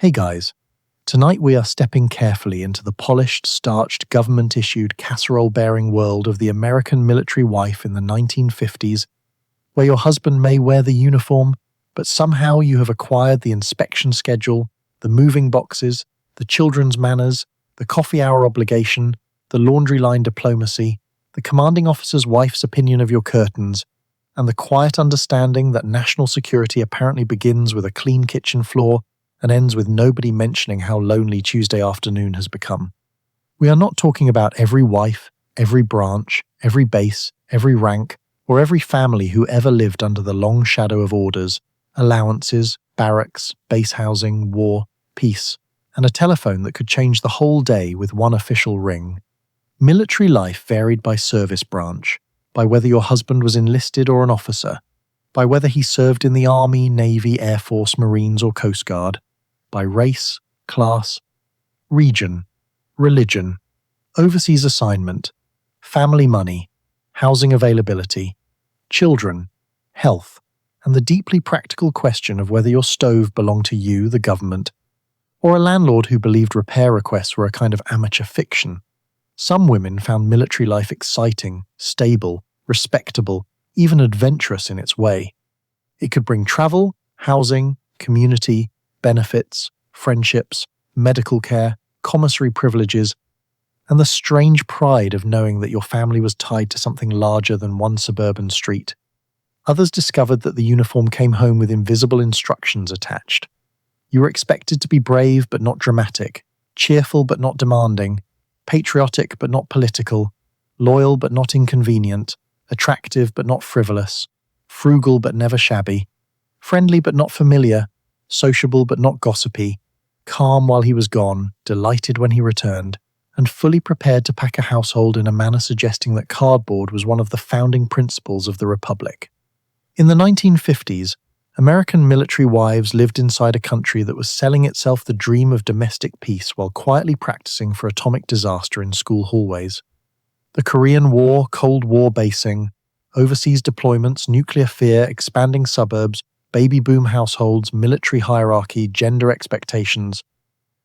Hey guys, tonight we are stepping carefully into the polished, starched, government-issued, casserole-bearing world of the American military wife in the 1950s, where your husband may wear the uniform, but somehow you have acquired the inspection schedule, the moving boxes, the children's manners, the coffee hour obligation, the laundry line diplomacy, the commanding officer's wife's opinion of your curtains, and the quiet understanding that national security apparently begins with a clean kitchen floor and ends with nobody mentioning how lonely Tuesday afternoon has become. We are not talking about every wife, every branch, every base, every rank, or every family who ever lived under the long shadow of orders, allowances, barracks, base housing, war, peace, and a telephone that could change the whole day with one official ring. Military life varied by service branch, by whether your husband was enlisted or an officer, by whether he served in the Army, Navy, Air Force, Marines, or Coast Guard, by race, class, region, religion, overseas assignment, family money, housing availability, children, health, and the deeply practical question of whether your stove belonged to you, the government, or a landlord who believed repair requests were a kind of amateur fiction. Some women found military life exciting, stable, respectable, even adventurous in its way. It could bring travel, housing, community, benefits, friendships, medical care, commissary privileges, and the strange pride of knowing that your family was tied to something larger than one suburban street. Others discovered that the uniform came home with invisible instructions attached. You were expected to be brave but not dramatic, cheerful but not demanding, patriotic but not political, loyal but not inconvenient, attractive but not frivolous, frugal but never shabby, friendly but not familiar, sociable but not gossipy, calm while he was gone, delighted when he returned, and fully prepared to pack a household in a manner suggesting that cardboard was one of the founding principles of the Republic. In the 1950s, American military wives lived inside a country that was selling itself the dream of domestic peace while quietly practicing for atomic disaster in school hallways. The Korean War, Cold War basing, overseas deployments, nuclear fear, expanding suburbs, baby boom households, military hierarchy, gender expectations,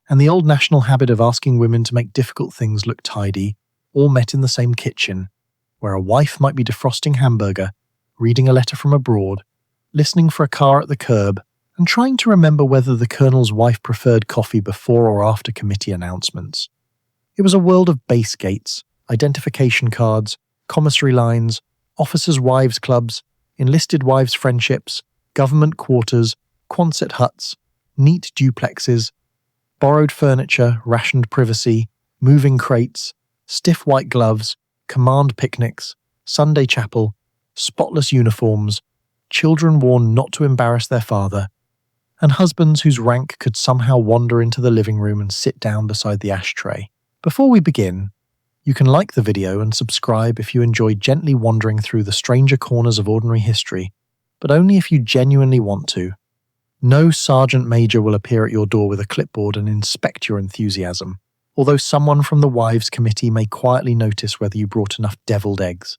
and the old national habit of asking women to make difficult things look tidy, all met in the same kitchen, where a wife might be defrosting hamburger, reading a letter from abroad, listening for a car at the curb, and trying to remember whether the colonel's wife preferred coffee before or after committee announcements. It was a world of base gates, identification cards, commissary lines, officers' wives' clubs, enlisted wives' friendships, government quarters, Quonset huts, neat duplexes, borrowed furniture, rationed privacy, moving crates, stiff white gloves, command picnics, Sunday chapel, spotless uniforms, children warned not to embarrass their father, and husbands whose rank could somehow wander into the living room and sit down beside the ashtray. Before we begin, you can like the video and subscribe if you enjoy gently wandering through the stranger corners of ordinary history, but only if you genuinely want to. No sergeant major will appear at your door with a clipboard and inspect your enthusiasm, although someone from the Wives Committee may quietly notice whether you brought enough deviled eggs.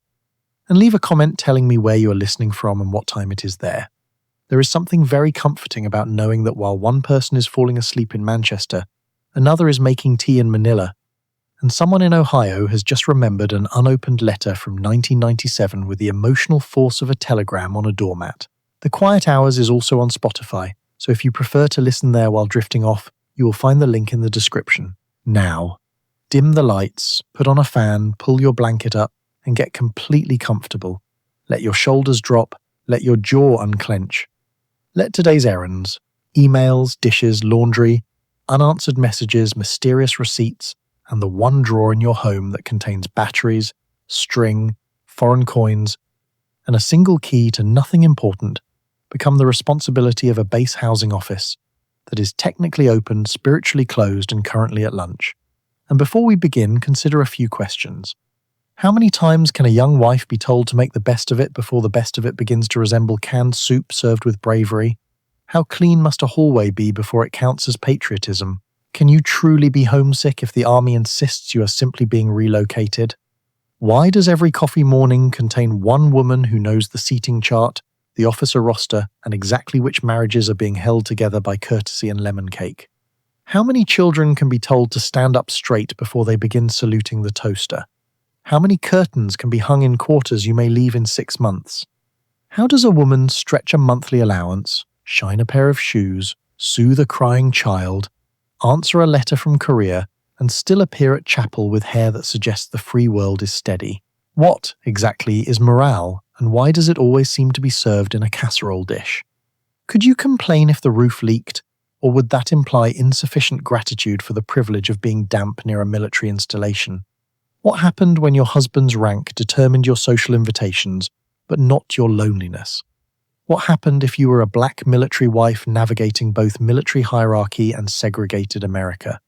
And leave a comment telling me where you are listening from and what time it is there. There is something very comforting about knowing that while one person is falling asleep in Manchester, another is making tea in Manila, and someone in Ohio has just remembered an unopened letter from 1997 with the emotional force of a telegram on a doormat. The Quiet Hours is also on Spotify, so if you prefer to listen there while drifting off, you will find the link in the description. Now, dim the lights, put on a fan, pull your blanket up, and get completely comfortable. Let your shoulders drop, let your jaw unclench. Let today's errands, emails, dishes, laundry, unanswered messages, mysterious receipts, and the one drawer in your home that contains batteries, string, foreign coins, and a single key to nothing important become the responsibility of a base housing office that is technically open, spiritually closed, and currently at lunch. And before we begin, consider a few questions. How many times can a young wife be told to make the best of it before the best of it begins to resemble canned soup served with bravery? How clean must a hallway be before it counts as patriotism? Can you truly be homesick if the army insists you are simply being relocated? Why does every coffee morning contain one woman who knows the seating chart, the officer roster, and exactly which marriages are being held together by courtesy and lemon cake? How many children can be told to stand up straight before they begin saluting the toaster? How many curtains can be hung in quarters you may leave in 6 months? How does a woman stretch a monthly allowance, shine a pair of shoes, soothe a crying child, answer a letter from Korea, and still appear at chapel with hair that suggests the free world is steady? What, exactly, is morale, and why does it always seem to be served in a casserole dish? Could you complain if the roof leaked, or would that imply insufficient gratitude for the privilege of being damp near a military installation? What happened when your husband's rank determined your social invitations, but not your loneliness? What happened if you were a black military wife navigating both military hierarchy and segregated America?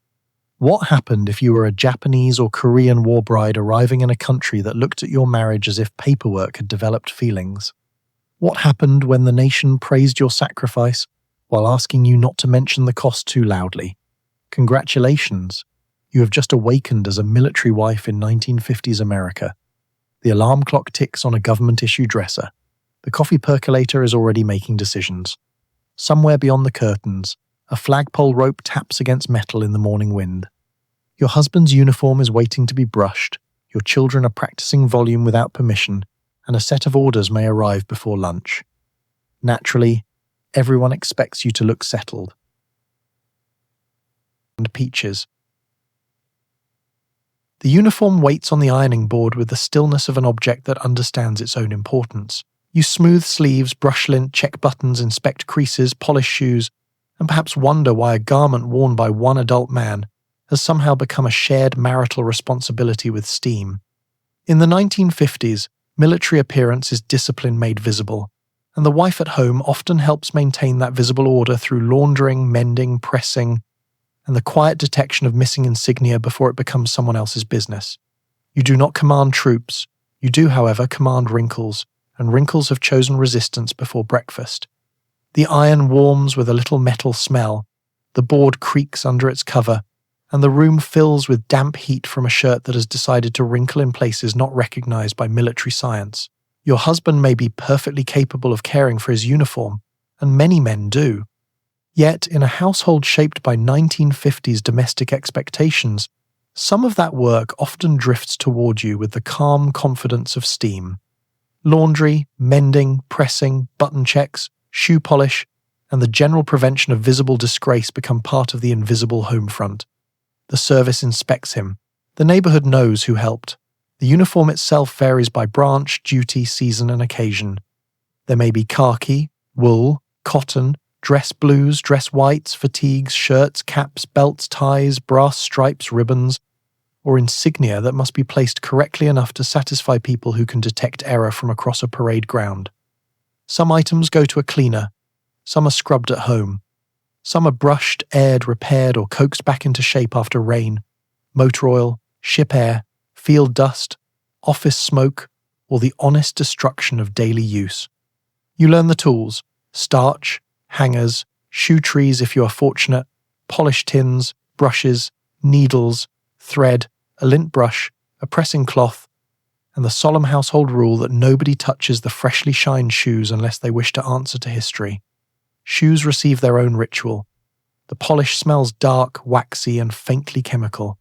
What happened if you were a Japanese or Korean war bride arriving in a country that looked at your marriage as if paperwork had developed feelings? What happened when the nation praised your sacrifice while asking you not to mention the cost too loudly? Congratulations! You have just awakened as a military wife in 1950s America. The alarm clock ticks on a government-issue dresser. The coffee percolator is already making decisions. Somewhere beyond the curtains, a flagpole rope taps against metal in the morning wind. Your husband's uniform is waiting to be brushed, your children are practicing volume without permission, and a set of orders may arrive before lunch. Naturally, everyone expects you to look settled. And peaches. The uniform waits on the ironing board with the stillness of an object that understands its own importance. You smooth sleeves, brush lint, check buttons, inspect creases, polish shoes, and perhaps wonder why a garment worn by one adult man has somehow become a shared marital responsibility with steam. In the 1950s, military appearance is discipline made visible, and the wife at home often helps maintain that visible order through laundering, mending, pressing, and the quiet detection of missing insignia before it becomes someone else's business. You do not command troops. You do, however, command wrinkles, and wrinkles have chosen resistance before breakfast. The iron warms with a little metal smell, the board creaks under its cover, and the room fills with damp heat from a shirt that has decided to wrinkle in places not recognized by military science. Your husband may be perfectly capable of caring for his uniform, and many men do. Yet, in a household shaped by 1950s domestic expectations, some of that work often drifts toward you with the calm confidence of steam. Laundry, mending, pressing, button checks, shoe polish, and the general prevention of visible disgrace become part of the invisible home front. The service inspects him. The neighborhood knows who helped. The uniform itself varies by branch, duty, season, and occasion. There may be khaki, wool, cotton, dress blues, dress whites, fatigues, shirts, caps, belts, ties, brass stripes, ribbons, or insignia that must be placed correctly enough to satisfy people who can detect error from across a parade ground. Some items go to a cleaner, some are scrubbed at home. Some are brushed, aired, repaired, or coaxed back into shape after rain, motor oil, ship air, field dust, office smoke, or the honest destruction of daily use. You learn the tools: starch, hangers, shoe trees if you are fortunate, polish tins, brushes, needles, thread, a lint brush, a pressing cloth, and the solemn household rule that nobody touches the freshly shined shoes unless they wish to answer to history. Shoes receive their own ritual. The polish smells dark, waxy, and faintly chemical.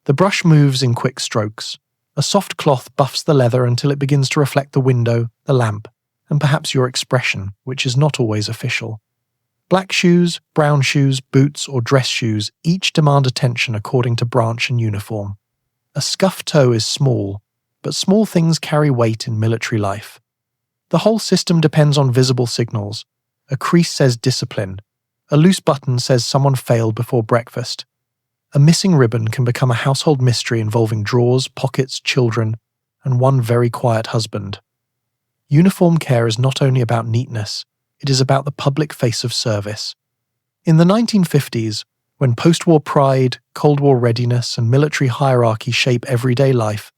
The brush moves in quick strokes. A soft cloth buffs the leather until it begins to reflect the window, the lamp, and perhaps your expression, which is not always official. Black shoes, brown shoes, boots, or dress shoes each demand attention according to branch and uniform. A scuffed toe is small, but small things carry weight in military life. The whole system depends on visible signals. A crease says discipline. A loose button says someone failed before breakfast. A missing ribbon can become a household mystery involving drawers, pockets, children, and one very quiet husband. Uniform care is not only about neatness, it is about the public face of service. In the 1950s, when post-war pride, Cold War readiness, and military hierarchy shape everyday life,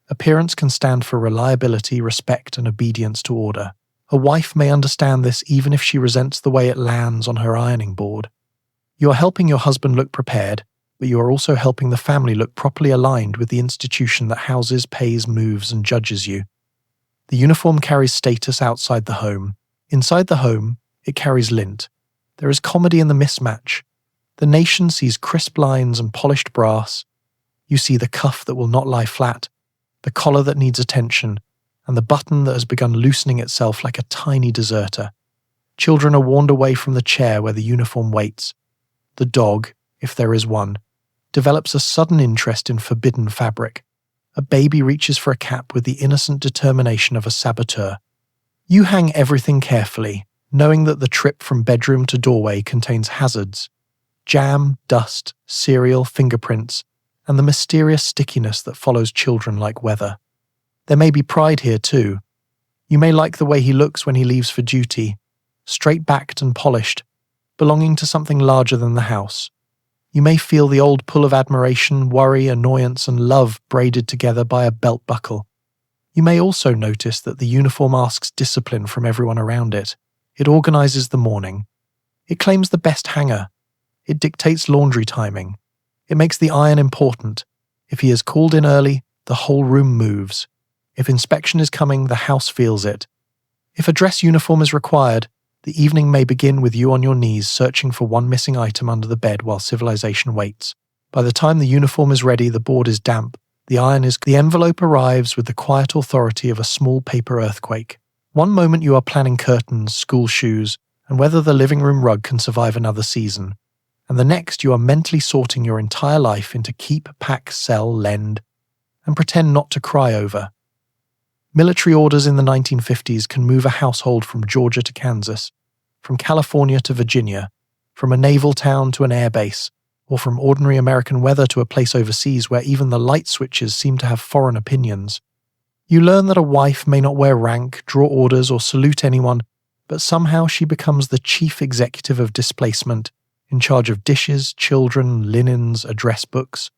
appearance can stand for reliability, respect, and obedience to order. A wife may understand this even if she resents the way it lands on her ironing board. You are helping your husband look prepared, but you are also helping the family look properly aligned with the institution that houses, pays, moves, and judges you. The uniform carries status outside the home. Inside the home, it carries lint. There is comedy in the mismatch. The nation sees crisp lines and polished brass. You see the cuff that will not lie flat, the collar that needs attention, and the button that has begun loosening itself like a tiny deserter. Children are warned away from the chair where the uniform waits. The dog, if there is one, develops a sudden interest in forbidden fabric. A baby reaches for a cap with the innocent determination of a saboteur. You hang everything carefully, knowing that the trip from bedroom to doorway contains hazards: jam, dust, cereal, fingerprints, and the mysterious stickiness that follows children like weather. There may be pride here too. You may like the way he looks when he leaves for duty, straight-backed and polished, belonging to something larger than the house. You may feel the old pull of admiration, worry, annoyance, and love braided together by a belt buckle. You may also notice that the uniform asks discipline from everyone around it. It organizes the morning. It claims the best hanger. It dictates laundry timing. It makes the iron important. If he is called in early, the whole room moves. If inspection is coming, the house feels it. If a dress uniform is required, the evening may begin with you on your knees searching for one missing item under the bed while civilization waits. By the time the uniform is ready, the board is damp, the envelope arrives with the quiet authority of a small paper earthquake. One moment you are planning curtains, school shoes, and whether the living room rug can survive another season. And the next you are mentally sorting your entire life into keep, pack, sell, lend, and pretend not to cry over. Military orders in the 1950s can move a household from Georgia to Kansas, from California to Virginia, from a naval town to an air base, or from ordinary American weather to a place overseas where even the light switches seem to have foreign opinions. You learn that a wife may not wear rank, draw orders, or salute anyone, but somehow she becomes the chief executive of displacement, in charge of dishes, children, linens, address books,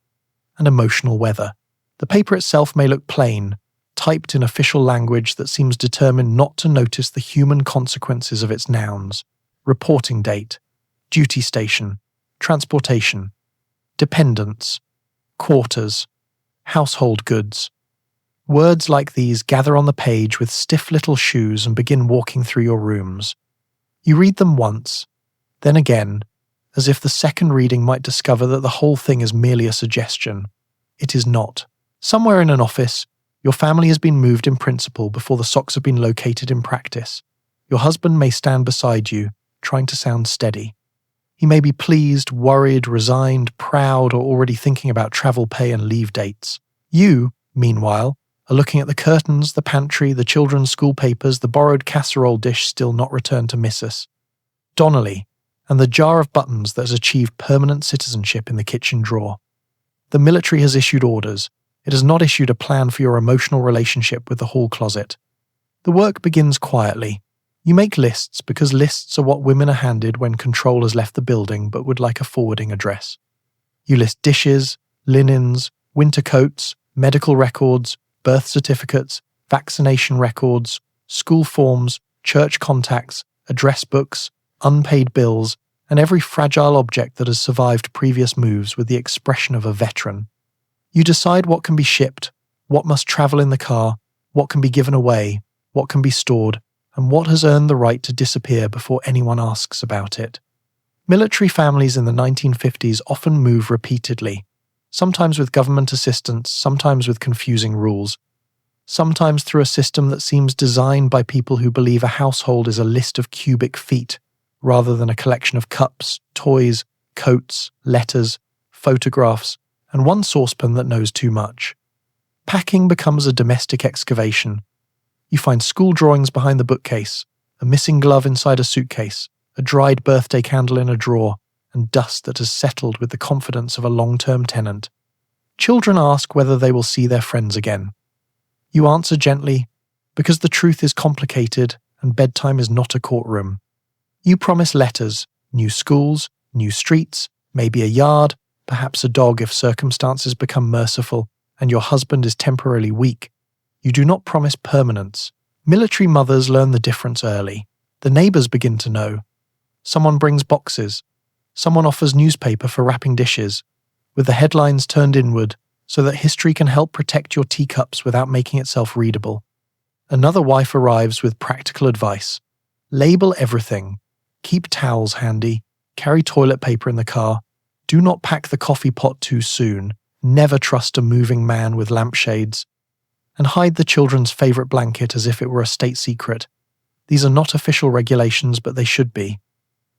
and emotional weather. The paper itself may look plain, typed in official language that seems determined not to notice the human consequences of its nouns: reporting date, duty station, transportation, dependents, quarters, household goods. Words like these gather on the page with stiff little shoes and begin walking through your rooms. You read them once, then again, as if the second reading might discover that the whole thing is merely a suggestion. It is not. Somewhere in an office, your family has been moved in principle before the socks have been located in practice. Your husband may stand beside you, trying to sound steady. He may be pleased, worried, resigned, proud, or already thinking about travel pay and leave dates. You, meanwhile, are looking at the curtains, the pantry, the children's school papers, the borrowed casserole dish still not returned to Missus Donnelly, and the jar of buttons that has achieved permanent citizenship in the kitchen drawer. The military has issued orders. It has not issued a plan for your emotional relationship with the hall closet. The work begins quietly. You make lists because lists are what women are handed when control has left the building but would like a forwarding address. You list dishes, linens, winter coats, medical records, birth certificates, vaccination records, school forms, church contacts, address books, unpaid bills, and every fragile object that has survived previous moves with the expression of a veteran. You decide what can be shipped, what must travel in the car, what can be given away, what can be stored, and what has earned the right to disappear before anyone asks about it. Military families in the 1950s often move repeatedly, sometimes with government assistance, sometimes with confusing rules, sometimes through a system that seems designed by people who believe a household is a list of cubic feet, rather than a collection of cups, toys, coats, letters, photographs, and one saucepan that knows too much. Packing becomes a domestic excavation. You find school drawings behind the bookcase, a missing glove inside a suitcase, a dried birthday candle in a drawer, and dust that has settled with the confidence of a long-term tenant. Children ask whether they will see their friends again. You answer gently, because the truth is complicated and bedtime is not a courtroom. You promise letters, new schools, new streets, maybe a yard, perhaps a dog if circumstances become merciful and your husband is temporarily weak. You do not promise permanence. Military mothers learn the difference early. The neighbors begin to know. Someone brings boxes. Someone offers newspaper for wrapping dishes, with the headlines turned inward so that history can help protect your teacups without making itself readable. Another wife arrives with practical advice. Label everything. Keep towels handy. Carry toilet paper in the car. Do not pack the coffee pot too soon. Never trust a moving man with lampshades. And hide the children's favorite blanket as if it were a state secret. These are not official regulations, but they should be.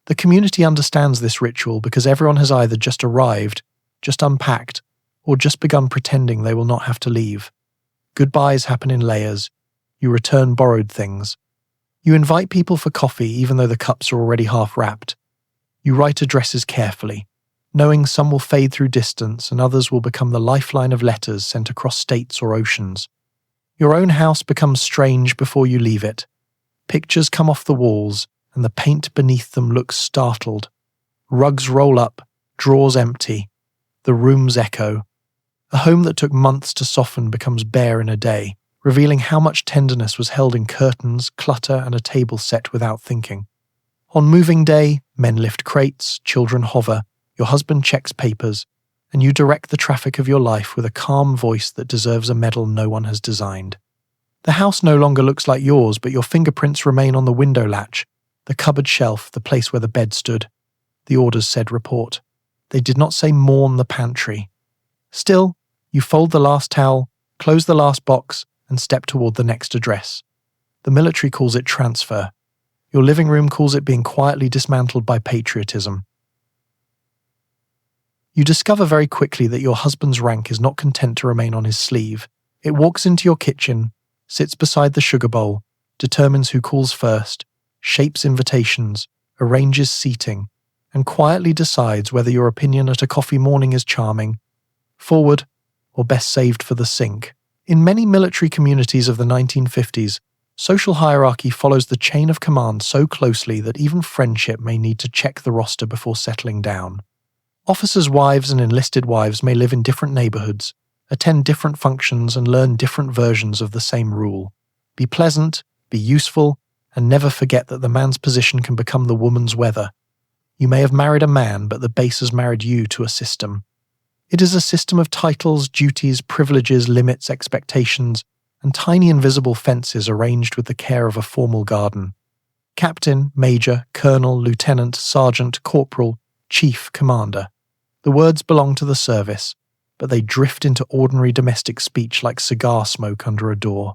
The community understands this ritual because everyone has either just arrived, just unpacked, or just begun pretending they will not have to leave. Goodbyes happen in layers. You return borrowed things. You invite people for coffee even though the cups are already half wrapped. You write addresses carefully, knowing some will fade through distance and others will become the lifeline of letters sent across states or oceans. Your own house becomes strange before you leave it. Pictures come off the walls, and the paint beneath them looks startled. Rugs roll up, drawers empty. The rooms echo. A home that took months to soften becomes bare in a day, revealing how much tenderness was held in curtains, clutter, and a table set without thinking. On moving day, men lift crates, children hover, your husband checks papers, and you direct the traffic of your life with a calm voice that deserves a medal no one has designed. The house no longer looks like yours, but your fingerprints remain on the window latch, the cupboard shelf, the place where the bed stood. The orders said report. They did not say mourn the pantry. Still, you fold the last towel, close the last box, and step toward the next address. The military calls it transfer. Your living room calls it being quietly dismantled by patriotism. You discover very quickly that your husband's rank is not content to remain on his sleeve. It walks into your kitchen, sits beside the sugar bowl, determines who calls first, shapes invitations, arranges seating, and quietly decides whether your opinion at a coffee morning is charming, forward, or best saved for the sink. In many military communities of the 1950s, social hierarchy follows the chain of command so closely that even friendship may need to check the roster before settling down. Officers' wives and enlisted wives may live in different neighborhoods, attend different functions, and learn different versions of the same rule. Be pleasant, be useful, and never forget that the man's position can become the woman's weather. You may have married a man, but the base has married you to a system. It is a system of titles, duties, privileges, limits, expectations, and tiny invisible fences arranged with the care of a formal garden. Captain, major, colonel, lieutenant, sergeant, corporal, chief, commander. The words belong to the service, but they drift into ordinary domestic speech like cigar smoke under a door.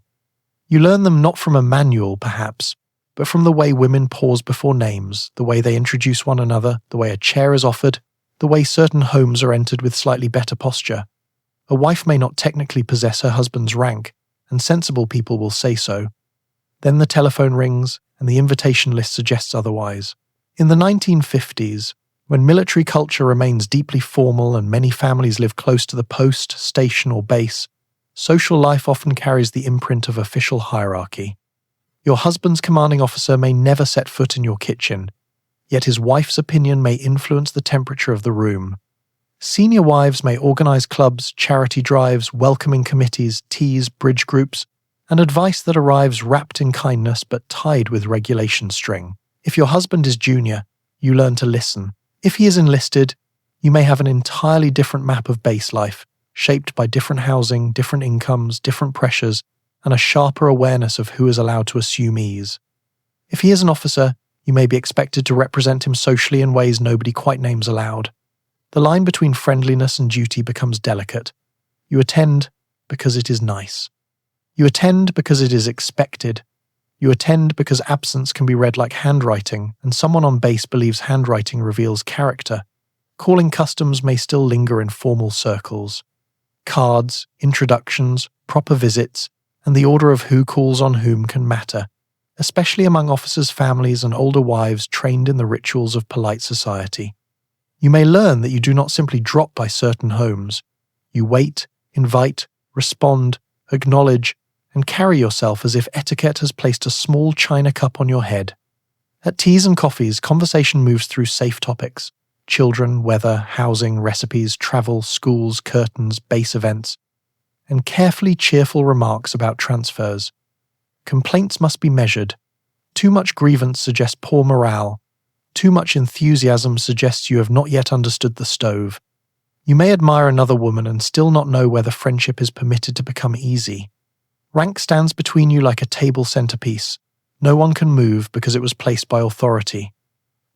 You learn them not from a manual, perhaps, but from the way women pause before names, the way they introduce one another, the way a chair is offered, the way certain homes are entered with slightly better posture. A wife may not technically possess her husband's rank, and sensible people will say so. Then the telephone rings, and the invitation list suggests otherwise. In the 1950s, when military culture remains deeply formal and many families live close to the post, station, or base, social life often carries the imprint of official hierarchy. Your husband's commanding officer may never set foot in your kitchen, yet his wife's opinion may influence the temperature of the room. Senior wives may organize clubs, charity drives, welcoming committees, teas, bridge groups, and advice that arrives wrapped in kindness but tied with regulation string. If your husband is junior, you learn to listen. If he is enlisted, you may have an entirely different map of base life, shaped by different housing, different incomes, different pressures, and a sharper awareness of who is allowed to assume ease. If he is an officer, you may be expected to represent him socially in ways nobody quite names aloud. The line between friendliness and duty becomes delicate. You attend because it is nice. You attend because it is expected. You attend because absence can be read like handwriting, and someone on base believes handwriting reveals character. Calling customs may still linger in formal circles. Cards, introductions, proper visits, and the order of who calls on whom can matter, especially among officers' families and older wives trained in the rituals of polite society. You may learn that you do not simply drop by certain homes. You wait, invite, respond, acknowledge, and carry yourself as if etiquette has placed a small china cup on your head. At teas and coffees, conversation moves through safe topics: children, weather, housing, recipes, travel, schools, curtains, base events, and carefully cheerful remarks about transfers. Complaints must be measured. Too much grievance suggests poor morale. Too much enthusiasm suggests you have not yet understood the stove. You may admire another woman and still not know whether friendship is permitted to become easy. Rank stands between you like a table centerpiece. No one can move because it was placed by authority.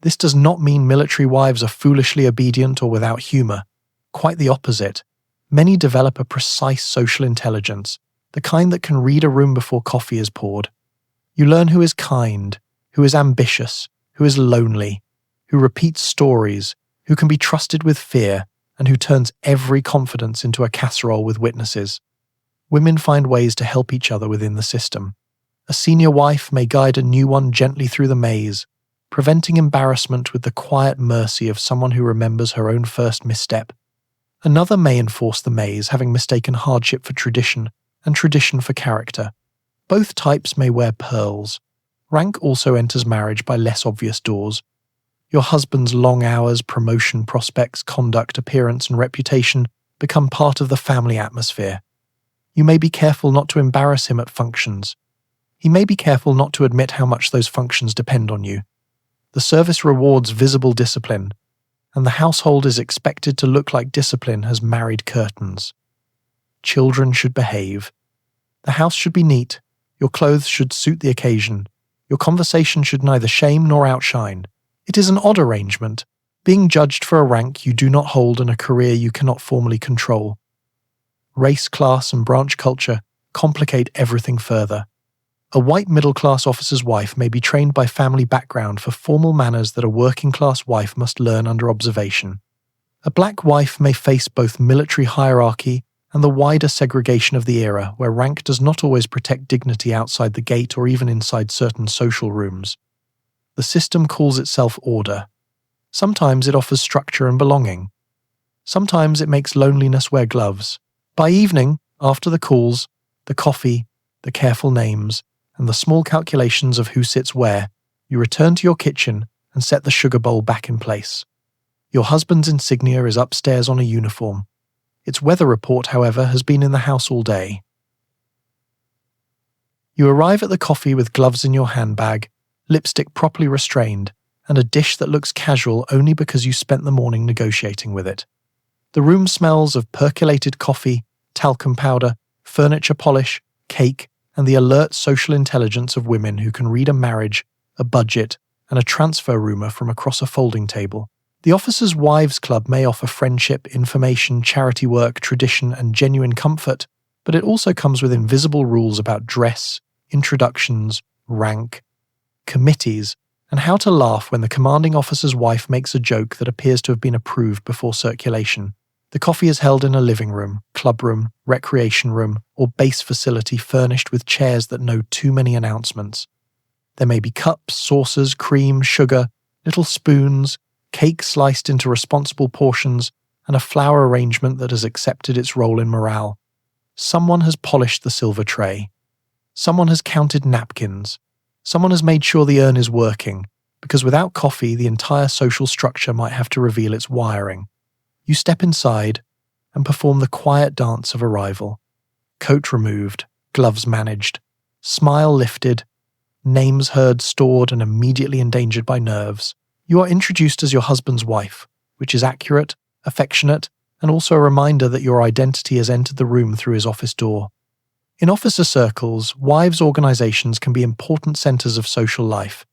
This does not mean military wives are foolishly obedient or without humor. Quite the opposite. Many develop a precise social intelligence, the kind that can read a room before coffee is poured. You learn who is kind, who is ambitious, who is lonely, who repeats stories, who can be trusted with fear, and who turns every confidence into a casserole with witnesses. Women find ways to help each other within the system. A senior wife may guide a new one gently through the maze, preventing embarrassment with the quiet mercy of someone who remembers her own first misstep. Another may enforce the maze, having mistaken hardship for tradition and tradition for character. Both types may wear pearls. Rank also enters marriage by less obvious doors. Your husband's long hours, promotion prospects, conduct, appearance, and reputation become part of the family atmosphere. You may be careful not to embarrass him at functions. He may be careful not to admit how much those functions depend on you. The service rewards visible discipline, and the household is expected to look like discipline has married curtains. Children should behave. The house should be neat. Your clothes should suit the occasion. Your conversation should neither shame nor outshine. It is an odd arrangement, being judged for a rank you do not hold and a career you cannot formally control. Race, class, and branch culture complicate everything further. A white middle-class officer's wife may be trained by family background for formal manners that a working-class wife must learn under observation. A black wife may face both military hierarchy and the wider segregation of the era, where rank does not always protect dignity outside the gate or even inside certain social rooms. The system calls itself order. Sometimes it offers structure and belonging. Sometimes it makes loneliness wear gloves. By evening, after the calls, the coffee, the careful names, and the small calculations of who sits where, you return to your kitchen and set the sugar bowl back in place. Your husband's insignia is upstairs on a uniform. Its weather report, however, has been in the house all day. You arrive at the coffee with gloves in your handbag, lipstick properly restrained, and a dish that looks casual only because you spent the morning negotiating with it. The room smells of percolated coffee, talcum powder, furniture polish, cake, and the alert social intelligence of women who can read a marriage, a budget, and a transfer rumor from across a folding table. The Officers' Wives Club may offer friendship, information, charity work, tradition, and genuine comfort, but it also comes with invisible rules about dress, introductions, rank, committees, and how to laugh when the commanding officer's wife makes a joke that appears to have been approved before circulation. The coffee is held in a living room, club room, recreation room, or base facility furnished with chairs that know too many announcements. There may be cups, saucers, cream, sugar, little spoons, cake sliced into responsible portions, and a flower arrangement that has accepted its role in morale. Someone has polished the silver tray. Someone has counted napkins. Someone has made sure the urn is working, because without coffee, the entire social structure might have to reveal its wiring. You step inside and perform the quiet dance of arrival. Coat removed, gloves managed, smile lifted, names heard, stored, and immediately endangered by nerves. You are introduced as your husband's wife, which is accurate, affectionate, and also a reminder that your identity has entered the room through his office door. In officer circles, wives' organizations can be important centers of social life.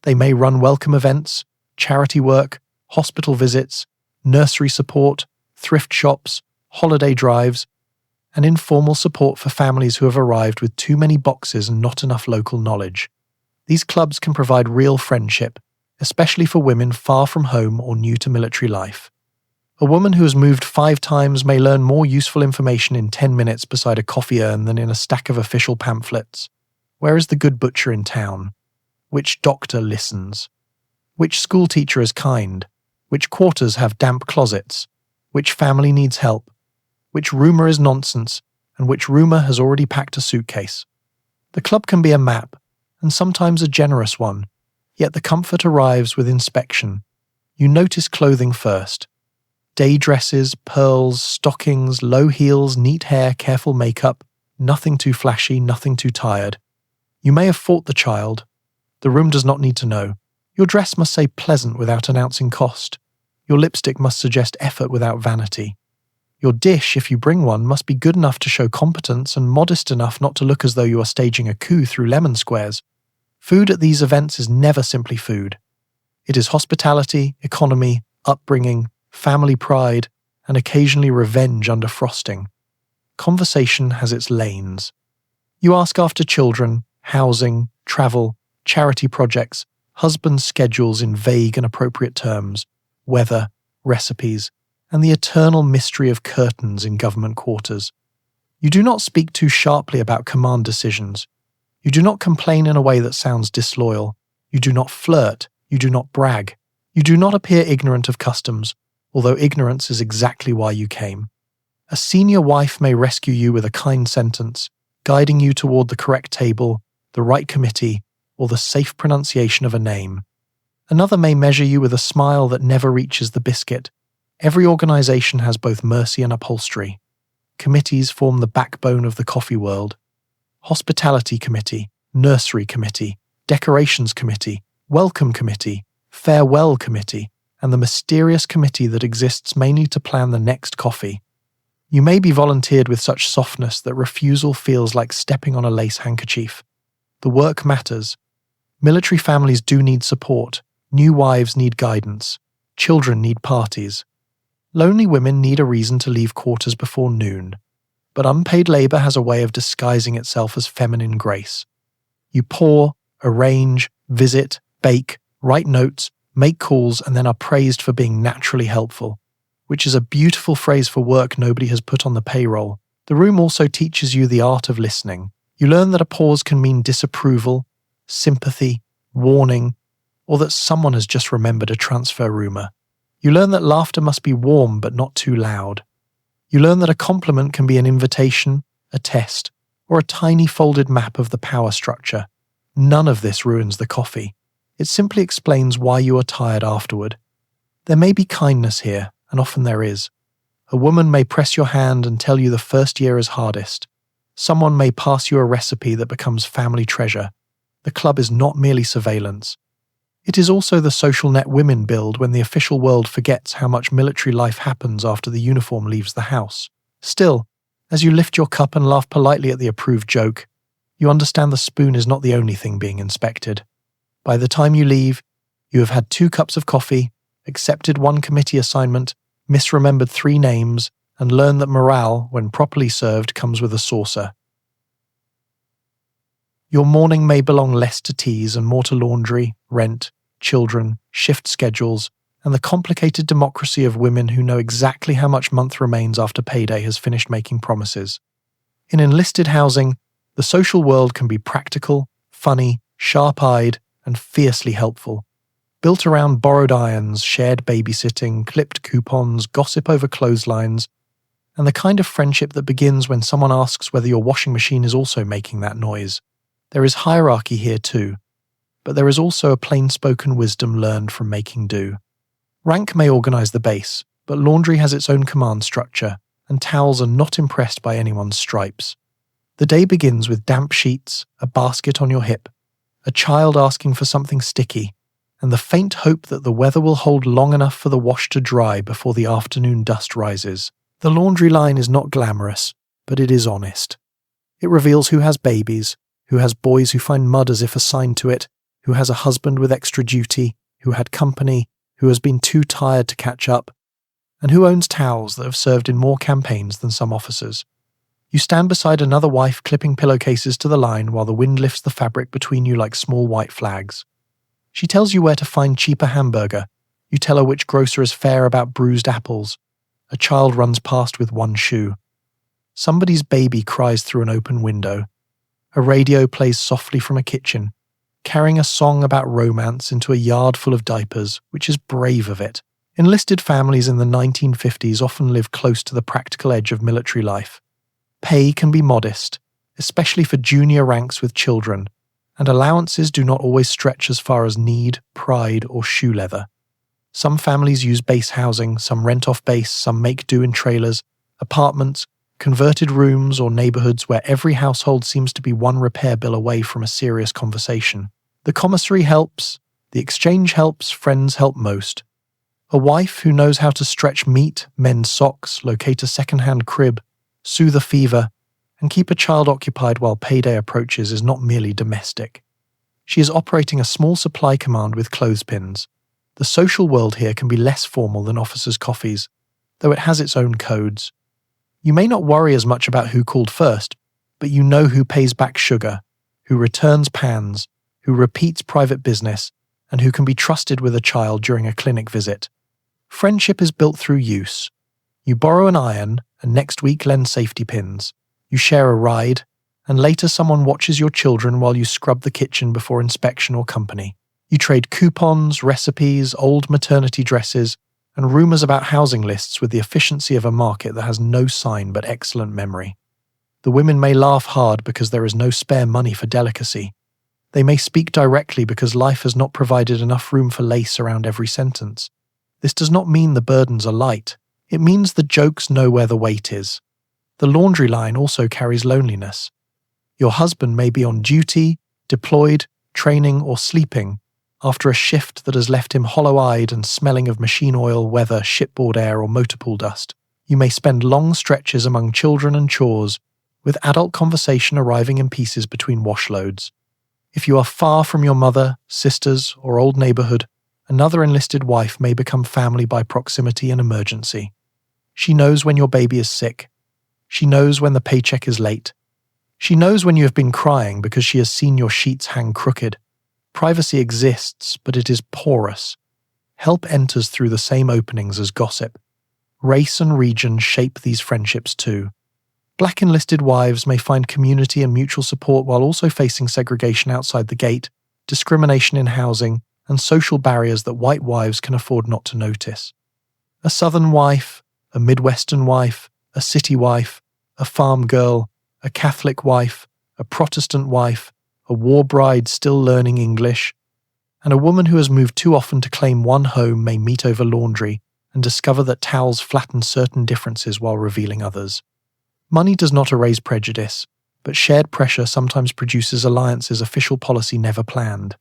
They may run welcome events, charity work, hospital visits, nursery support, thrift shops, holiday drives, and informal support for families who have arrived with too many boxes and not enough local knowledge. These clubs can provide real friendship, especially for women far from home or new to military life. A woman who has moved 5 times may learn more useful information in 10 minutes beside a coffee urn than in a stack of official pamphlets. Where is the good butcher in town? Which doctor listens? Which schoolteacher is kind? Which quarters have damp closets? Which family needs help? Which rumour is nonsense? And which rumour has already packed a suitcase? The club can be a map, and sometimes a generous one, yet the comfort arrives with inspection. You notice clothing first. Day dresses, pearls, stockings, low heels, neat hair, careful makeup, nothing too flashy, nothing too tired. You may have fought the child. The room does not need to know. Your dress must say pleasant without announcing cost. Your lipstick must suggest effort without vanity. Your dish, if you bring one, must be good enough to show competence and modest enough not to look as though you are staging a coup through lemon squares. Food at these events is never simply food. It is hospitality, economy, upbringing, family pride, and occasionally revenge under frosting. Conversation has its lanes. You ask after children, housing, travel, charity projects, husband schedules in vague and appropriate terms, weather, recipes, and the eternal mystery of curtains in government quarters. You do not speak too sharply about command decisions. You do not complain in a way that sounds disloyal. You do not flirt. You do not brag. You do not appear ignorant of customs, although ignorance is exactly why you came. A senior wife may rescue you with a kind sentence, guiding you toward the correct table, the right committee, or the safe pronunciation of a name. Another may measure you with a smile that never reaches the biscuit. Every organization has both mercy and upholstery. Committees form the backbone of the coffee world. Hospitality committee, nursery committee, decorations committee, welcome committee, farewell committee, and the mysterious committee that exists mainly to plan the next coffee. You may be volunteered with such softness that refusal feels like stepping on a lace handkerchief. The work matters. Military families do need support. New wives need guidance. Children need parties. Lonely women need a reason to leave quarters before noon. But unpaid labor has a way of disguising itself as feminine grace. You pour, arrange, visit, bake, write notes, make calls, and then are praised for being naturally helpful, which is a beautiful phrase for work nobody has put on the payroll. The room also teaches you the art of listening. You learn that a pause can mean disapproval, sympathy, warning, or that someone has just remembered a transfer rumor. You learn that laughter must be warm but not too loud. You learn that a compliment can be an invitation, a test, or a tiny folded map of the power structure. None of this ruins the coffee. It simply explains why you are tired afterward. There may be kindness here, and often there is. A woman may press your hand and tell you the first year is hardest. Someone may pass you a recipe that becomes family treasure. The club is not merely surveillance. It is also the social net women build when the official world forgets how much military life happens after the uniform leaves the house. Still, as you lift your cup and laugh politely at the approved joke, you understand the spoon is not the only thing being inspected. By the time you leave, you have had 2 cups of coffee, accepted 1 committee assignment, misremembered 3 names, and learned that morale, when properly served, comes with a saucer. Your morning may belong less to teas and more to laundry, rent, children, shift schedules, and the complicated democracy of women who know exactly how much month remains after payday has finished making promises. In enlisted housing, the social world can be practical, funny, sharp-eyed, and fiercely helpful. Built around borrowed irons, shared babysitting, clipped coupons, gossip over clotheslines, and the kind of friendship that begins when someone asks whether your washing machine is also making that noise. There is hierarchy here too, but there is also a plain-spoken wisdom learned from making do. Rank may organize the base, but laundry has its own command structure, and towels are not impressed by anyone's stripes. The day begins with damp sheets, a basket on your hip, a child asking for something sticky, and the faint hope that the weather will hold long enough for the wash to dry before the afternoon dust rises. The laundry line is not glamorous, but it is honest. It reveals who has babies, who has boys who find mud as if assigned to it, who has a husband with extra duty, who had company, who has been too tired to catch up, and who owns towels that have served in more campaigns than some officers. You stand beside another wife clipping pillowcases to the line while the wind lifts the fabric between you like small white flags. She tells you where to find cheaper hamburger. You tell her which grocer is fair about bruised apples. A child runs past with 1 shoe. Somebody's baby cries through an open window. A radio plays softly from a kitchen, carrying a song about romance into a yard full of diapers, which is brave of it. Enlisted families in the 1950s often lived close to the practical edge of military life. Pay can be modest, especially for junior ranks with children, and allowances do not always stretch as far as need, pride, or shoe leather. Some families use base housing, some rent off base, some make do in trailers, apartments, converted rooms, or neighborhoods where every household seems to be 1 repair bill away from a serious conversation. The commissary helps, the exchange helps, friends help most. A wife who knows how to stretch meat, mend socks, locate a second-hand crib, soothe a fever, and keep a child occupied while payday approaches is not merely domestic. She is operating a small supply command with clothespins. The social world here can be less formal than officers' coffees, though it has its own codes. You may not worry as much about who called first, but you know who pays back sugar, who returns pans, who repeats private business, and who can be trusted with a child during a clinic visit. Friendship is built through use. You borrow an iron and next week lend safety pins. You share a ride, and later someone watches your children while you scrub the kitchen before inspection or company. You trade coupons, recipes, old maternity dresses, and rumors about housing lists with the efficiency of a market that has no sign but excellent memory. The women may laugh hard because there is no spare money for delicacy. They may speak directly because life has not provided enough room for lace around every sentence. This does not mean the burdens are light. It means the jokes know where the weight is. The laundry line also carries loneliness. Your husband may be on duty, deployed, training, or sleeping after a shift that has left him hollow-eyed and smelling of machine oil, weather, shipboard air, or motorpool dust. You may spend long stretches among children and chores, with adult conversation arriving in pieces between wash loads. If you are far from your mother, sisters, or old neighborhood, another enlisted wife may become family by proximity and emergency. She knows when your baby is sick. She knows when the paycheck is late. She knows when you have been crying because she has seen your sheets hang crooked. Privacy exists, but it is porous. Help enters through the same openings as gossip. Race and region shape these friendships too. Black enlisted wives may find community and mutual support while also facing segregation outside the gate, discrimination in housing, and social barriers that white wives can afford not to notice. A Southern wife, a Midwestern wife, a city wife, a farm girl, a Catholic wife, a Protestant wife, a war bride still learning English, and a woman who has moved too often to claim one home may meet over laundry and discover that towels flatten certain differences while revealing others. Money does not erase prejudice, but shared pressure sometimes produces alliances official policy never planned.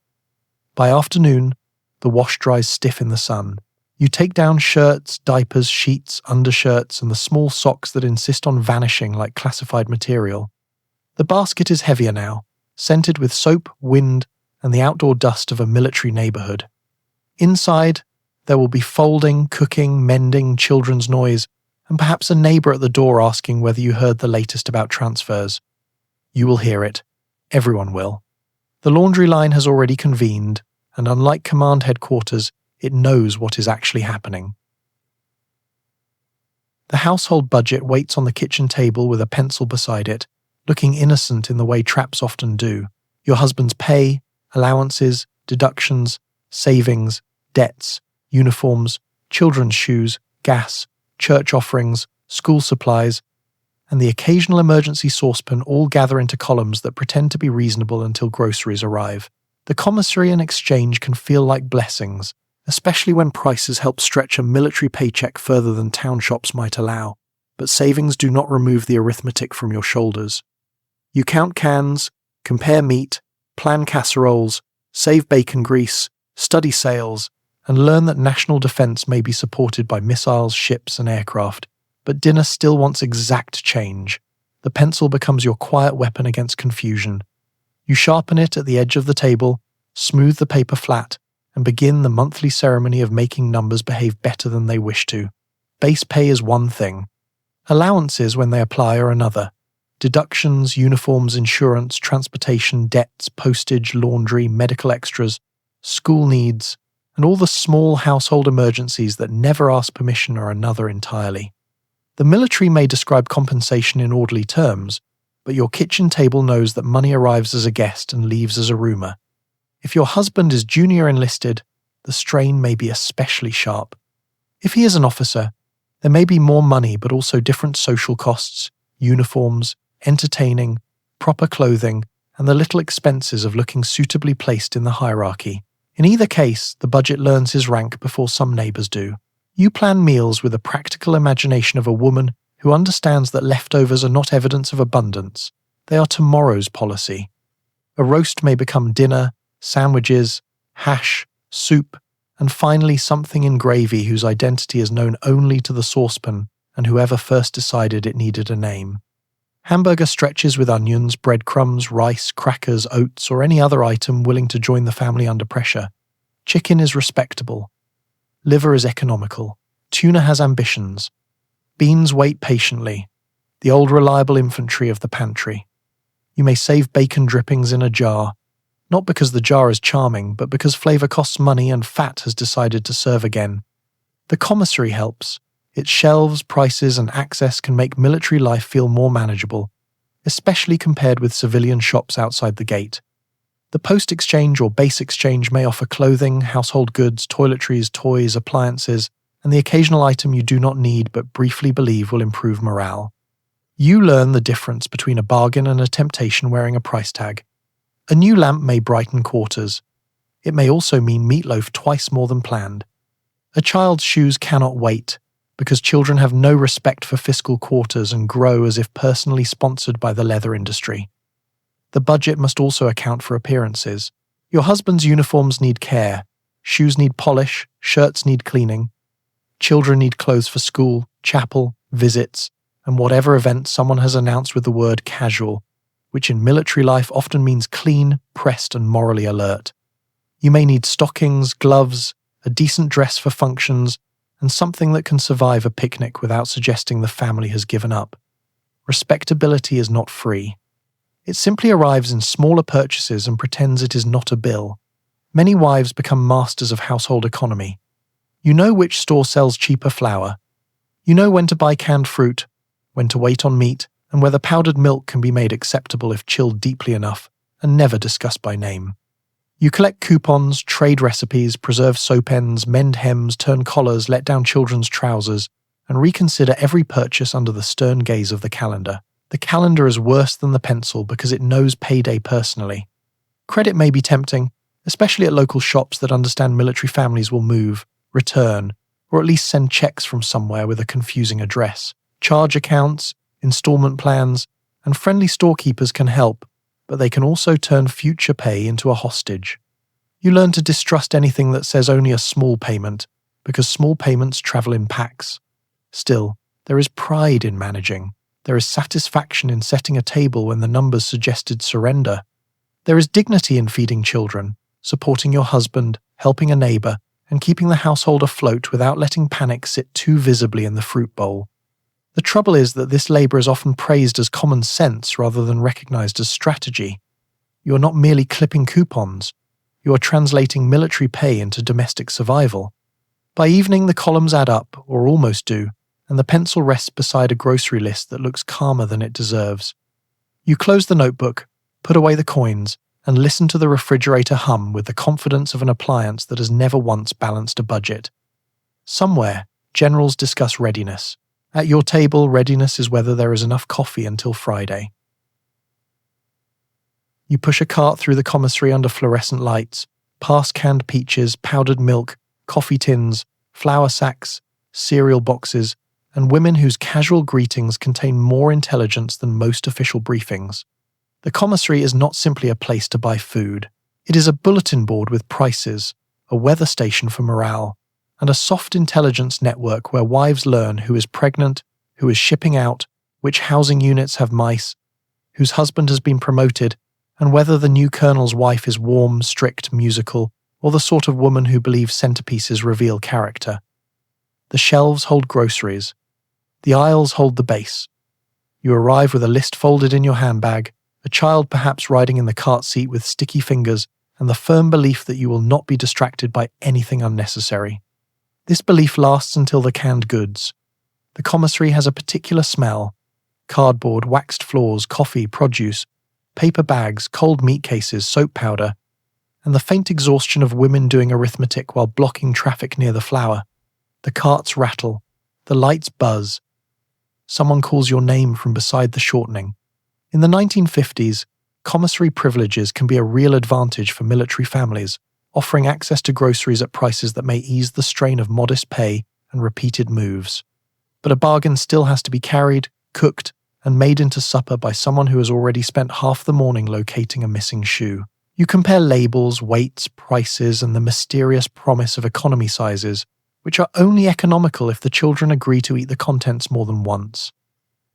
By afternoon, the wash dries stiff in the sun. You take down shirts, diapers, sheets, undershirts, and the small socks that insist on vanishing like classified material. The basket is heavier now, scented with soap, wind, and the outdoor dust of a military neighborhood. Inside, there will be folding, cooking, mending, children's noise, and perhaps a neighbor at the door asking whether you heard the latest about transfers. You will hear it. Everyone will. The laundry line has already convened, and unlike command headquarters, it knows what is actually happening. The household budget waits on the kitchen table with a pencil beside it, looking innocent in the way traps often do. Your husband's pay, allowances, deductions, savings, debts, uniforms, children's shoes, gas, church offerings, school supplies, and the occasional emergency saucepan all gather into columns that pretend to be reasonable until groceries arrive. The commissary and exchange can feel like blessings, especially when prices help stretch a military paycheck further than town shops might allow, but savings do not remove the arithmetic from your shoulders. You count cans, compare meat, plan casseroles, save bacon grease, study sales, and learn that national defense may be supported by missiles, ships, and aircraft, but dinner still wants exact change. The pencil becomes your quiet weapon against confusion. You sharpen it at the edge of the table, smooth the paper flat, and begin the monthly ceremony of making numbers behave better than they wish to. Base pay is one thing. Allowances, when they apply, are another. Deductions, uniforms, insurance, transportation, debts, postage, laundry, medical extras, school needs, and all the small household emergencies that never ask permission are another entirely. The military may describe compensation in orderly terms, but your kitchen table knows that money arrives as a guest and leaves as a rumor. If your husband is junior enlisted, the strain may be especially sharp. If he is an officer, there may be more money but also different social costs, uniforms, entertaining, proper clothing, and the little expenses of looking suitably placed in the hierarchy. In either case, the budget learns his rank before some neighbors do. You plan meals with the practical imagination of a woman who understands that leftovers are not evidence of abundance. They are tomorrow's policy. A roast may become dinner, sandwiches, hash, soup, and finally something in gravy whose identity is known only to the saucepan and whoever first decided it needed a name. Hamburger stretches with onions, breadcrumbs, rice, crackers, oats, or any other item willing to join the family under pressure. Chicken is respectable. Liver is economical. Tuna has ambitions. Beans wait patiently, the old reliable infantry of the pantry. You may save bacon drippings in a jar, not because the jar is charming, but because flavor costs money and fat has decided to serve again. The commissary helps. Its shelves, prices, and access can make military life feel more manageable, especially compared with civilian shops outside the gate. The post exchange or base exchange may offer clothing, household goods, toiletries, toys, appliances, and the occasional item you do not need but briefly believe will improve morale. You learn the difference between a bargain and a temptation wearing a price tag. A new lamp may brighten quarters. It may also mean meatloaf twice more than planned. A child's shoes cannot wait, because children have no respect for fiscal quarters and grow as if personally sponsored by the leather industry. The budget must also account for appearances. Your husband's uniforms need care, shoes need polish, shirts need cleaning. Children need clothes for school, chapel, visits, and whatever event someone has announced with the word casual, which in military life often means clean, pressed, and morally alert. You may need stockings, gloves, a decent dress for functions, and something that can survive a picnic without suggesting the family has given up. Respectability is not free. It simply arrives in smaller purchases and pretends it is not a bill. Many wives become masters of household economy. You know which store sells cheaper flour. You know when to buy canned fruit, when to wait on meat, and whether powdered milk can be made acceptable if chilled deeply enough and never discussed by name. You collect coupons, trade recipes, preserve soap ends, mend hems, turn collars, let down children's trousers, and reconsider every purchase under the stern gaze of the calendar. The calendar is worse than the pencil because it knows payday personally. Credit may be tempting, especially at local shops that understand military families will move, return, or at least send checks from somewhere with a confusing address. Charge accounts, installment plans, and friendly storekeepers can help, but they can also turn future pay into a hostage. You learn to distrust anything that says only a small payment, because small payments travel in packs. Still, there is pride in managing. There is satisfaction in setting a table when the numbers suggested surrender. There is dignity in feeding children, supporting your husband, helping a neighbor, and keeping the household afloat without letting panic sit too visibly in the fruit bowl. The trouble is that this labor is often praised as common sense rather than recognized as strategy. You are not merely clipping coupons. You are translating military pay into domestic survival. By evening, the columns add up, or almost do, and the pencil rests beside a grocery list that looks calmer than it deserves. You close the notebook, put away the coins, and listen to the refrigerator hum with the confidence of an appliance that has never once balanced a budget. Somewhere, generals discuss readiness. At your table, readiness is whether there is enough coffee until Friday. You push a cart through the commissary under fluorescent lights, past canned peaches, powdered milk, coffee tins, flour sacks, cereal boxes, and women whose casual greetings contain more intelligence than most official briefings. The commissary is not simply a place to buy food. It is a bulletin board with prices, a weather station for morale, and a soft intelligence network where wives learn who is pregnant, who is shipping out, which housing units have mice, whose husband has been promoted, and whether the new colonel's wife is warm, strict, musical, or the sort of woman who believes centerpieces reveal character. The shelves hold groceries. The aisles hold the base. You arrive with a list folded in your handbag, a child perhaps riding in the cart seat with sticky fingers, and the firm belief that you will not be distracted by anything unnecessary. This belief lasts until the canned goods. The commissary has a particular smell: cardboard, waxed floors, coffee, produce, paper bags, cold meat cases, soap powder, and the faint exhaustion of women doing arithmetic while blocking traffic near the flour. The carts rattle. The lights buzz. Someone calls your name from beside the shortening. In the 1950s, commissary privileges can be a real advantage for military families, offering access to groceries at prices that may ease the strain of modest pay and repeated moves. But a bargain still has to be carried, cooked, and made into supper by someone who has already spent half the morning locating a missing shoe. You compare labels, weights, prices, and the mysterious promise of economy sizes, which are only economical if the children agree to eat the contents more than once.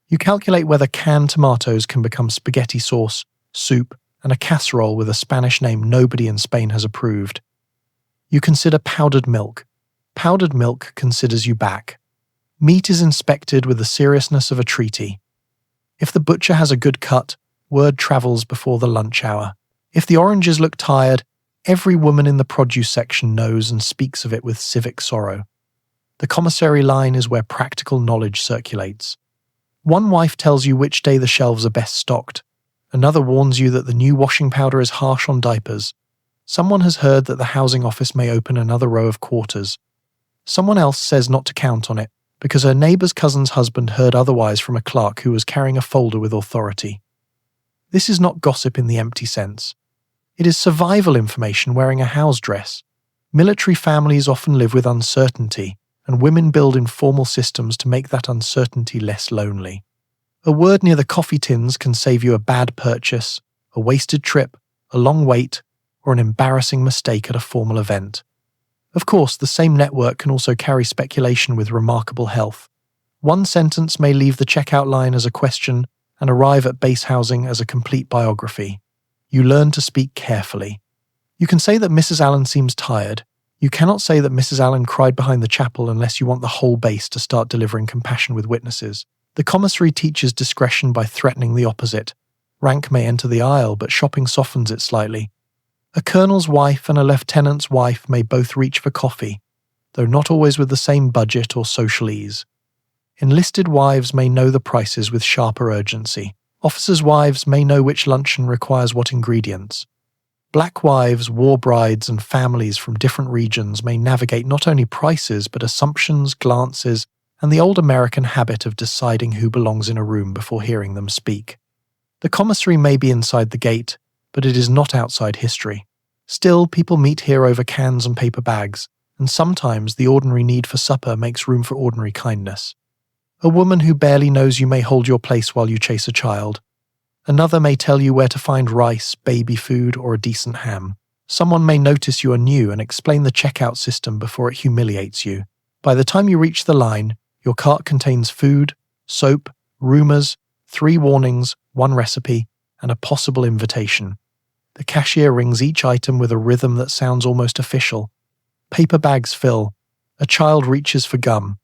You calculate whether canned tomatoes can become spaghetti sauce, soup, and a casserole with a Spanish name nobody in Spain has approved. You consider powdered milk. Powdered milk considers you back. Meat is inspected with the seriousness of a treaty. If the butcher has a good cut, word travels before the lunch hour. If the oranges look tired, every woman in the produce section knows and speaks of it with civic sorrow. The commissary line is where practical knowledge circulates. One wife tells you which day the shelves are best stocked. Another warns you that the new washing powder is harsh on diapers. Someone has heard that the housing office may open another row of quarters. Someone else says not to count on it, because her neighbour's cousin's husband heard otherwise from a clerk who was carrying a folder with authority. This is not gossip in the empty sense. It is survival information wearing a house dress. Military families often live with uncertainty, and women build informal systems to make that uncertainty less lonely. A word near the coffee tins can save you a bad purchase, a wasted trip, a long wait, or an embarrassing mistake at a formal event. Of course, the same network can also carry speculation with remarkable health. One sentence may leave the checkout line as a question and arrive at base housing as a complete biography. You learn to speak carefully. You can say that Mrs. Allen seems tired. You cannot say that Mrs. Allen cried behind the chapel unless you want the whole base to start delivering compassion with witnesses. The commissary teaches discretion by threatening the opposite. Rank may enter the aisle, but shopping softens it slightly. A colonel's wife and a lieutenant's wife may both reach for coffee, though not always with the same budget or social ease. Enlisted wives may know the prices with sharper urgency. Officers' wives may know which luncheon requires what ingredients. Black wives, war brides, and families from different regions may navigate not only prices but assumptions, glances, and the old American habit of deciding who belongs in a room before hearing them speak. The commissary may be inside the gate, but it is not outside history. Still, people meet here over cans and paper bags, and sometimes the ordinary need for supper makes room for ordinary kindness. A woman who barely knows you may hold your place while you chase a child. Another may tell you where to find rice, baby food, or a decent ham. Someone may notice you are new and explain the checkout system before it humiliates you. By the time you reach the line, your cart contains food, soap, rumours, 3 warnings, 1 recipe, and a possible invitation. The cashier rings each item with a rhythm that sounds almost official. Paper bags fill. A child reaches for gum.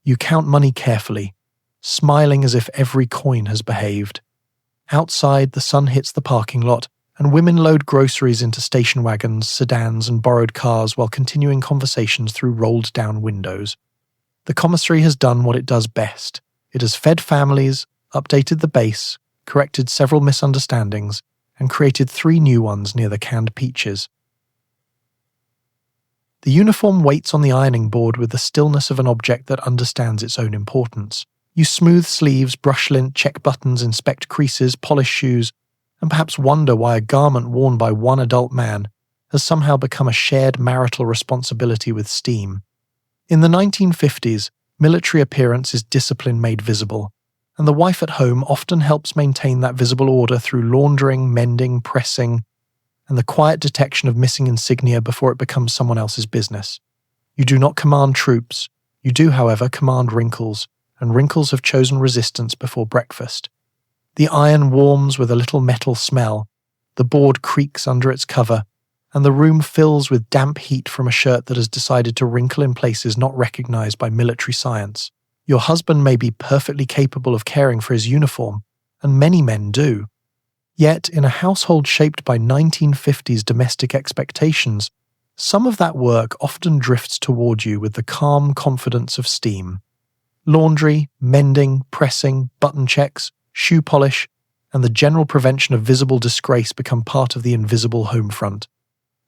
You count money carefully, smiling as if every coin has behaved. Outside, the sun hits the parking lot, and women load groceries into station wagons, sedans, and borrowed cars while continuing conversations through rolled-down windows. The commissary has done what it does best. It has fed families, updated the base, corrected several misunderstandings, and created 3 new ones near the canned peaches. The uniform waits on the ironing board with the stillness of an object that understands its own importance. You smooth sleeves, brush lint, check buttons, inspect creases, polish shoes, and perhaps wonder why a garment worn by one adult man has somehow become a shared marital responsibility with steam. In the 1950s, military appearance is discipline made visible, and the wife at home often helps maintain that visible order through laundering, mending, pressing, and the quiet detection of missing insignia before it becomes someone else's business. You do not command troops. You do, however, command wrinkles, and wrinkles have chosen resistance before breakfast. The iron warms with a little metal smell, the board creaks under its cover, and the room fills with damp heat from a shirt that has decided to wrinkle in places not recognized by military science. Your husband may be perfectly capable of caring for his uniform, and many men do. Yet, in a household shaped by 1950s domestic expectations, some of that work often drifts toward you with the calm confidence of steam. Laundry, mending, pressing, button checks, shoe polish, and the general prevention of visible disgrace become part of the invisible home front.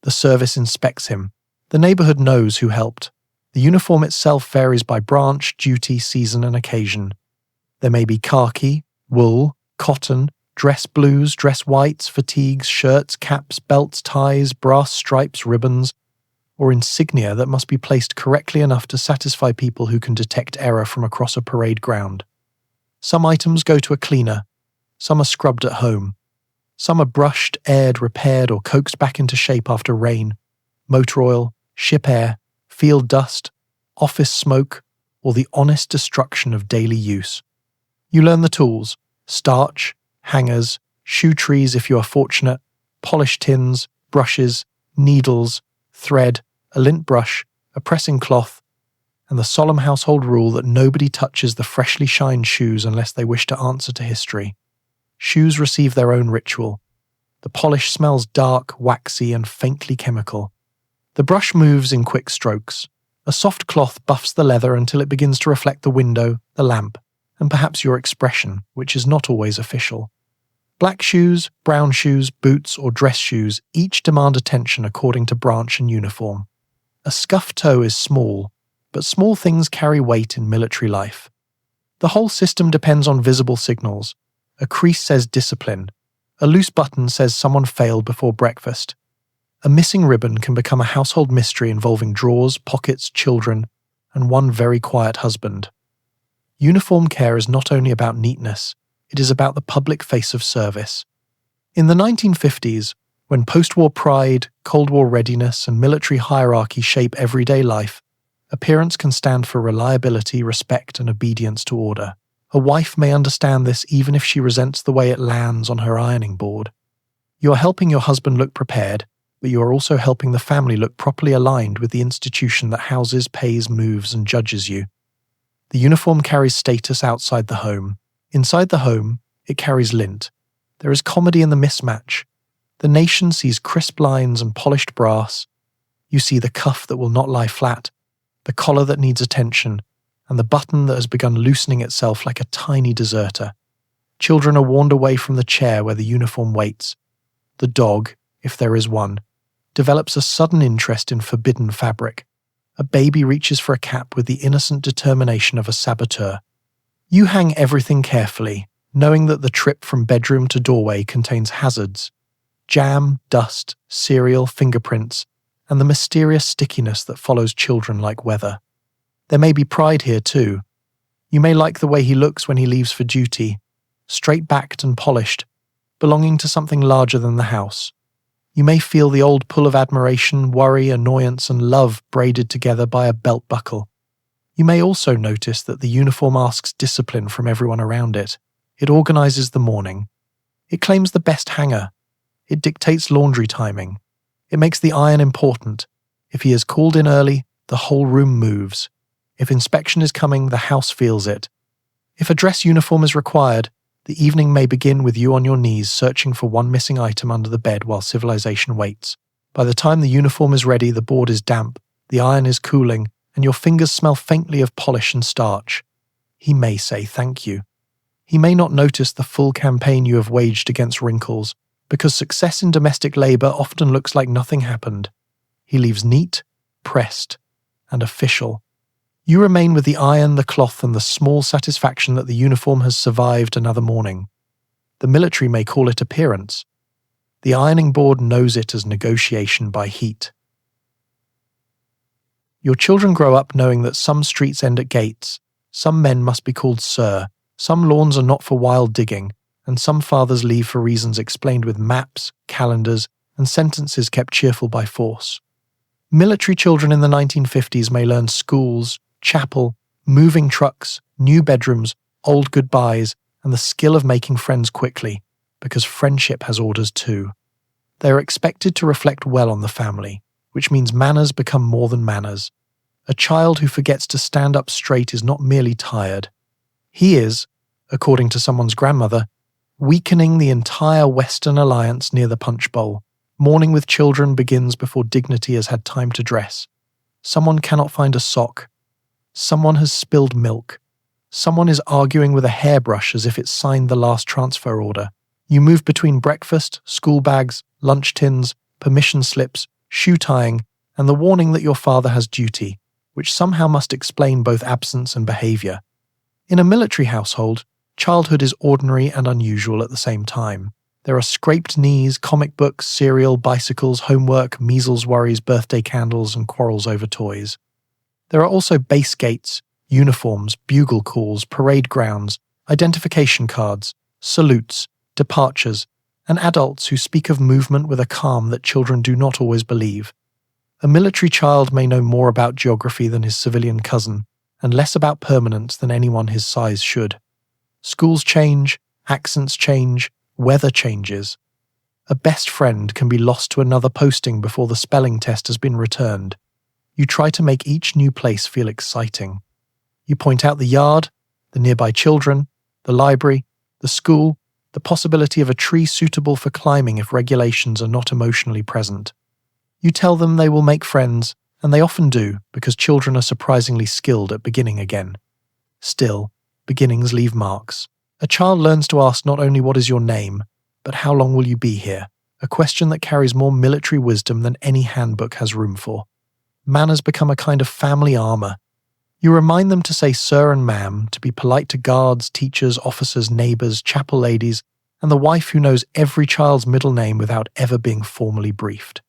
The service inspects him. The neighbourhood knows who helped. The uniform itself varies by branch, duty, season, and occasion. There may be khaki, wool, cotton, dress blues, dress whites, fatigues, shirts, caps, belts, ties, brass stripes, ribbons, or insignia that must be placed correctly enough to satisfy people who can detect error from across a parade ground. Some items go to a cleaner. Some are scrubbed at home. Some are brushed, aired, repaired, or coaxed back into shape after rain, motor oil, ship air, field dust, office smoke, or the honest destruction of daily use. You learn the tools: starch, hangers, shoe trees if you are fortunate, polish tins, brushes, needles, thread, a lint brush, a pressing cloth, and the solemn household rule that nobody touches the freshly shined shoes unless they wish to answer to history. Shoes receive their own ritual. The polish smells dark, waxy, and faintly chemical. The brush moves in quick strokes. A soft cloth buffs the leather until it begins to reflect the window, the lamp, and perhaps your expression, which is not always official. Black shoes, brown shoes, boots, or dress shoes each demand attention according to branch and uniform. A scuffed toe is small, but small things carry weight in military life. The whole system depends on visible signals. A crease says discipline. A loose button says someone failed before breakfast. A missing ribbon can become a household mystery involving drawers, pockets, children, and one very quiet husband. Uniform care is not only about neatness, it is about the public face of service. In the 1950s, when post-war pride, Cold War readiness, and military hierarchy shape everyday life, appearance can stand for reliability, respect, and obedience to order. A wife may understand this even if she resents the way it lands on her ironing board. You are helping your husband look prepared, but you are also helping the family look properly aligned with the institution that houses, pays, moves, and judges you. The uniform carries status outside the home. Inside the home, it carries lint. There is comedy in the mismatch. The nation sees crisp lines and polished brass. You see the cuff that will not lie flat, the collar that needs attention, and the button that has begun loosening itself like a tiny deserter. Children are warned away from the chair where the uniform waits. The dog, if there is one, develops a sudden interest in forbidden fabric. A baby reaches for a cap with the innocent determination of a saboteur. You hang everything carefully, knowing that the trip from bedroom to doorway contains hazards. Jam, dust, cereal, fingerprints, and the mysterious stickiness that follows children like weather. There may be pride here too. You may like the way he looks when he leaves for duty, straight-backed and polished, belonging to something larger than the house. You may feel the old pull of admiration, worry, annoyance, and love braided together by a belt buckle. You may also notice that the uniform asks discipline from everyone around it. It organizes the morning. It claims the best hanger. It dictates laundry timing. It makes the iron important. If he is called in early, the whole room moves. If inspection is coming, the house feels it. If a dress uniform is required, the evening may begin with you on your knees searching for one missing item under the bed while civilization waits. By the time the uniform is ready, the board is damp, the iron is cooling, and your fingers smell faintly of polish and starch. He may say thank you. He may not notice the full campaign you have waged against wrinkles, because success in domestic labor often looks like nothing happened. He leaves neat, pressed, and official. You remain with the iron, the cloth, and the small satisfaction that the uniform has survived another morning. The military may call it appearance. The ironing board knows it as negotiation by heat. Your children grow up knowing that some streets end at gates, some men must be called sir, some lawns are not for wild digging, and some fathers leave for reasons explained with maps, calendars, and sentences kept cheerful by force. Military children in the 1950s may learn schools, chapel, moving trucks, new bedrooms, old goodbyes, and the skill of making friends quickly, because friendship has orders too. They are expected to reflect well on the family, which means manners become more than manners. A child who forgets to stand up straight is not merely tired. He is, according to someone's grandmother, weakening the entire Western alliance near the punch bowl. Mourning with children begins before dignity has had time to dress. Someone cannot find a sock. Someone has spilled milk. Someone is arguing with a hairbrush as if it signed the last transfer order. You move between breakfast, school bags, lunch tins, permission slips, shoe tying, and the warning that your father has duty, which somehow must explain both absence and behavior. In a military household, childhood is ordinary and unusual at the same time. There are scraped knees, comic books, cereal, bicycles, homework, measles worries, birthday candles, and quarrels over toys. There are also base gates, uniforms, bugle calls, parade grounds, identification cards, salutes, departures, and adults who speak of movement with a calm that children do not always believe. A military child may know more about geography than his civilian cousin, and less about permanence than anyone his size should. Schools change, accents change, weather changes. A best friend can be lost to another posting before the spelling test has been returned. You try to make each new place feel exciting. You point out the yard, the nearby children, the library, the school, the possibility of a tree suitable for climbing if regulations are not emotionally present. You tell them they will make friends, and they often do, because children are surprisingly skilled at beginning again. Still, beginnings leave marks. A child learns to ask not only what is your name, but how long will you be here, a question that carries more military wisdom than any handbook has room for. Manners become a kind of family armor. You remind them to say sir and ma'am, to be polite to guards, teachers, officers, neighbors, chapel ladies, and the wife who knows every child's middle name without ever being formally briefed.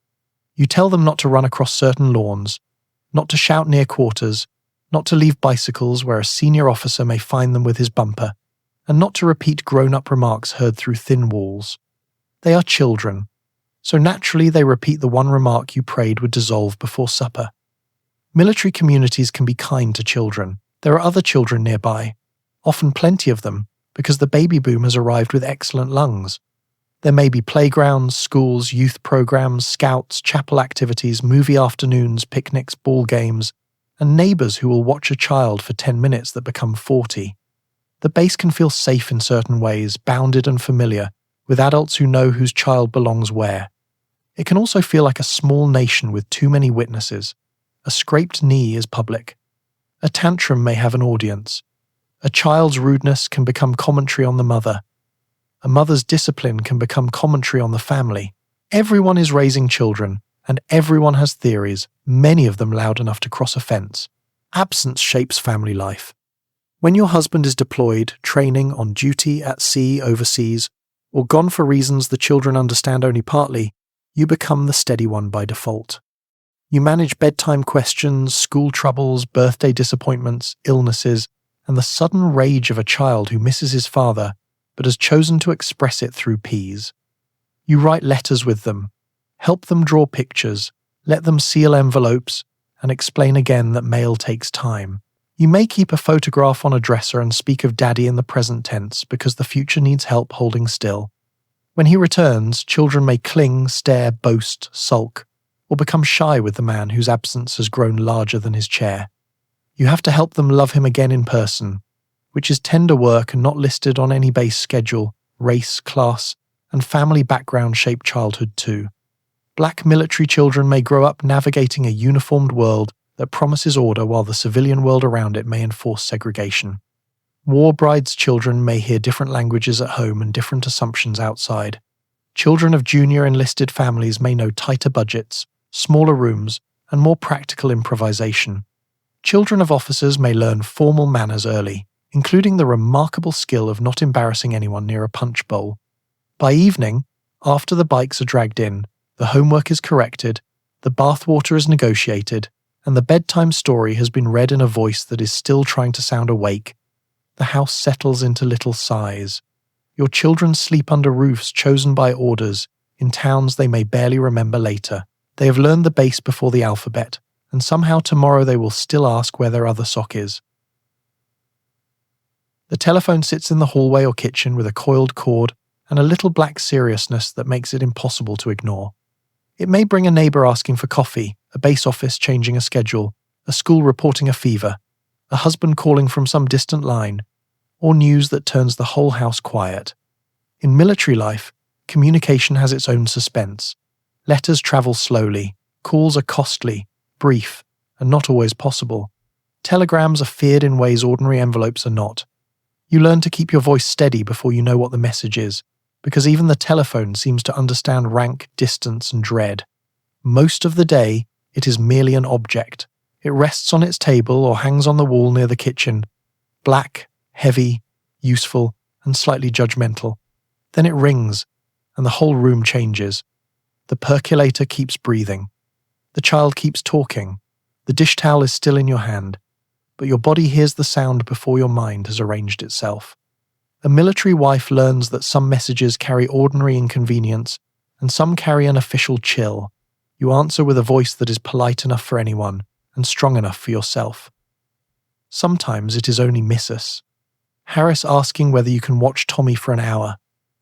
You tell them not to run across certain lawns, not to shout near quarters, not to leave bicycles where a senior officer may find them with his bumper, and not to repeat grown-up remarks heard through thin walls. They are children, so naturally they repeat the one remark you prayed would dissolve before supper. Military communities can be kind to children. There are other children nearby, often plenty of them, because the baby boom has arrived with excellent lungs. There may be playgrounds, schools, youth programs, scouts, chapel activities, movie afternoons, picnics, ball games, and neighbors who will watch a child for 10 minutes that become 40. The base can feel safe in certain ways, bounded and familiar, with adults who know whose child belongs where. It can also feel like a small nation with too many witnesses. A scraped knee is public. A tantrum may have an audience. A child's rudeness can become commentary on the mother. A mother's discipline can become commentary on the family. Everyone is raising children, and everyone has theories, many of them loud enough to cross a fence. Absence shapes family life. When your husband is deployed, training, on duty, at sea, overseas, or gone for reasons the children understand only partly, you become the steady one by default. You manage bedtime questions, school troubles, birthday disappointments, illnesses, and the sudden rage of a child who misses his father, but has chosen to express it through peas. You write letters with them, help them draw pictures, let them seal envelopes, and explain again that mail takes time. You may keep a photograph on a dresser and speak of Daddy in the present tense because the future needs help holding still. When he returns, children may cling, stare, boast, sulk, or become shy with the man whose absence has grown larger than his chair. You have to help them love him again in person, which is tender work and not listed on any base schedule. Race, class, and family background shape childhood too. Black military children may grow up navigating a uniformed world that promises order while the civilian world around it may enforce segregation. War brides' children may hear different languages at home and different assumptions outside. Children of junior enlisted families may know tighter budgets, smaller rooms, and more practical improvisation. Children of officers may learn formal manners early, including the remarkable skill of not embarrassing anyone near a punch bowl. By evening, after the bikes are dragged in, the homework is corrected, the bathwater is negotiated, and the bedtime story has been read in a voice that is still trying to sound awake, the house settles into little sighs. Your children sleep under roofs chosen by orders, in towns they may barely remember later. They have learned the base before the alphabet, and somehow tomorrow they will still ask where their other sock is. The telephone sits in the hallway or kitchen with a coiled cord and a little black seriousness that makes it impossible to ignore. It may bring a neighbor asking for coffee, a base office changing a schedule, a school reporting a fever, a husband calling from some distant line, or news that turns the whole house quiet. In military life, communication has its own suspense. Letters travel slowly, calls are costly, brief, and not always possible. Telegrams are feared in ways ordinary envelopes are not. You learn to keep your voice steady before you know what the message is, because even the telephone seems to understand rank, distance, and dread. Most of the day, it is merely an object. It rests on its table or hangs on the wall near the kitchen, black, heavy, useful, and slightly judgmental. Then it rings, and the whole room changes. The percolator keeps breathing. The child keeps talking. The dish towel is still in your hand, but your body hears the sound before your mind has arranged itself. A military wife learns that some messages carry ordinary inconvenience, and some carry an official chill. You answer with a voice that is polite enough for anyone, and strong enough for yourself. Sometimes it is only Mrs. Harris asking whether you can watch Tommy for an hour.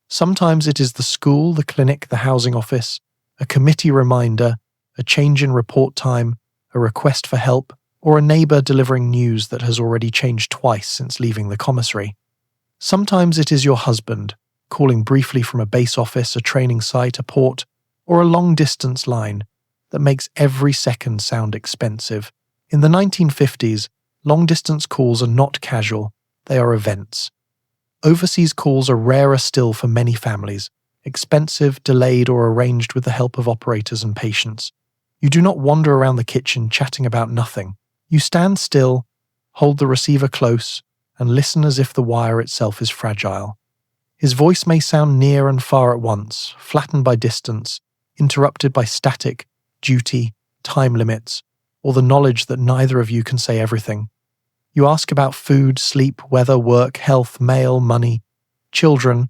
Sometimes it is the school, the clinic, the housing office, a committee reminder, a change in report time, a request for help, or a neighbour delivering news that has already changed twice since leaving the commissary. Sometimes it is your husband, calling briefly from a base office, a training site, a port, or a long-distance line that makes every second sound expensive. In the 1950s, long-distance calls are not casual, they are events. Overseas calls are rarer still for many families, expensive, delayed, or arranged with the help of operators and patients. You do not wander around the kitchen chatting about nothing. You stand still, hold the receiver close, and listen as if the wire itself is fragile. His voice may sound near and far at once, flattened by distance, interrupted by static, duty, time limits, or the knowledge that neither of you can say everything. You ask about food, sleep, weather, work, health, mail, money, children,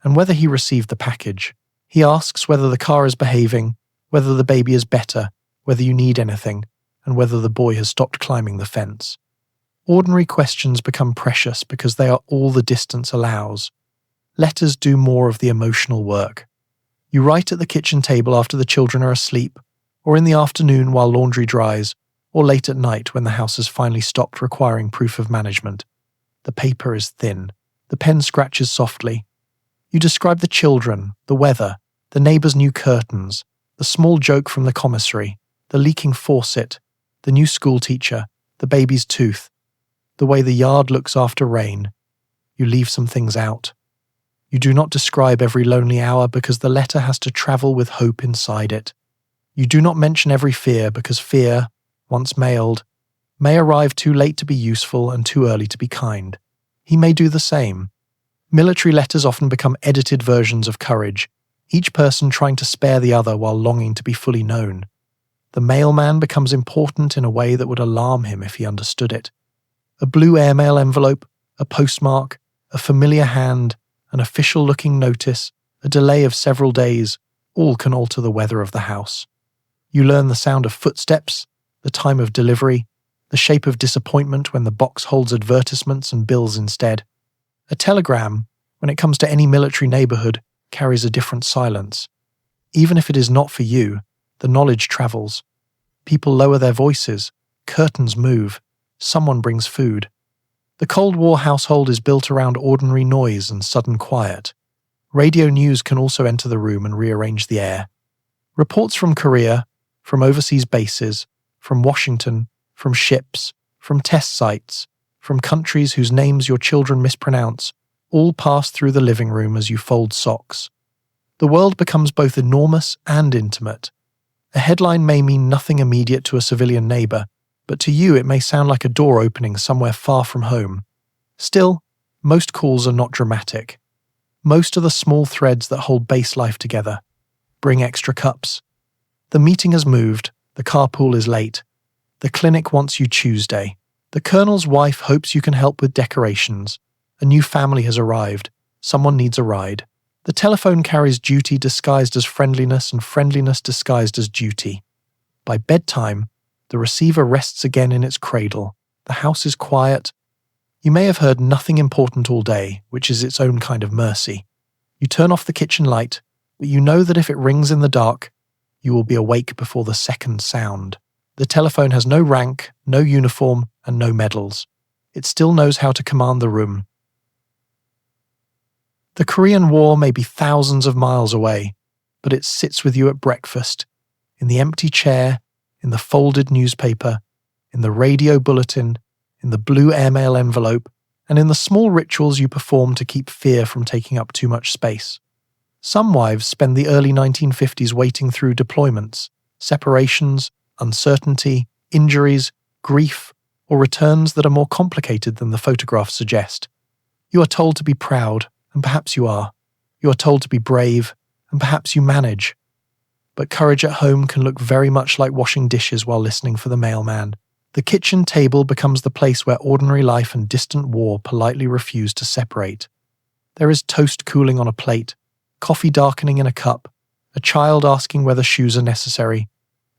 and whether he received the package. He asks whether the car is behaving, whether the baby is better, whether you need anything, and whether the boy has stopped climbing the fence. Ordinary questions become precious because they are all the distance allows. Letters do more of the emotional work. You write at the kitchen table after the children are asleep, or in the afternoon while laundry dries, or late at night when the house has finally stopped requiring proof of management. The paper is thin. The pen scratches softly. You describe the children, the weather, the neighbour's new curtains, the small joke from the commissary, the leaking faucet, the new school teacher, the baby's tooth, the way the yard looks after rain. You leave some things out. You do not describe every lonely hour because the letter has to travel with hope inside it. You do not mention every fear because fear, once mailed, may arrive too late to be useful and too early to be kind. He may do the same. Military letters often become edited versions of courage, each person trying to spare the other while longing to be fully known. The mailman becomes important in a way that would alarm him if he understood it. A blue airmail envelope, a postmark, a familiar hand, an official-looking notice, a delay of several days, all can alter the weather of the house. You learn the sound of footsteps, the time of delivery, the shape of disappointment when the box holds advertisements and bills instead. A telegram, when it comes to any military neighbourhood, carries a different silence. Even if it is not for you, the knowledge travels. People lower their voices, curtains move, someone brings food. The Cold War household is built around ordinary noise and sudden quiet. Radio news can also enter the room and rearrange the air. Reports from Korea, from overseas bases, from Washington, from ships, from test sites, from countries whose names your children mispronounce, all pass through the living room as you fold socks. The world becomes both enormous and intimate. A headline may mean nothing immediate to a civilian neighbour, but to you it may sound like a door opening somewhere far from home. Still, most calls are not dramatic. Most are the small threads that hold base life together. Bring extra cups. The meeting has moved, the carpool is late. The clinic wants you Tuesday. The colonel's wife hopes you can help with decorations. A new family has arrived. Someone needs a ride. The telephone carries duty disguised as friendliness and friendliness disguised as duty. By bedtime, the receiver rests again in its cradle. The house is quiet. You may have heard nothing important all day, which is its own kind of mercy. You turn off the kitchen light, but you know that if it rings in the dark, you will be awake before the second sound. The telephone has no rank, no uniform, and no medals. It still knows how to command the room. The Korean War may be thousands of miles away, but it sits with you at breakfast, in the empty chair, in the folded newspaper, in the radio bulletin, in the blue airmail envelope, and in the small rituals you perform to keep fear from taking up too much space. Some wives spend the early 1950s waiting through deployments, separations, uncertainty, injuries, grief, or returns that are more complicated than the photographs suggest. You are told to be proud, and perhaps you are. You are told to be brave, and perhaps you manage. But courage at home can look very much like washing dishes while listening for the mailman. The kitchen table becomes the place where ordinary life and distant war politely refuse to separate. There is toast cooling on a plate, coffee darkening in a cup, a child asking whether shoes are necessary,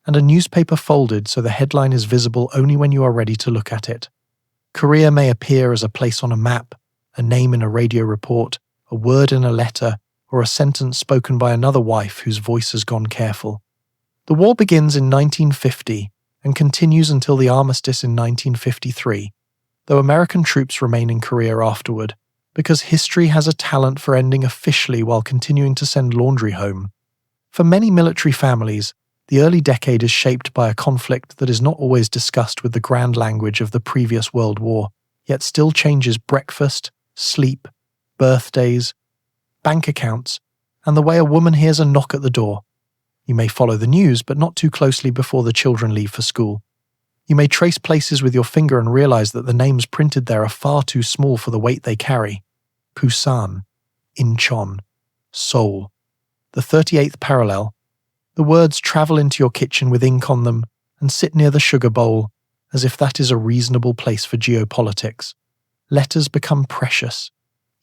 and a newspaper folded so the headline is visible only when you are ready to look at it. Korea may appear as a place on a map, a name in a radio report, a word in a letter, or a sentence spoken by another wife whose voice has gone careful. The war begins in 1950, and continues until the armistice in 1953, though American troops remain in Korea afterward, because history has a talent for ending officially while continuing to send laundry home. For many military families, the early decade is shaped by a conflict that is not always discussed with the grand language of the previous World War, yet still changes breakfast, sleep, birthdays, bank accounts, and the way a woman hears a knock at the door. You may follow the news, but not too closely before the children leave for school. You may trace places with your finger and realize that the names printed there are far too small for the weight they carry. Busan, Incheon, Seoul. The 38th parallel. The words travel into your kitchen with ink on them and sit near the sugar bowl, as if that is a reasonable place for geopolitics. Letters become precious,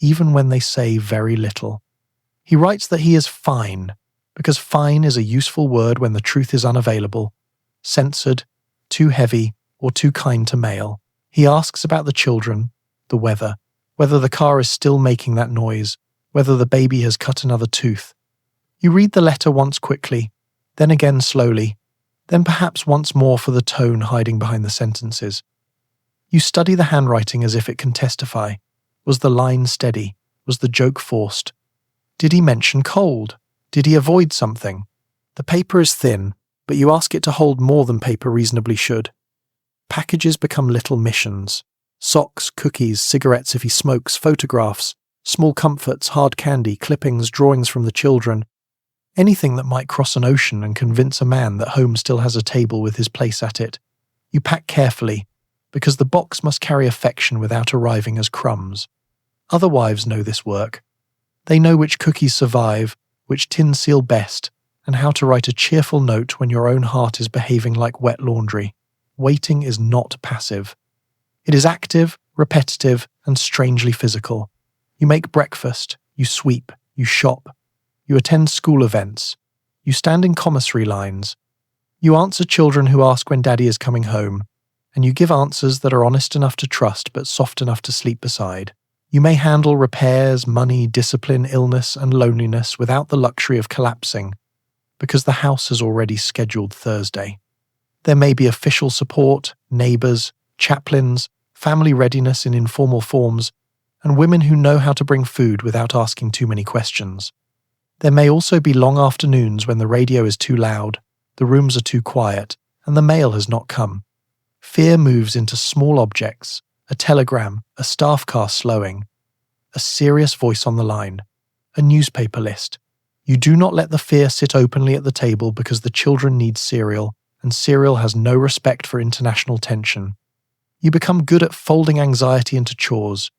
even when they say very little. He writes that he is fine, because fine is a useful word when the truth is unavailable, censored, too heavy, or too kind to mail. He asks about the children, the weather, whether the car is still making that noise, whether the baby has cut another tooth. You read the letter once quickly, then again slowly, then perhaps once more for the tone hiding behind the sentences. You study the handwriting as if it can testify. Was the line steady? Was the joke forced? Did he mention cold? Did he avoid something? The paper is thin, but you ask it to hold more than paper reasonably should. Packages become little missions. Socks, cookies, cigarettes if he smokes, photographs, small comforts, hard candy, clippings, drawings from the children. Anything that might cross an ocean and convince a man that home still has a table with his place at it. You pack carefully, because the box must carry affection without arriving as crumbs. Other wives know this work. They know which cookies survive, which tin seal best, and how to write a cheerful note when your own heart is behaving like wet laundry. Waiting is not passive. It is active, repetitive, and strangely physical. You make breakfast, you sweep, you shop, you attend school events, you stand in commissary lines, you answer children who ask when daddy is coming home, and you give answers that are honest enough to trust but soft enough to sleep beside. You may handle repairs, money, discipline, illness, and loneliness without the luxury of collapsing, because the house has already scheduled Thursday. There may be official support, neighbours, chaplains, family readiness in informal forms, and women who know how to bring food without asking too many questions. There may also be long afternoons when the radio is too loud, the rooms are too quiet, and the mail has not come. Fear moves into small objects, a telegram, a staff car slowing, a serious voice on the line, a newspaper list. You do not let the fear sit openly at the table because the children need cereal, and cereal has no respect for international tension. You become good at folding anxiety into chores.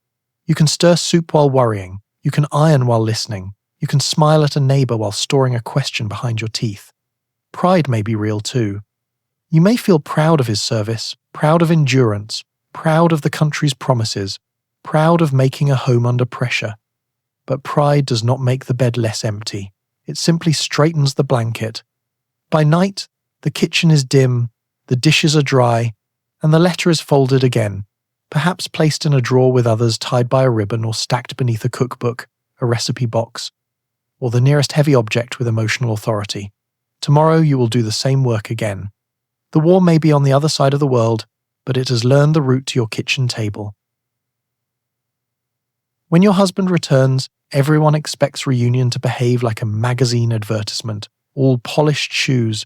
You can stir soup while worrying. You can iron while listening. You can smile at a neighbour while storing a question behind your teeth. Pride may be real too. You may feel proud of his service, proud of endurance, proud of the country's promises, proud of making a home under pressure. But pride does not make the bed less empty. It simply straightens the blanket. By night, the kitchen is dim, the dishes are dry, and the letter is folded again, perhaps placed in a drawer with others tied by a ribbon or stacked beneath a cookbook, a recipe box, or the nearest heavy object with emotional authority. Tomorrow you will do the same work again. The war may be on the other side of the world, but it has learned the route to your kitchen table. When your husband returns, everyone expects reunion to behave like a magazine advertisement, all polished shoes,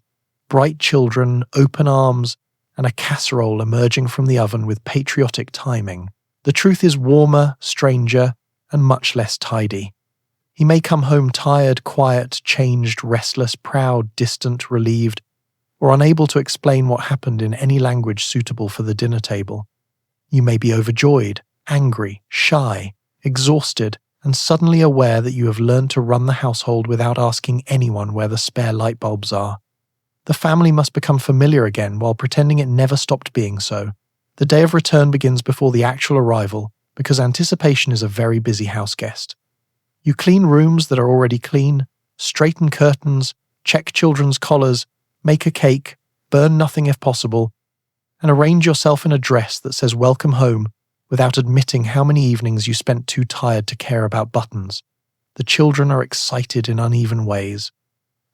bright children, open arms, and a casserole emerging from the oven with patriotic timing. The truth is warmer, stranger, and much less tidy. He may come home tired, quiet, changed, restless, proud, distant, relieved, or unable to explain what happened in any language suitable for the dinner table. You may be overjoyed, angry, shy, exhausted, and suddenly aware that you have learned to run the household without asking anyone where the spare light bulbs are. The family must become familiar again while pretending it never stopped being so. The day of return begins before the actual arrival, because anticipation is a very busy house guest. You clean rooms that are already clean, straighten curtains, check children's collars, make a cake, burn nothing if possible, and arrange yourself in a dress that says welcome home without admitting how many evenings you spent too tired to care about buttons. The children are excited in uneven ways.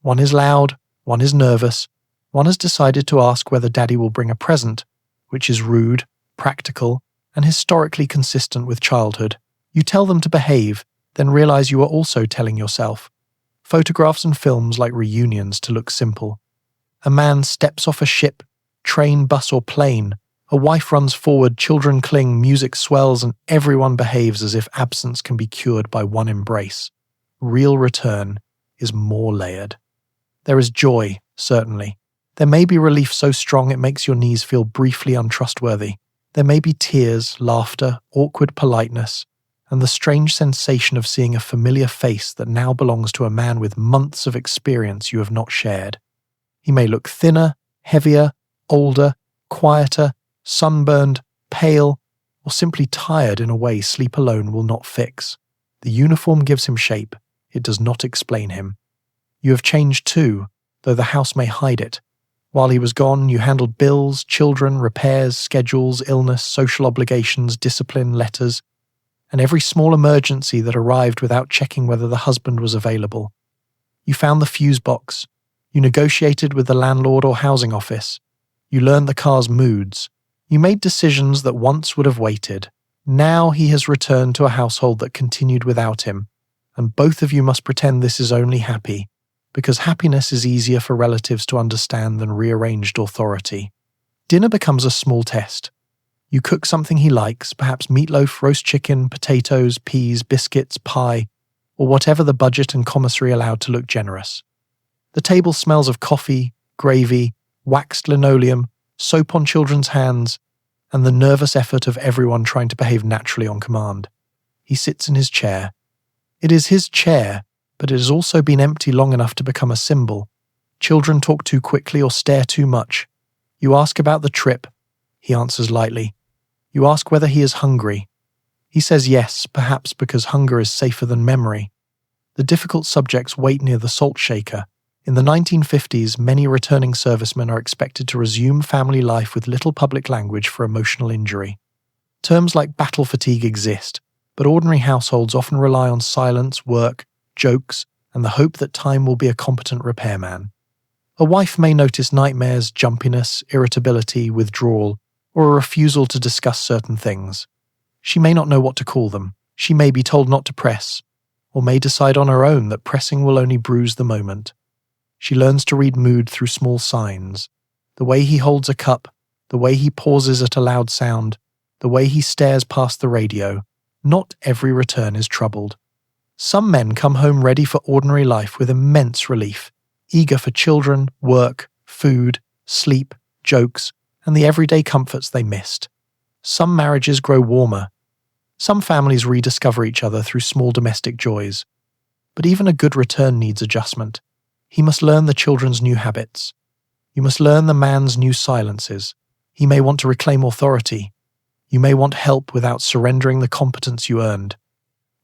One is loud, one is nervous, One has decided to ask whether Daddy will bring a present, which is rude, practical, and historically consistent with childhood. You tell them to behave, then realize you are also telling yourself. Photographs and films like reunions to look simple. A man steps off a ship, train, bus, or plane. A wife runs forward, children cling, music swells, and everyone behaves as if absence can be cured by one embrace. Real return is more layered. There is joy, certainly. There may be relief so strong it makes your knees feel briefly untrustworthy. There may be tears, laughter, awkward politeness, and the strange sensation of seeing a familiar face that now belongs to a man with months of experience you have not shared. He may look thinner, heavier, older, quieter, sunburned, pale, or simply tired in a way sleep alone will not fix. The uniform gives him shape, it does not explain him. You have changed too, though the house may hide it. While he was gone, you handled bills, children, repairs, schedules, illness, social obligations, discipline, letters, and every small emergency that arrived without checking whether the husband was available. You found the fuse box. You negotiated with the landlord or housing office. You learned the car's moods. You made decisions that once would have waited. Now he has returned to a household that continued without him, and both of you must pretend this is only happy, because happiness is easier for relatives to understand than rearranged authority. Dinner becomes a small test. You cook something he likes, perhaps meatloaf, roast chicken, potatoes, peas, biscuits, pie, or whatever the budget and commissary allowed to look generous. The table smells of coffee, gravy, waxed linoleum, soap on children's hands, and the nervous effort of everyone trying to behave naturally on command. He sits in his chair. It is his chair, but it has also been empty long enough to become a symbol. Children talk too quickly or stare too much. You ask about the trip. He answers lightly. You ask whether he is hungry. He says yes, perhaps because hunger is safer than memory. The difficult subjects wait near the salt shaker. In the 1950s, many returning servicemen are expected to resume family life with little public language for emotional injury. Terms like battle fatigue exist, but ordinary households often rely on silence, work, jokes, and the hope that time will be a competent repairman. A wife may notice nightmares, jumpiness, irritability, withdrawal, or a refusal to discuss certain things. She may not know what to call them. She may be told not to press, or may decide on her own that pressing will only bruise the moment. She learns to read mood through small signs. The way he holds a cup, the way he pauses at a loud sound, the way he stares past the radio. Not every return is troubled. Some men come home ready for ordinary life with immense relief, eager for children, work, food, sleep, jokes, and the everyday comforts they missed. Some marriages grow warmer. Some families rediscover each other through small domestic joys. But even a good return needs adjustment. He must learn the children's new habits. You must learn the man's new silences. He may want to reclaim authority. You may want help without surrendering the competence you earned.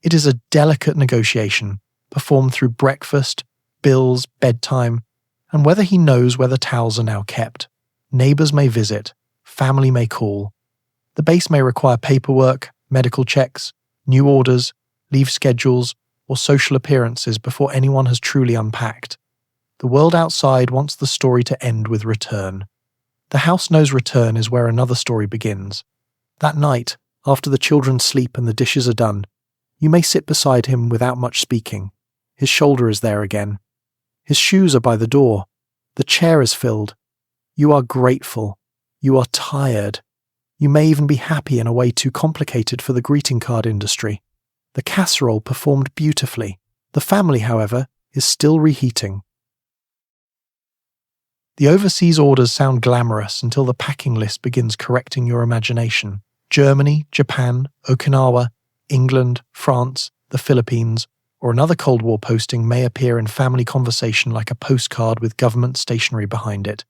It is a delicate negotiation, performed through breakfast, bills, bedtime, and whether he knows where the towels are now kept. Neighbours may visit, family may call. The base may require paperwork, medical checks, new orders, leave schedules, or social appearances before anyone has truly unpacked. The world outside wants the story to end with return. The house knows return is where another story begins. That night, after the children sleep and the dishes are done, you may sit beside him without much speaking. His shoulder is there again. His shoes are by the door. The chair is filled. You are grateful. You are tired. You may even be happy in a way too complicated for the greeting card industry. The casserole performed beautifully. The family, however, is still reheating. The overseas orders sound glamorous until the packing list begins correcting your imagination. Germany, Japan, Okinawa, England, France, the Philippines, or another Cold War posting may appear in family conversation like a postcard with government stationery behind it.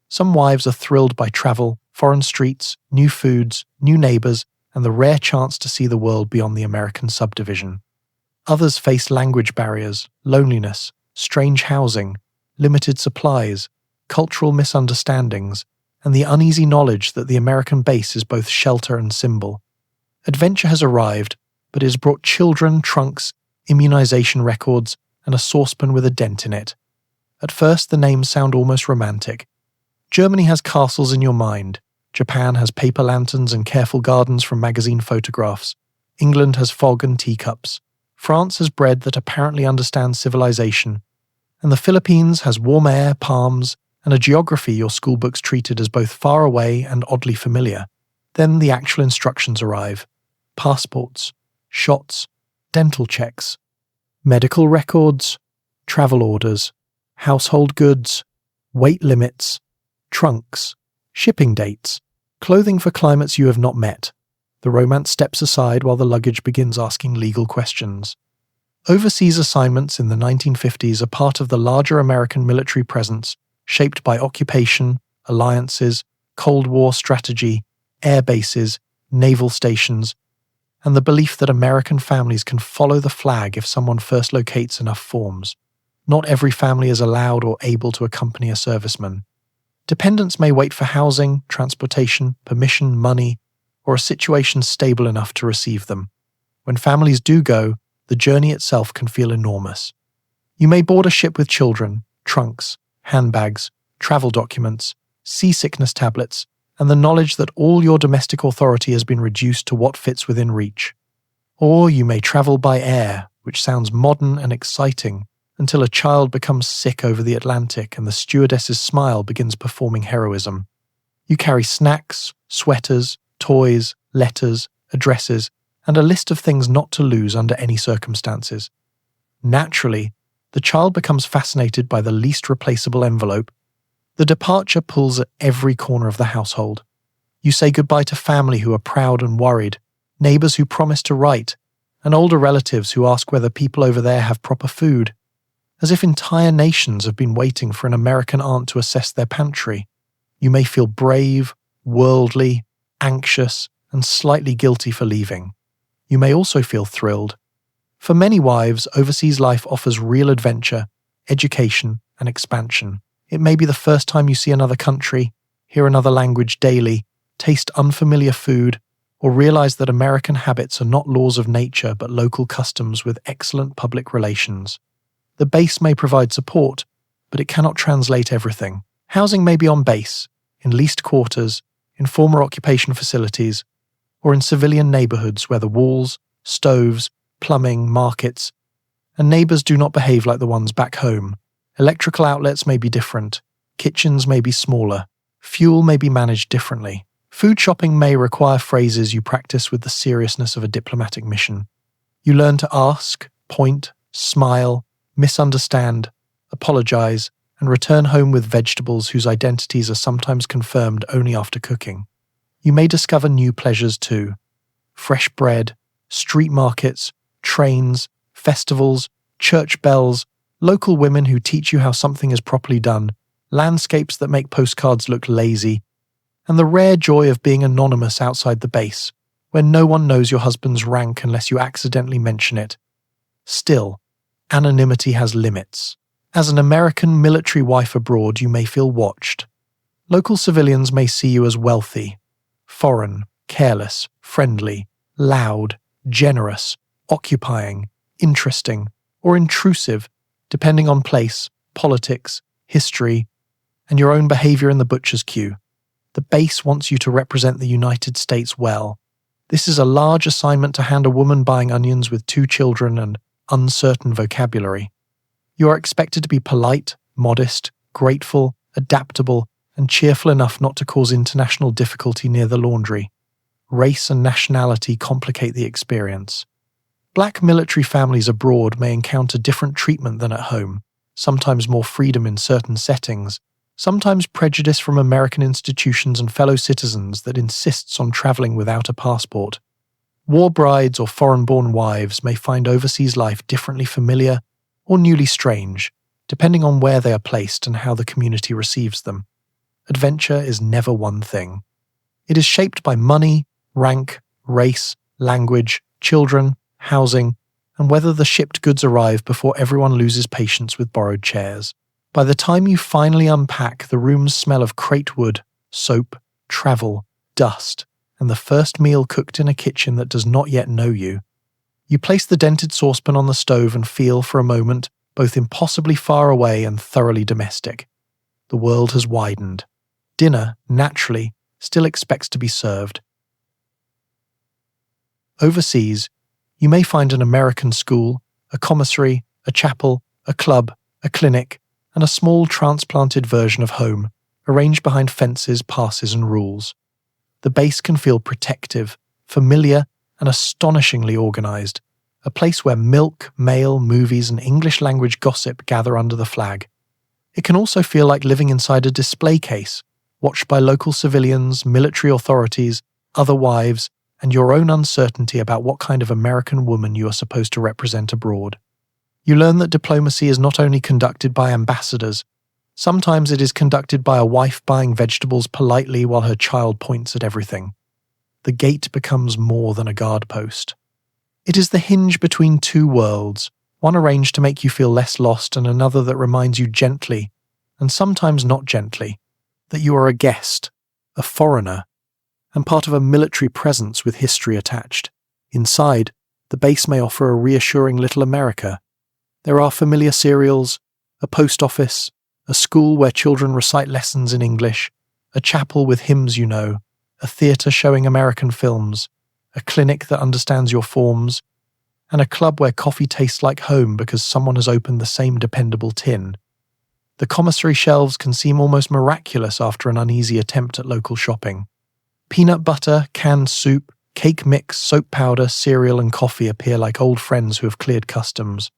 Some wives are thrilled by travel, foreign streets, new foods, new neighbours, and the rare chance to see the world beyond the American subdivision. Others face language barriers, loneliness, strange housing, limited supplies, cultural misunderstandings, and the uneasy knowledge that the American base is both shelter and symbol. Adventure has arrived, but it has brought children, trunks, immunization records, and a saucepan with a dent in it. At first the names sound almost romantic. Germany has castles in your mind. Japan has paper lanterns and careful gardens from magazine photographs. England has fog and teacups. France has bread that apparently understands civilization. And the Philippines has warm air, palms, and a geography your schoolbooks treated as both far away and oddly familiar. Then the actual instructions arrive. Passports, shots, dental checks, medical records, travel orders, household goods, weight limits, trunks, shipping dates, clothing for climates you have not met. The romance steps aside while the luggage begins asking legal questions. Overseas assignments in the 1950s are part of the larger American military presence, shaped by occupation, alliances, Cold War strategy, air bases, naval stations, and the belief that American families can follow the flag if someone first locates enough forms. Not every family is allowed or able to accompany a serviceman. Dependents may wait for housing, transportation, permission, money, or a situation stable enough to receive them. When families do go, the journey itself can feel enormous. You may board a ship with children, trunks, handbags, travel documents, seasickness tablets, and the knowledge that all your domestic authority has been reduced to what fits within reach. Or you may travel by air, which sounds modern and exciting, until a child becomes sick over the Atlantic and the stewardess's smile begins performing heroism. You carry snacks, sweaters, toys, letters, addresses, and a list of things not to lose under any circumstances. Naturally, the child becomes fascinated by the least replaceable envelope. The departure pulls at every corner of the household. You say goodbye to family who are proud and worried, neighbors who promise to write, and older relatives who ask whether people over there have proper food, as if entire nations have been waiting for an American aunt to assess their pantry. You may feel brave, worldly, anxious, and slightly guilty for leaving. You may also feel thrilled. For many wives, overseas life offers real adventure, education, and expansion. It may be the first time you see another country, hear another language daily, taste unfamiliar food, or realize that American habits are not laws of nature but local customs with excellent public relations. The base may provide support, but it cannot translate everything. Housing may be on base, in leased quarters, in former occupation facilities, or in civilian neighborhoods where the walls, stoves, plumbing, markets, and neighbors do not behave like the ones back home. Electrical outlets may be different, kitchens may be smaller, fuel may be managed differently. Food shopping may require phrases you practice with the seriousness of a diplomatic mission. You learn to ask, point, smile, misunderstand, apologize, and return home with vegetables whose identities are sometimes confirmed only after cooking. You may discover new pleasures too. Fresh bread, street markets, trains, festivals, church bells, local women who teach you how something is properly done, landscapes that make postcards look lazy, and the rare joy of being anonymous outside the base, where no one knows your husband's rank unless you accidentally mention it. Still, anonymity has limits. As an American military wife abroad, you may feel watched. Local civilians may see you as wealthy, foreign, careless, friendly, loud, generous, occupying, interesting, or intrusive, depending on place, politics, history, and your own behavior in the butcher's queue. The base wants you to represent the United States well. This is a large assignment to hand a woman buying onions with 2 children and uncertain vocabulary. You are expected to be polite, modest, grateful, adaptable, and cheerful enough not to cause international difficulty near the laundry. Race and nationality complicate the experience. Black military families abroad may encounter different treatment than at home, sometimes more freedom in certain settings, sometimes prejudice from American institutions and fellow citizens that insists on traveling without a passport. War brides or foreign-born wives may find overseas life differently familiar or newly strange, depending on where they are placed and how the community receives them. Adventure is never one thing. It is shaped by money, rank, race, language, children, housing, and whether the shipped goods arrive before everyone loses patience with borrowed chairs. By the time you finally unpack, the rooms smell of crate wood, soap, travel, dust, and the first meal cooked in a kitchen that does not yet know you. You place the dented saucepan on the stove and feel for a moment both impossibly far away and thoroughly domestic. The world has widened. dinner, naturally, still expects to be served. Overseas, you may find an American school, a commissary, a chapel, a club, a clinic, and a small transplanted version of home, arranged behind fences, passes, and rules. The base can feel protective, familiar, and astonishingly organized, a place where milk, mail, movies, and English language gossip gather under the flag. It can also feel like living inside a display case, watched by local civilians, military authorities, other wives, and your own uncertainty about what kind of American woman you are supposed to represent abroad. You learn that diplomacy is not only conducted by ambassadors, sometimes it is conducted by a wife buying vegetables politely while her child points at everything. The gate becomes more than a guard post. It is the hinge between two worlds, one arranged to make you feel less lost and another that reminds you gently, and sometimes not gently, that you are a guest, a foreigner, and part of a military presence with history attached. Inside, the base may offer a reassuring little America. There are familiar cereals, a post office, a school where children recite lessons in English, a chapel with hymns you know, a theatre showing American films, a clinic that understands your forms, and a club where coffee tastes like home because someone has opened the same dependable tin. The commissary shelves can seem almost miraculous after an uneasy attempt at local shopping. Peanut butter, canned soup, cake mix, soap powder, cereal, and coffee appear like old friends who have cleared customs.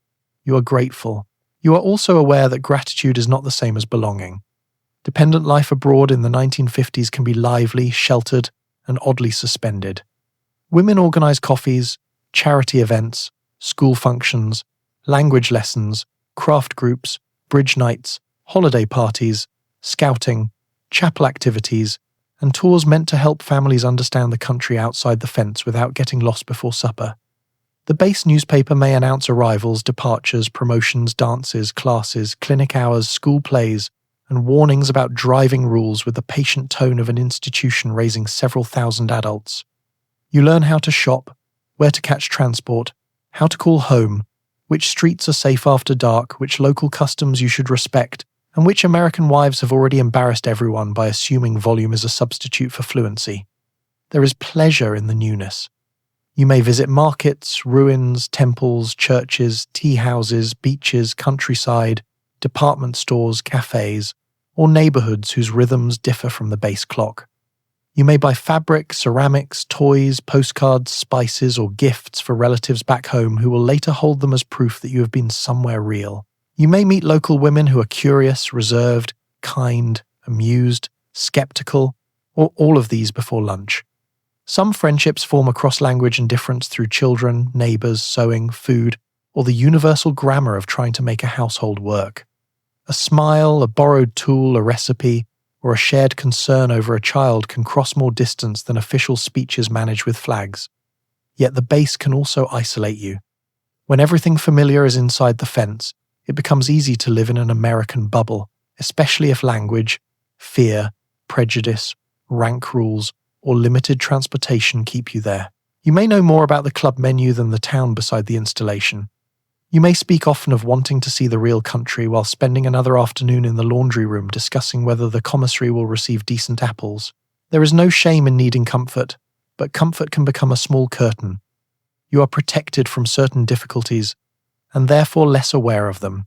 You are grateful. You are also aware that gratitude is not the same as belonging. Dependent life abroad in the 1950s can be lively, sheltered, and oddly suspended. Women organize coffees, charity events, school functions, language lessons, craft groups, bridge nights, holiday parties, scouting, chapel activities, and tours meant to help families understand the country outside the fence without getting lost before supper. The base newspaper may announce arrivals, departures, promotions, dances, classes, clinic hours, school plays, and warnings about driving rules with the patient tone of an institution raising several thousand adults. You learn how to shop, where to catch transport, how to call home, which streets are safe after dark, which local customs you should respect, and which American wives have already embarrassed everyone by assuming volume is a substitute for fluency. There is pleasure in the newness. You may visit markets, ruins, temples, churches, tea houses, beaches, countryside, department stores, cafes, or neighborhoods whose rhythms differ from the base clock. You may buy fabric, ceramics, toys, postcards, spices, or gifts for relatives back home who will later hold them as proof that you have been somewhere real. You may meet local women who are curious, reserved, kind, amused, skeptical, or all of these before lunch. Some friendships form across language and difference through children, neighbors, sewing, food, or the universal grammar of trying to make a household work. A smile, a borrowed tool, a recipe, or a shared concern over a child can cross more distance than official speeches managed with flags. Yet the base can also isolate you. When everything familiar is inside the fence, it becomes easy to live in an American bubble, especially if language, fear, prejudice, rank rules, or limited transportation keep you there. You may know more about the club menu than the town beside the installation. You may speak often of wanting to see the real country while spending another afternoon in the laundry room discussing whether the commissary will receive decent apples. There is no shame in needing comfort, but comfort can become a small curtain. You are protected from certain difficulties, and therefore less aware of them.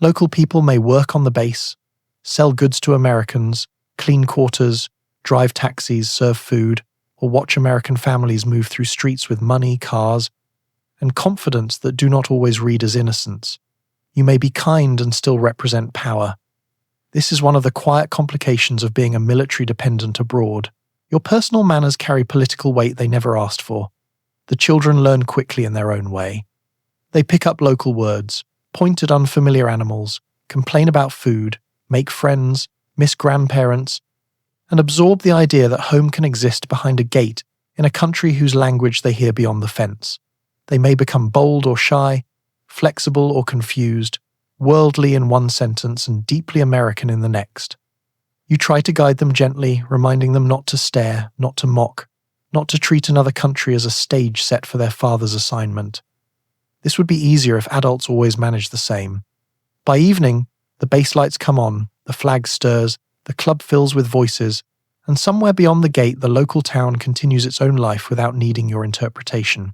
Local people may work on the base, sell goods to Americans, clean quarters, drive taxis, serve food, or watch American families move through streets with money, cars, and confidence that do not always read as innocence. You may be kind and still represent power. This is one of the quiet complications of being a military dependent abroad. Your personal manners carry political weight they never asked for. The children learn quickly in their own way. They pick up local words, point at unfamiliar animals, complain about food, make friends, miss grandparents, and absorb the idea that home can exist behind a gate in a country whose language they hear beyond the fence. They may become bold or shy, flexible or confused, worldly in one sentence and deeply American in the next. You try to guide them gently, reminding them not to stare, not to mock, not to treat another country as a stage set for their father's assignment. This would be easier if adults always managed the same. By evening, the base lights come on, the flag stirs, the club fills with voices, and somewhere beyond the gate the local town continues its own life without needing your interpretation.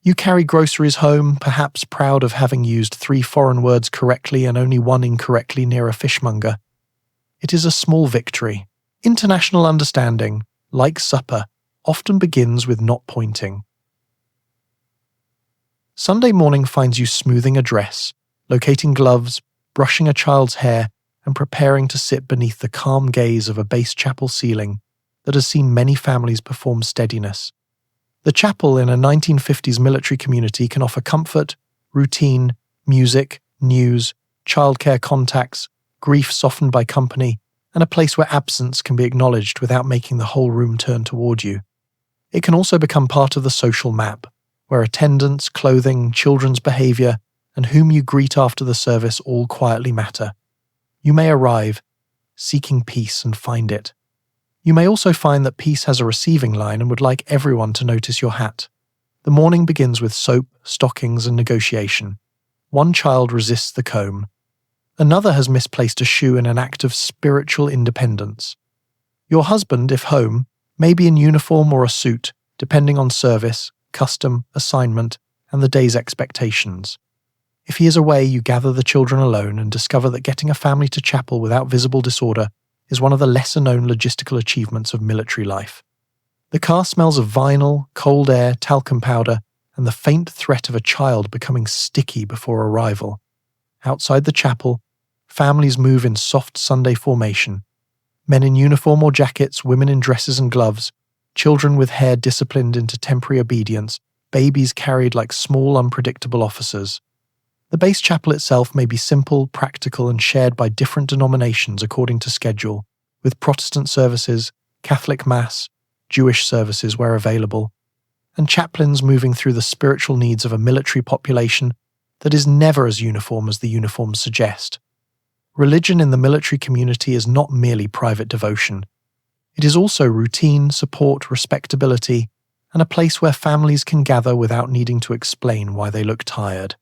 You carry groceries home, perhaps proud of having used 3 foreign words correctly and only 1 incorrectly near a fishmonger. It is a small victory. International understanding, like supper, often begins with not pointing. Sunday morning finds you smoothing a dress, locating gloves, brushing a child's hair, and preparing to sit beneath the calm gaze of a base chapel ceiling that has seen many families perform steadiness. The chapel in a 1950s military community can offer comfort, routine, music, news, childcare contacts, grief softened by company, and a place where absence can be acknowledged without making the whole room turn toward you. It can also become part of the social map, where attendance, clothing, children's behavior, and whom you greet after the service all quietly matter. You may arrive, seeking peace, and find it. You may also find that peace has a receiving line and would like everyone to notice your hat. The morning begins with soap, stockings, and negotiation. One child resists the comb. Another has misplaced a shoe in an act of spiritual independence. Your husband, if home, may be in uniform or a suit, depending on service, custom, assignment, and the day's expectations. If he is away, you gather the children alone and discover that getting a family to chapel without visible disorder is one of the lesser-known logistical achievements of military life. The car smells of vinyl, cold air, talcum powder, and the faint threat of a child becoming sticky before arrival. Outside the chapel, families move in soft Sunday formation. Men in uniform or jackets, women in dresses and gloves, children with hair disciplined into temporary obedience, babies carried like small, unpredictable officers. The base chapel itself may be simple, practical, and shared by different denominations according to schedule, with Protestant services, Catholic Mass, Jewish services where available, and chaplains moving through the spiritual needs of a military population that is never as uniform as the uniforms suggest. Religion in the military community is not merely private devotion. It is also routine, support, respectability, and a place where families can gather without needing to explain why they look tired.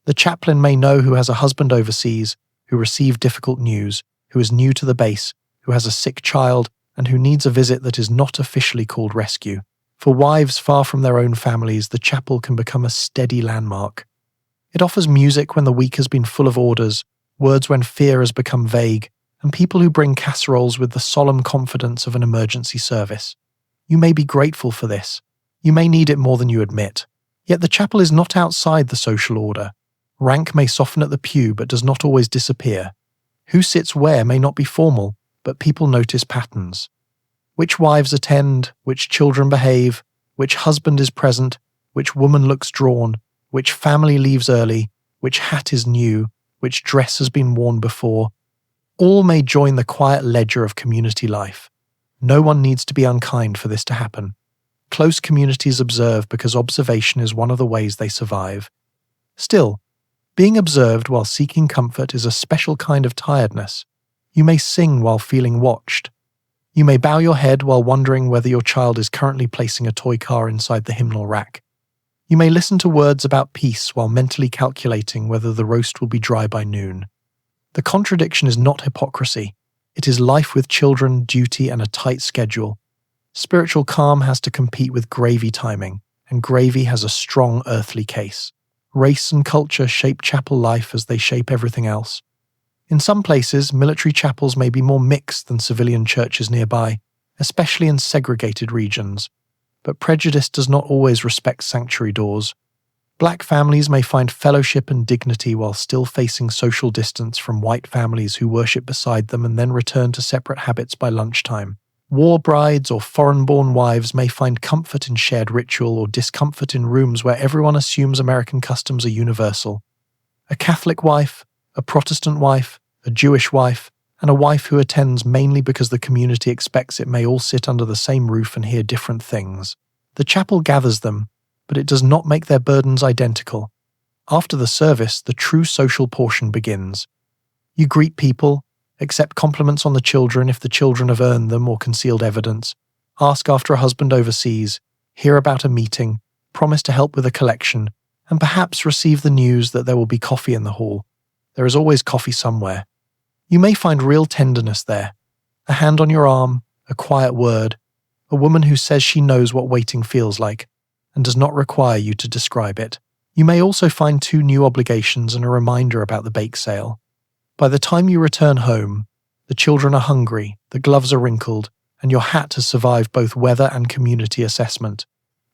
The chaplain may know who has a husband overseas, who received difficult news, who is new to the base, who has a sick child, and who needs a visit that is not officially called rescue. For wives far from their own families, the chapel can become a steady landmark. It offers music when the week has been full of orders, words when fear has become vague, and people who bring casseroles with the solemn confidence of an emergency service. You may be grateful for this. You may need it more than you admit. Yet the chapel is not outside the social order. Rank may soften at the pew but does not always disappear. Who sits where may not be formal, but people notice patterns. Which wives attend, which children behave, which husband is present, which woman looks drawn, which family leaves early, which hat is new, which dress has been worn before. All may join the quiet ledger of community life. No one needs to be unkind for this to happen. Close communities observe because observation is one of the ways they survive. Still, being observed while seeking comfort is a special kind of tiredness. You may sing while feeling watched. You may bow your head while wondering whether your child is currently placing a toy car inside the hymnal rack. You may listen to words about peace while mentally calculating whether the roast will be dry by noon. The contradiction is not hypocrisy. It is life with children, duty, and a tight schedule. Spiritual calm has to compete with gravy timing, and gravy has a strong earthly case. Race and culture shape chapel life as they shape everything else. In some places, military chapels may be more mixed than civilian churches nearby, especially in segregated regions. But prejudice does not always respect sanctuary doors. Black families may find fellowship and dignity while still facing social distance from white families who worship beside them and then return to separate habits by lunchtime. War brides or foreign-born wives may find comfort in shared ritual or discomfort in rooms where everyone assumes American customs are universal. A Catholic wife, a Protestant wife, a Jewish wife, and a wife who attends mainly because the community expects it may all sit under the same roof and hear different things. The chapel gathers them, but it does not make their burdens identical. After the service, the true social portion begins. You greet people, accept compliments on the children if the children have earned them or concealed evidence, ask after a husband overseas, hear about a meeting, promise to help with a collection, and perhaps receive the news that there will be coffee in the hall. There is always coffee somewhere. You may find real tenderness there. A hand on your arm, a quiet word, a woman who says she knows what waiting feels like and does not require you to describe it. You may also find 2 new obligations and a reminder about the bake sale. By the time you return home, the children are hungry, the gloves are wrinkled, and your hat has survived both weather and community assessment.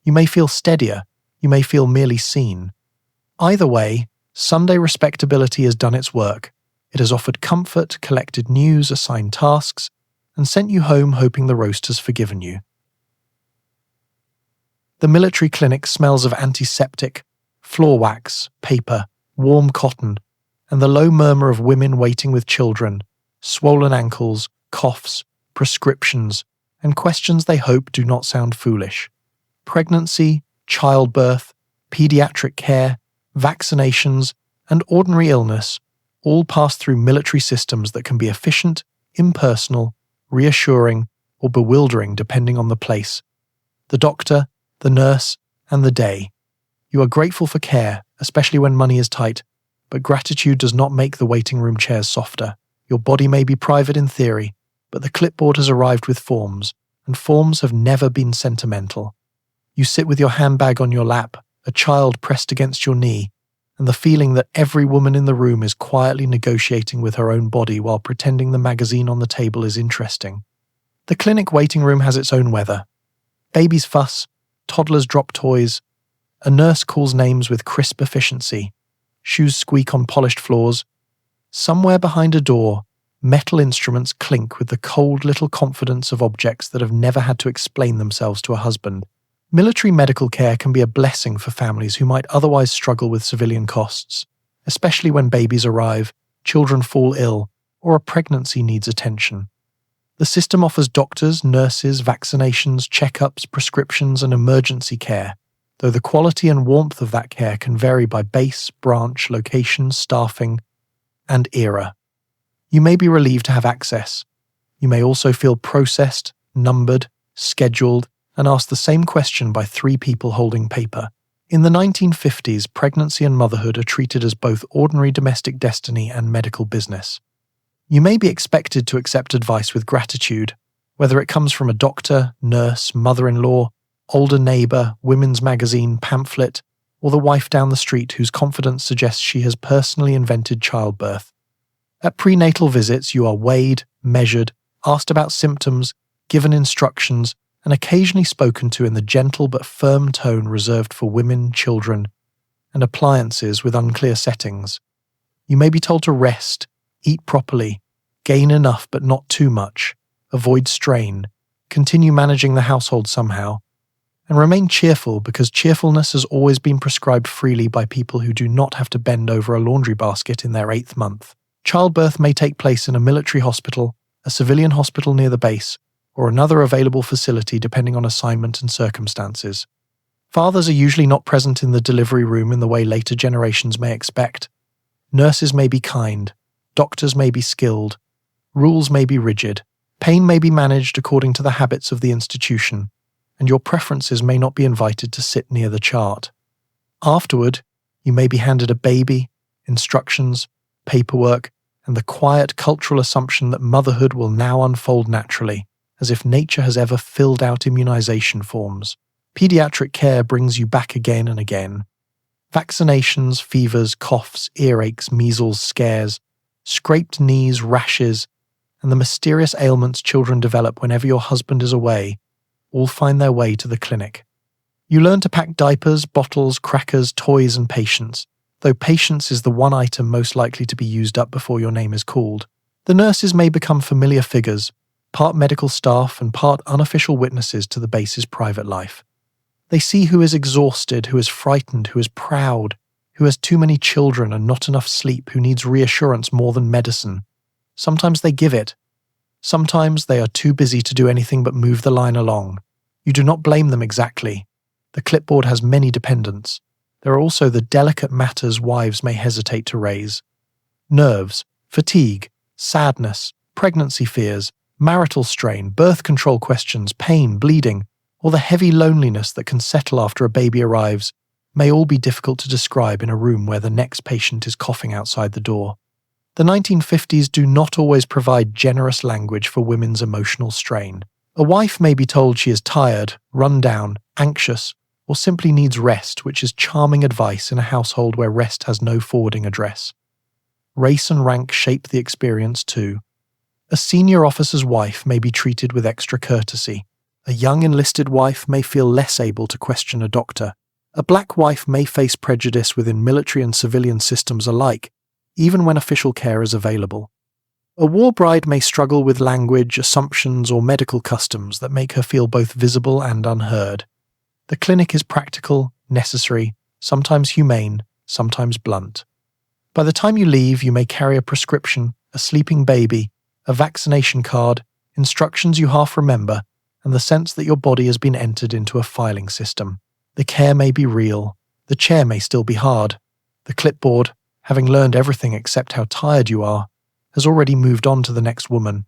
You may feel steadier, you may feel merely seen. Either way, Sunday respectability has done its work. It has offered comfort, collected news, assigned tasks, and sent you home hoping the roast has forgiven you. The military clinic smells of antiseptic, floor wax, paper, warm cotton, and the low murmur of women waiting with children, swollen ankles, coughs, prescriptions, and questions they hope do not sound foolish. Pregnancy, childbirth, pediatric care, vaccinations, and ordinary illness all pass through military systems that can be efficient, impersonal, reassuring, or bewildering depending on the place, the doctor, the nurse, and the day. You are grateful for care, especially when money is tight, but gratitude does not make the waiting room chairs softer. Your body may be private in theory, but the clipboard has arrived with forms, and forms have never been sentimental. You sit with your handbag on your lap, a child pressed against your knee, and the feeling that every woman in the room is quietly negotiating with her own body while pretending the magazine on the table is interesting. The clinic waiting room has its own weather. Babies fuss, toddlers drop toys, a nurse calls names with crisp efficiency, shoes squeak on polished floors. Somewhere behind a door, metal instruments clink with the cold little confidence of objects that have never had to explain themselves to a husband. Military medical care can be a blessing for families who might otherwise struggle with civilian costs, especially when babies arrive, children fall ill, or a pregnancy needs attention. The system offers doctors, nurses, vaccinations, checkups, prescriptions, and emergency care, though the quality and warmth of that care can vary by base, branch, location, staffing, and era. You may be relieved to have access. You may also feel processed, numbered, scheduled, and asked the same question by 3 people holding paper. In the 1950s, pregnancy and motherhood are treated as both ordinary domestic destiny and medical business. You may be expected to accept advice with gratitude, whether it comes from a doctor, nurse, mother-in-law, older neighbor, women's magazine, pamphlet, or the wife down the street whose confidence suggests she has personally invented childbirth. At prenatal visits, you are weighed, measured, asked about symptoms, given instructions, and occasionally spoken to in the gentle but firm tone reserved for women, children, and appliances with unclear settings. You may be told to rest, eat properly, gain enough but not too much, avoid strain, continue managing the household somehow, and remain cheerful because cheerfulness has always been prescribed freely by people who do not have to bend over a laundry basket in their 8th month. Childbirth may take place in a military hospital, a civilian hospital near the base, or another available facility depending on assignment and circumstances. Fathers are usually not present in the delivery room in the way later generations may expect. Nurses may be kind, doctors may be skilled, rules may be rigid, pain may be managed according to the habits of the institution, and your preferences may not be invited to sit near the chart. Afterward, you may be handed a baby, instructions, paperwork, and the quiet cultural assumption that motherhood will now unfold naturally, as if nature has ever filled out immunization forms. Pediatric care brings you back again and again. Vaccinations, fevers, coughs, earaches, measles, scares, scraped knees, rashes, and the mysterious ailments children develop whenever your husband is away, all find their way to the clinic. You learn to pack diapers, bottles, crackers, toys, and patience, though patience is the one item most likely to be used up before your name is called. The nurses may become familiar figures, part medical staff and part unofficial witnesses to the base's private life. They see who is exhausted, who is frightened, who is proud, who has too many children and not enough sleep, who needs reassurance more than medicine. Sometimes they give it. Sometimes they are too busy to do anything but move the line along. You do not blame them exactly. The clipboard has many dependents. There are also the delicate matters wives may hesitate to raise. Nerves, fatigue, sadness, pregnancy fears, marital strain, birth control questions, pain, bleeding, or the heavy loneliness that can settle after a baby arrives may all be difficult to describe in a room where the next patient is coughing outside the door. The 1950s do not always provide generous language for women's emotional strain. A wife may be told she is tired, run down, anxious, or simply needs rest, which is charming advice in a household where rest has no forwarding address. Race and rank shape the experience too. A senior officer's wife may be treated with extra courtesy. A young enlisted wife may feel less able to question a doctor. A black wife may face prejudice within military and civilian systems alike, even when official care is available. A war bride may struggle with language, assumptions, or medical customs that make her feel both visible and unheard. The clinic is practical, necessary, sometimes humane, sometimes blunt. By the time you leave, you may carry a prescription, a sleeping baby, a vaccination card, instructions you half remember, and the sense that your body has been entered into a filing system. The care may be real, the chair may still be hard, the clipboard, having learned everything except how tired you are, has already moved on to the next woman.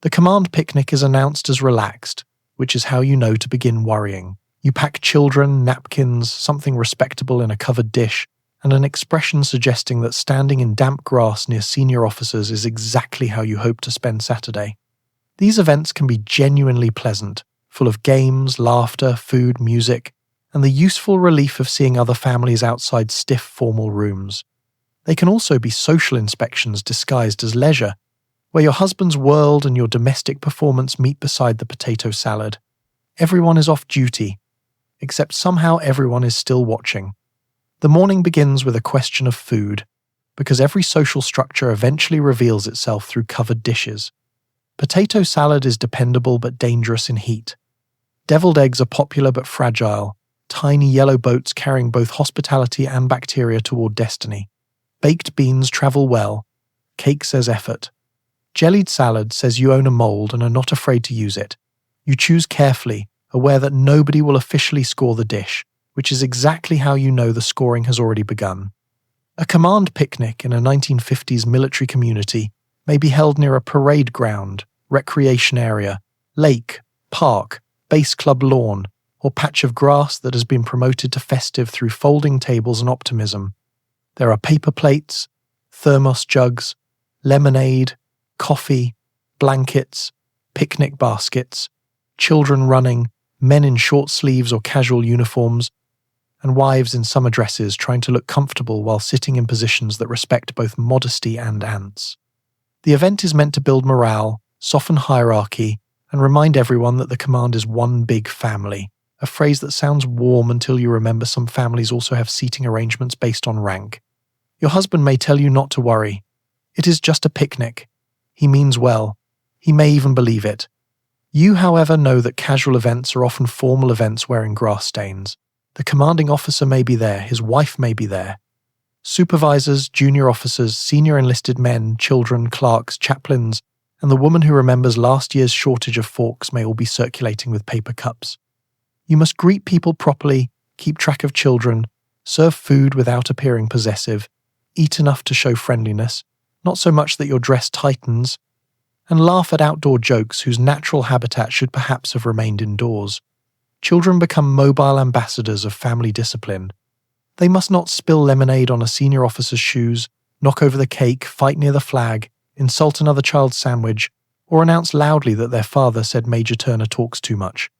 The command picnic is announced as relaxed, which is how you know to begin worrying. You pack children, napkins, something respectable in a covered dish, and an expression suggesting that standing in damp grass near senior officers is exactly how you hope to spend Saturday. These events can be genuinely pleasant, full of games, laughter, food, music, and the useful relief of seeing other families outside stiff formal rooms. They can also be social inspections disguised as leisure, where your husband's world and your domestic performance meet beside the potato salad. Everyone is off duty, except somehow everyone is still watching. The morning begins with a question of food, because every social structure eventually reveals itself through covered dishes. Potato salad is dependable but dangerous in heat. Deviled eggs are popular but fragile, tiny yellow boats carrying both hospitality and bacteria toward destiny. Baked beans travel well. Cake says effort. Jellied salad says you own a mold and are not afraid to use it. You choose carefully, aware that nobody will officially score the dish, which is exactly how you know the scoring has already begun. A command picnic in a 1950s military community may be held near a parade ground, recreation area, lake, park, base club lawn, or patch of grass that has been promoted to festive through folding tables and optimism. There are paper plates, thermos jugs, lemonade, coffee, blankets, picnic baskets, children running, men in short sleeves or casual uniforms, and wives in summer dresses trying to look comfortable while sitting in positions that respect both modesty and ants. The event is meant to build morale, soften hierarchy, and remind everyone that the command is one big family, a phrase that sounds warm until you remember some families also have seating arrangements based on rank. Your husband may tell you not to worry. It is just a picnic. He means well. He may even believe it. You, however, know that casual events are often formal events wearing grass stains. The commanding officer may be there, his wife may be there. Supervisors, junior officers, senior enlisted men, children, clerks, chaplains, and the woman who remembers last year's shortage of forks may all be circulating with paper cups. You must greet people properly, keep track of children, serve food without appearing possessive, eat enough to show friendliness, not so much that your dress tightens, and laugh at outdoor jokes whose natural habitat should perhaps have remained indoors. Children become mobile ambassadors of family discipline. They must not spill lemonade on a senior officer's shoes, knock over the cake, fight near the flag, insult another child's sandwich, or announce loudly that their father said Major Turner talks too much.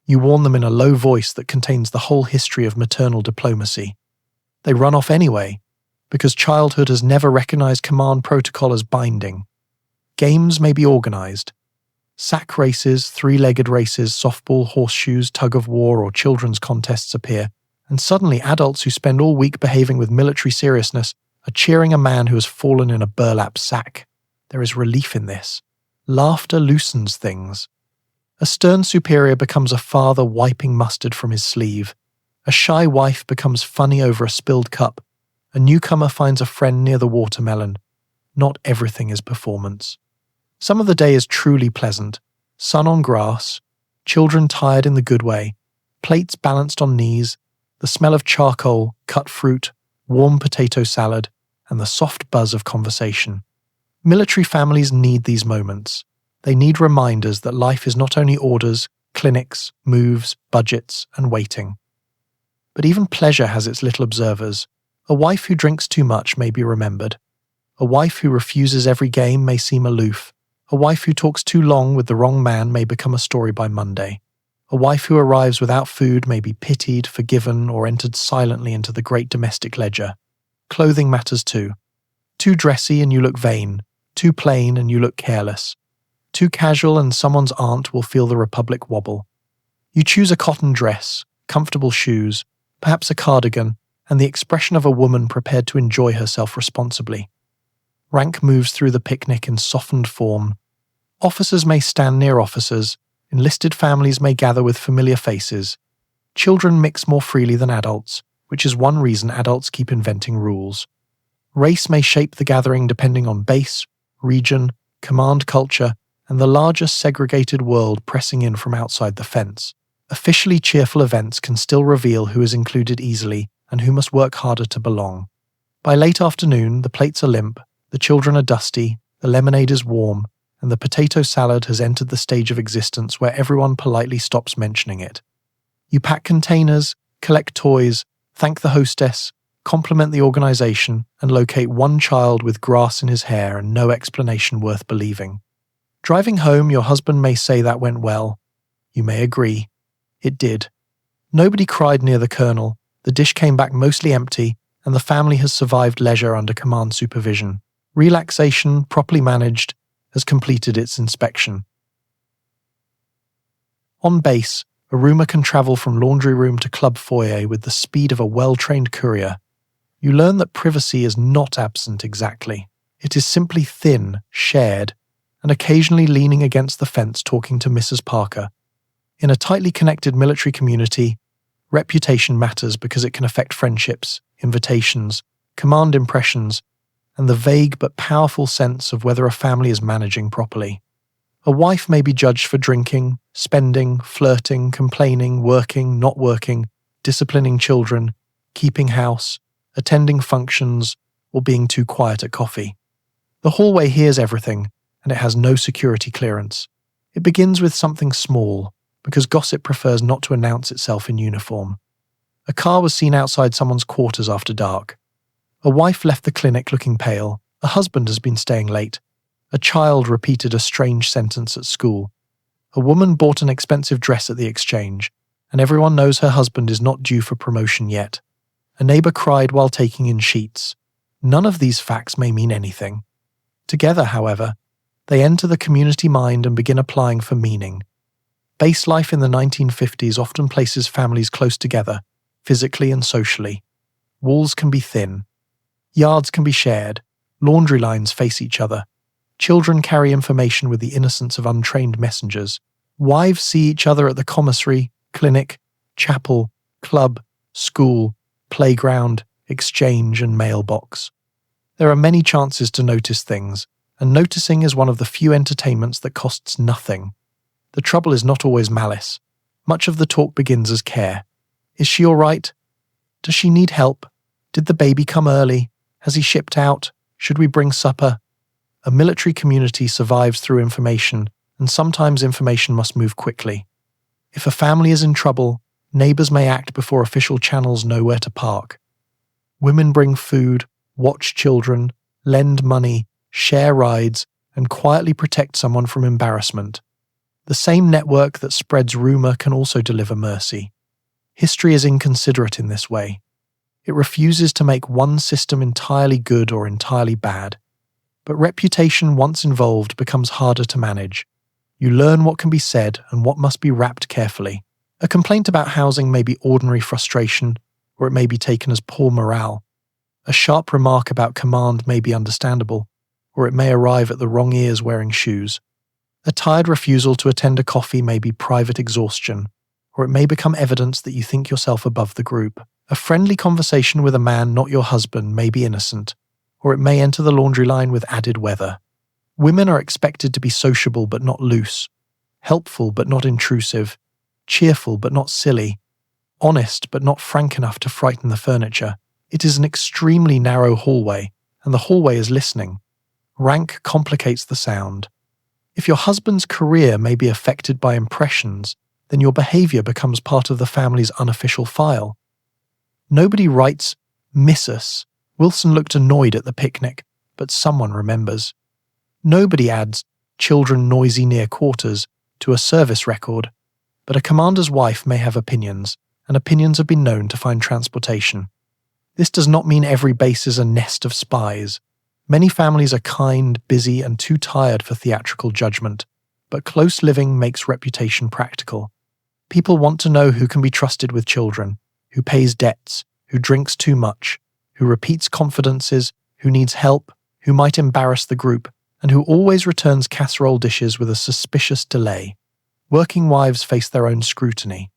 You warn them in a low voice that contains the whole history of maternal diplomacy. They run off anyway, because childhood has never recognized command protocol as binding. Games may be organized. Sack races, three-legged races, softball, horseshoes, tug-of-war, or children's contests appear, and suddenly adults who spend all week behaving with military seriousness are cheering a man who has fallen in a burlap sack. There is relief in this. Laughter loosens things. A stern superior becomes a father wiping mustard from his sleeve. A shy wife becomes funny over a spilled cup. A newcomer finds a friend near the watermelon. Not everything is performance. Some of the day is truly pleasant. Sun on grass, children tired in the good way, plates balanced on knees, the smell of charcoal, cut fruit, warm potato salad, and the soft buzz of conversation. Military families need these moments. They need reminders that life is not only orders, clinics, moves, budgets, and waiting. But even pleasure has its little observers. A wife who drinks too much may be remembered. A wife who refuses every game may seem aloof. A wife who talks too long with the wrong man may become a story by Monday. A wife who arrives without food may be pitied, forgiven, or entered silently into the great domestic ledger. Clothing matters too. Too dressy and you look vain. Too plain and you look careless. Too casual and someone's aunt will feel the republic wobble. You choose a cotton dress, comfortable shoes, perhaps a cardigan, and the expression of a woman prepared to enjoy herself responsibly. Rank moves through the picnic in softened form. Officers may stand near officers. Enlisted families may gather with familiar faces. Children mix more freely than adults, which is one reason adults keep inventing rules. Race may shape the gathering depending on base, region, command culture, and the larger segregated world pressing in from outside the fence. Officially cheerful events can still reveal who is included easily and who must work harder to belong. By late afternoon, the plates are limp, the children are dusty, the lemonade is warm, and the potato salad has entered the stage of existence where everyone politely stops mentioning it. You pack containers, collect toys, thank the hostess, compliment the organization, and locate one child with grass in his hair and no explanation worth believing. Driving home, your husband may say that went well. You may agree. It did. Nobody cried near the colonel, the dish came back mostly empty, and the family has survived leisure under command supervision. Relaxation, properly managed, has completed its inspection. On base, a rumour can travel from laundry room to club foyer with the speed of a well-trained courier. You learn that privacy is not absent exactly. It is simply thin, shared, and occasionally leaning against the fence talking to Mrs. Parker. In a tightly connected military community, reputation matters because it can affect friendships, invitations, command impressions, and the vague but powerful sense of whether a family is managing properly. A wife may be judged for drinking, spending, flirting, complaining, working, not working, disciplining children, keeping house, attending functions, or being too quiet at coffee. The hallway hears everything, and it has no security clearance. It begins with something small, because gossip prefers not to announce itself in uniform. A car was seen outside someone's quarters after dark. A wife left the clinic looking pale. A husband has been staying late. A child repeated a strange sentence at school. A woman bought an expensive dress at the exchange, and everyone knows her husband is not due for promotion yet. A neighbour cried while taking in sheets. None of these facts may mean anything. Together, however, they enter the community mind and begin applying for meaning. Base life in the 1950s often places families close together, physically and socially. Walls can be thin. Yards can be shared. Laundry lines face each other. Children carry information with the innocence of untrained messengers. Wives see each other at the commissary, clinic, chapel, club, school, playground, exchange, and mailbox. There are many chances to notice things, and noticing is one of the few entertainments that costs nothing. The trouble is not always malice. Much of the talk begins as care. Is she all right? Does she need help? Did the baby come early? Has he shipped out? Should we bring supper? A military community survives through information, and sometimes information must move quickly. If a family is in trouble, neighbours may act before official channels know where to park. Women bring food, watch children, lend money, share rides, and quietly protect someone from embarrassment. The same network that spreads rumour can also deliver mercy. History is inconsiderate in this way. It refuses to make one system entirely good or entirely bad. But reputation once involved becomes harder to manage. You learn what can be said and what must be wrapped carefully. A complaint about housing may be ordinary frustration, or it may be taken as poor morale. A sharp remark about command may be understandable, or it may arrive at the wrong ears wearing shoes. A tired refusal to attend a coffee may be private exhaustion, or it may become evidence that you think yourself above the group. A friendly conversation with a man not your husband may be innocent, or it may enter the laundry line with added weather. Women are expected to be sociable but not loose, helpful but not intrusive, cheerful but not silly, honest but not frank enough to frighten the furniture. It is an extremely narrow hallway, and the hallway is listening. Rank complicates the sound. If your husband's career may be affected by impressions, then your behaviour becomes part of the family's unofficial file. Nobody writes, Miss us. Wilson looked annoyed at the picnic, but someone remembers. Nobody adds children noisy near quarters to a service record, but a commander's wife may have opinions, and opinions have been known to find transportation. This does not mean every base is a nest of spies. Many families are kind, busy, and too tired for theatrical judgment, but close living makes reputation practical. People want to know who can be trusted with children, who pays debts, who drinks too much, who repeats confidences, who needs help, who might embarrass the group, and who always returns casserole dishes with a suspicious delay. Working wives face their own scrutiny.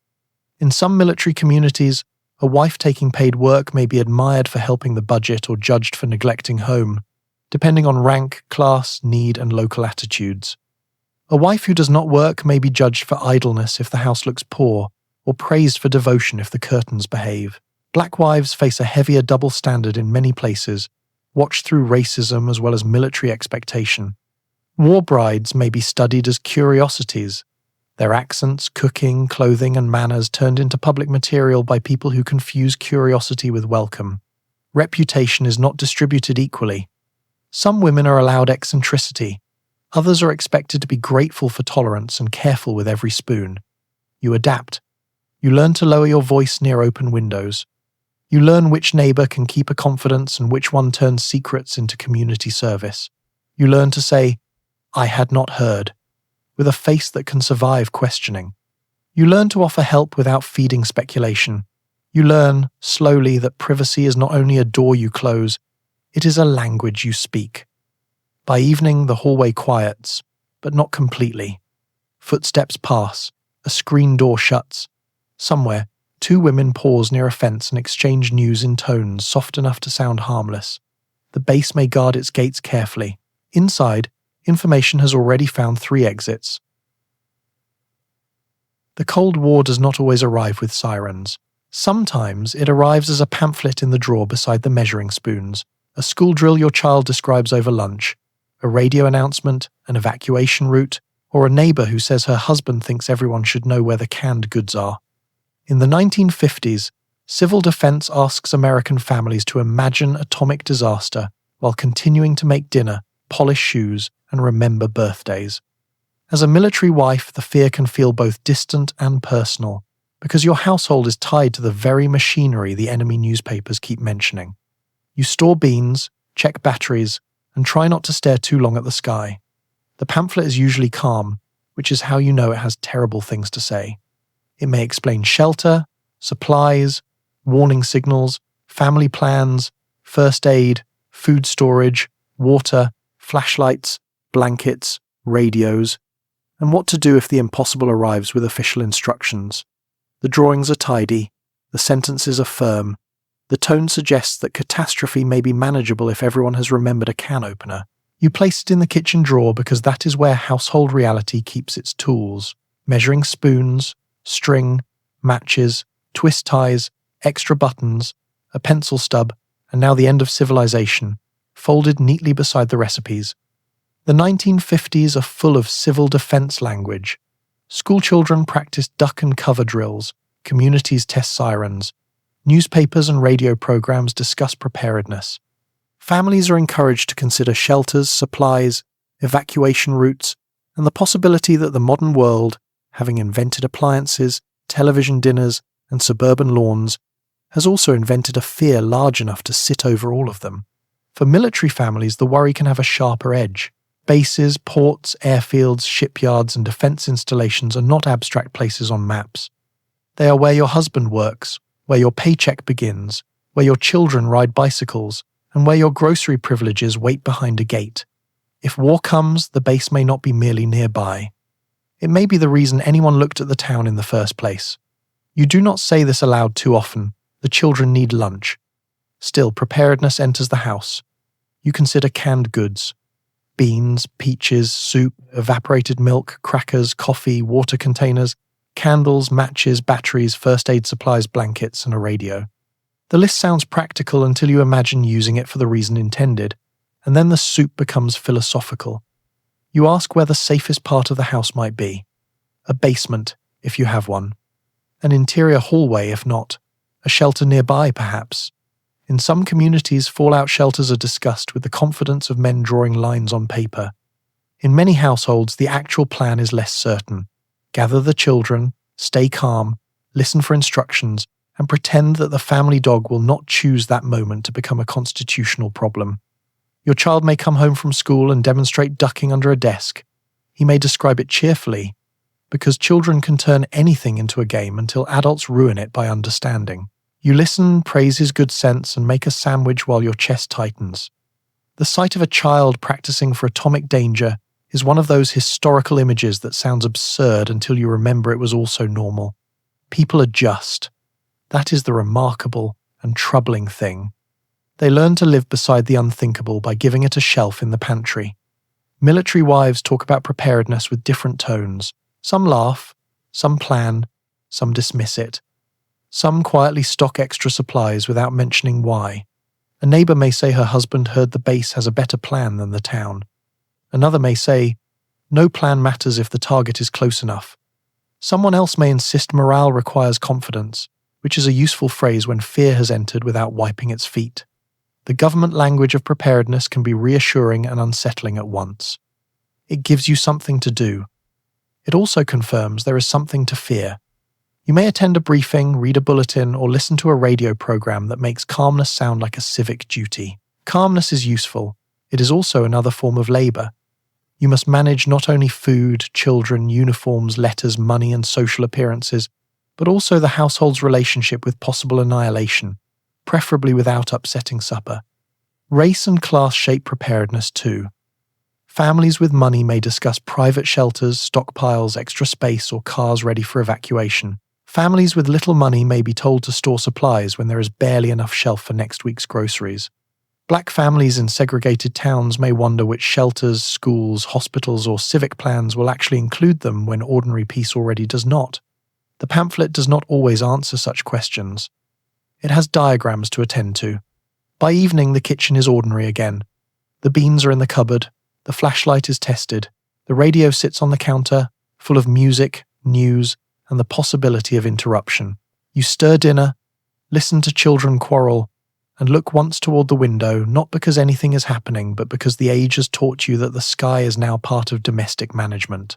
In some military communities, a wife taking paid work may be admired for helping the budget or judged for neglecting home, depending on rank, class, need, and local attitudes. A wife who does not work may be judged for idleness if the house looks poor, or praised for devotion if the curtains behave. Black wives face a heavier double standard in many places, watched through racism as well as military expectation. War brides may be studied as curiosities, their accents, cooking, clothing, and manners turned into public material by people who confuse curiosity with welcome. Reputation is not distributed equally. Some women are allowed eccentricity. Others are expected to be grateful for tolerance and careful with every spoon. You adapt. You learn to lower your voice near open windows. You learn which neighbor can keep a confidence and which one turns secrets into community service. You learn to say, "I had not heard," with a face that can survive questioning. You learn to offer help without feeding speculation. You learn, slowly, that privacy is not only a door you close, it is a language you speak. By evening, the hallway quiets, but not completely. Footsteps pass, a screen door shuts. Somewhere, two women pause near a fence and exchange news in tones soft enough to sound harmless. The base may guard its gates carefully. Inside, information has already found 3 exits. The Cold War does not always arrive with sirens. Sometimes it arrives as a pamphlet in the drawer beside the measuring spoons, a school drill your child describes over lunch, a radio announcement, an evacuation route, or a neighbor who says her husband thinks everyone should know where the canned goods are. In the 1950s, civil defense asks American families to imagine atomic disaster while continuing to make dinner, polish shoes, and remember birthdays. As a military wife, the fear can feel both distant and personal, because your household is tied to the very machinery the enemy newspapers keep mentioning. You store beans, check batteries, and try not to stare too long at the sky. The pamphlet is usually calm, which is how you know it has terrible things to say. It may explain shelter, supplies, warning signals, family plans, first aid, food storage, water, flashlights, blankets, radios, and what to do if the impossible arrives with official instructions. The drawings are tidy, the sentences are firm, the tone suggests that catastrophe may be manageable if everyone has remembered a can opener. You place it in the kitchen drawer because that is where household reality keeps its tools, measuring spoons, string, matches, twist ties, extra buttons, a pencil stub, and now the end of civilization, folded neatly beside the recipes. The 1950s are full of civil defense language. Schoolchildren practice duck and cover drills, communities test sirens, newspapers and radio programs discuss preparedness. Families are encouraged to consider shelters, supplies, evacuation routes, and the possibility that the modern world, having invented appliances, television dinners, and suburban lawns, has also invented a fear large enough to sit over all of them. For military families, the worry can have a sharper edge. Bases, ports, airfields, shipyards, and defense installations are not abstract places on maps. They are where your husband works, where your paycheck begins, where your children ride bicycles, and where your grocery privileges wait behind a gate. If war comes, the base may not be merely nearby. It may be the reason anyone looked at the town in the first place. You do not say this aloud too often. The children need lunch. Still, preparedness enters the house. You consider canned goods. Beans, peaches, soup, evaporated milk, crackers, coffee, water containers, candles, matches, batteries, first aid supplies, blankets, and a radio. The list sounds practical until you imagine using it for the reason intended, and then the soup becomes philosophical. You ask where the safest part of the house might be. A basement, if you have one. An interior hallway, if not. A shelter nearby, perhaps. In some communities, fallout shelters are discussed with the confidence of men drawing lines on paper. In many households, the actual plan is less certain. Gather the children, stay calm, listen for instructions, and pretend that the family dog will not choose that moment to become a constitutional problem. Your child may come home from school and demonstrate ducking under a desk. He may describe it cheerfully, because children can turn anything into a game until adults ruin it by understanding. You listen, praise his good sense, and make a sandwich while your chest tightens. The sight of a child practicing for atomic danger is one of those historical images that sounds absurd until you remember it was also normal. People adjust. That is the remarkable and troubling thing. They learn to live beside the unthinkable by giving it a shelf in the pantry. Military wives talk about preparedness with different tones. Some laugh, some plan, some dismiss it. Some quietly stock extra supplies without mentioning why. A neighbor may say her husband heard the base has a better plan than the town. Another may say, no plan matters if the target is close enough. Someone else may insist morale requires confidence, which is a useful phrase when fear has entered without wiping its feet. The government language of preparedness can be reassuring and unsettling at once. It gives you something to do. It also confirms there is something to fear. You may attend a briefing, read a bulletin, or listen to a radio program that makes calmness sound like a civic duty. Calmness is useful. It is also another form of labor. You must manage not only food, children, uniforms, letters, money, and social appearances, but also the household's relationship with possible annihilation, preferably without upsetting supper. Race and class shape preparedness too. Families with money may discuss private shelters, stockpiles, extra space, or cars ready for evacuation. Families with little money may be told to store supplies when there is barely enough shelf for next week's groceries. Black families in segregated towns may wonder which shelters, schools, hospitals, or civic plans will actually include them when ordinary peace already does not. The pamphlet does not always answer such questions. It has diagrams to attend to. By evening, the kitchen is ordinary again. The beans are in the cupboard, the flashlight is tested, the radio sits on the counter, full of music, news, and the possibility of interruption. You stir dinner, listen to children quarrel, and look once toward the window, not because anything is happening, but because the age has taught you that the sky is now part of domestic management.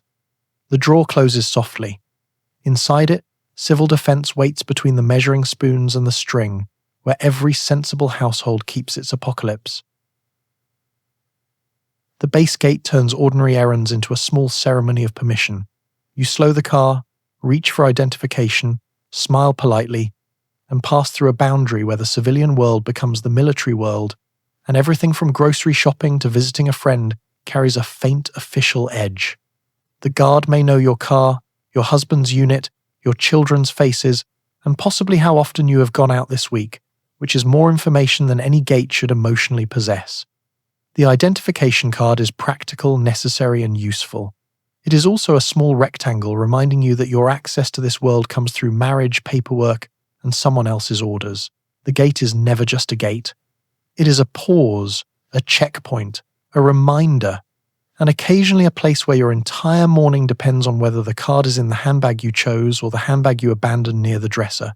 The drawer closes softly. Inside it, civil defense waits between the measuring spoons and the string, where every sensible household keeps its apocalypse. The base gate turns ordinary errands into a small ceremony of permission. You slow the car, reach for identification, smile politely, and pass through a boundary where the civilian world becomes the military world, and everything from grocery shopping to visiting a friend carries a faint official edge. The guard may know your car, your husband's unit, your children's faces, and possibly how often you have gone out this week, which is more information than any gate should emotionally possess. The identification card is practical, necessary, and useful. It is also a small rectangle reminding you that your access to this world comes through marriage, paperwork, and someone else's orders. The gate is never just a gate. It is a pause, a checkpoint, a reminder, and occasionally a place where your entire morning depends on whether the card is in the handbag you chose or the handbag you abandoned near the dresser.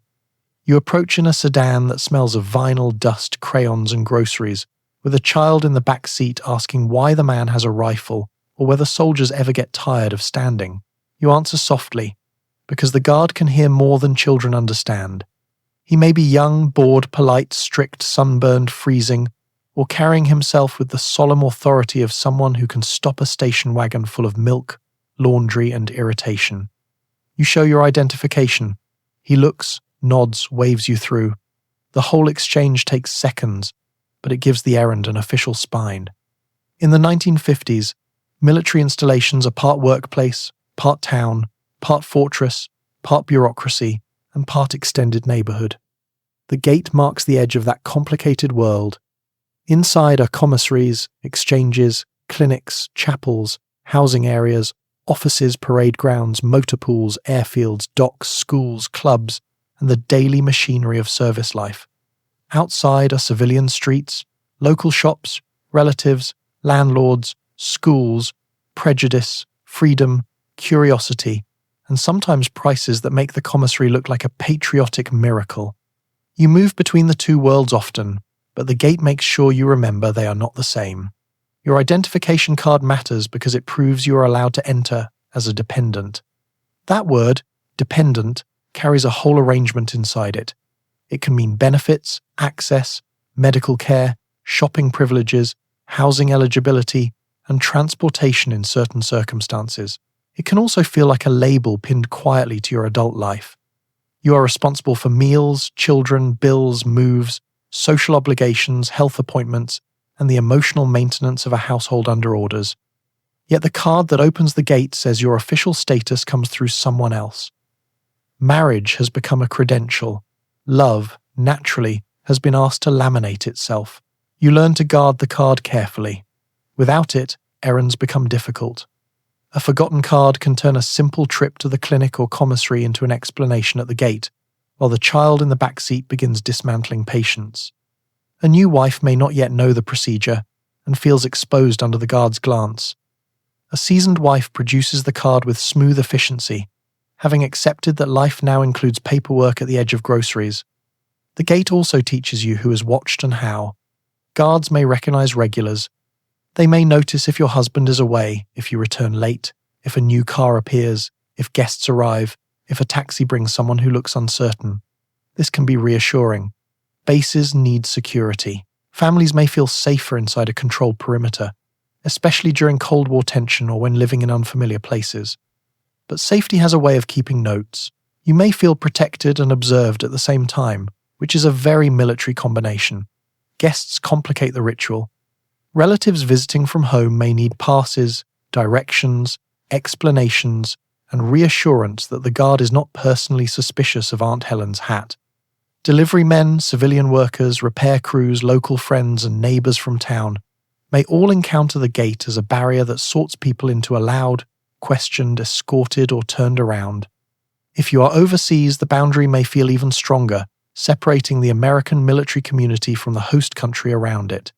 You approach in a sedan that smells of vinyl, dust, crayons, and groceries, with a child in the back seat asking why the man has a rifle or whether soldiers ever get tired of standing. You answer softly, because the guard can hear more than children understand. He may be young, bored, polite, strict, sunburned, freezing, or carrying himself with the solemn authority of someone who can stop a station wagon full of milk, laundry, and irritation. You show your identification. He looks, nods, waves you through. The whole exchange takes seconds, but it gives the errand an official spine. In the 1950s, military installations are part workplace, part town, part fortress, part bureaucracy, and part extended neighborhood. The gate marks the edge of that complicated world. Inside are commissaries, exchanges, clinics, chapels, housing areas, offices, parade grounds, motor pools, airfields, docks, schools, clubs, and the daily machinery of service life. Outside are civilian streets, local shops, relatives, landlords, schools, prejudice, freedom, curiosity, and sometimes prices that make the commissary look like a patriotic miracle. You move between the two worlds often, but the gate makes sure you remember they are not the same. Your identification card matters because it proves you are allowed to enter as a dependent. That word, dependent, carries a whole arrangement inside it. It can mean benefits, access, medical care, shopping privileges, housing eligibility, and transportation in certain circumstances. It can also feel like a label pinned quietly to your adult life. You are responsible for meals, children, bills, moves, social obligations, health appointments, and the emotional maintenance of a household under orders. Yet the card that opens the gate says your official status comes through someone else. Marriage has become a credential. Love, naturally, has been asked to laminate itself. You learn to guard the card carefully. Without it, errands become difficult. A forgotten card can turn a simple trip to the clinic or commissary into an explanation at the gate, while the child in the back seat begins dismantling patience. A new wife may not yet know the procedure and feels exposed under the guard's glance. A seasoned wife produces the card with smooth efficiency, having accepted that life now includes paperwork at the edge of groceries. The gate also teaches you who is watched and how. Guards may recognize regulars. They may notice if your husband is away, if you return late, if a new car appears, if guests arrive, if a taxi brings someone who looks uncertain. This can be reassuring. Bases need security. Families may feel safer inside a controlled perimeter, especially during Cold War tension or when living in unfamiliar places. But safety has a way of keeping notes. You may feel protected and observed at the same time, which is a very military combination. Guests complicate the ritual. Relatives visiting from home may need passes, directions, explanations, and reassurance that the guard is not personally suspicious of Aunt Helen's hat. Delivery men, civilian workers, repair crews, local friends, and neighbors from town may all encounter the gate as a barrier that sorts people into allowed, questioned, escorted, or turned around. If you are overseas, the boundary may feel even stronger, separating the American military community from the host country around it.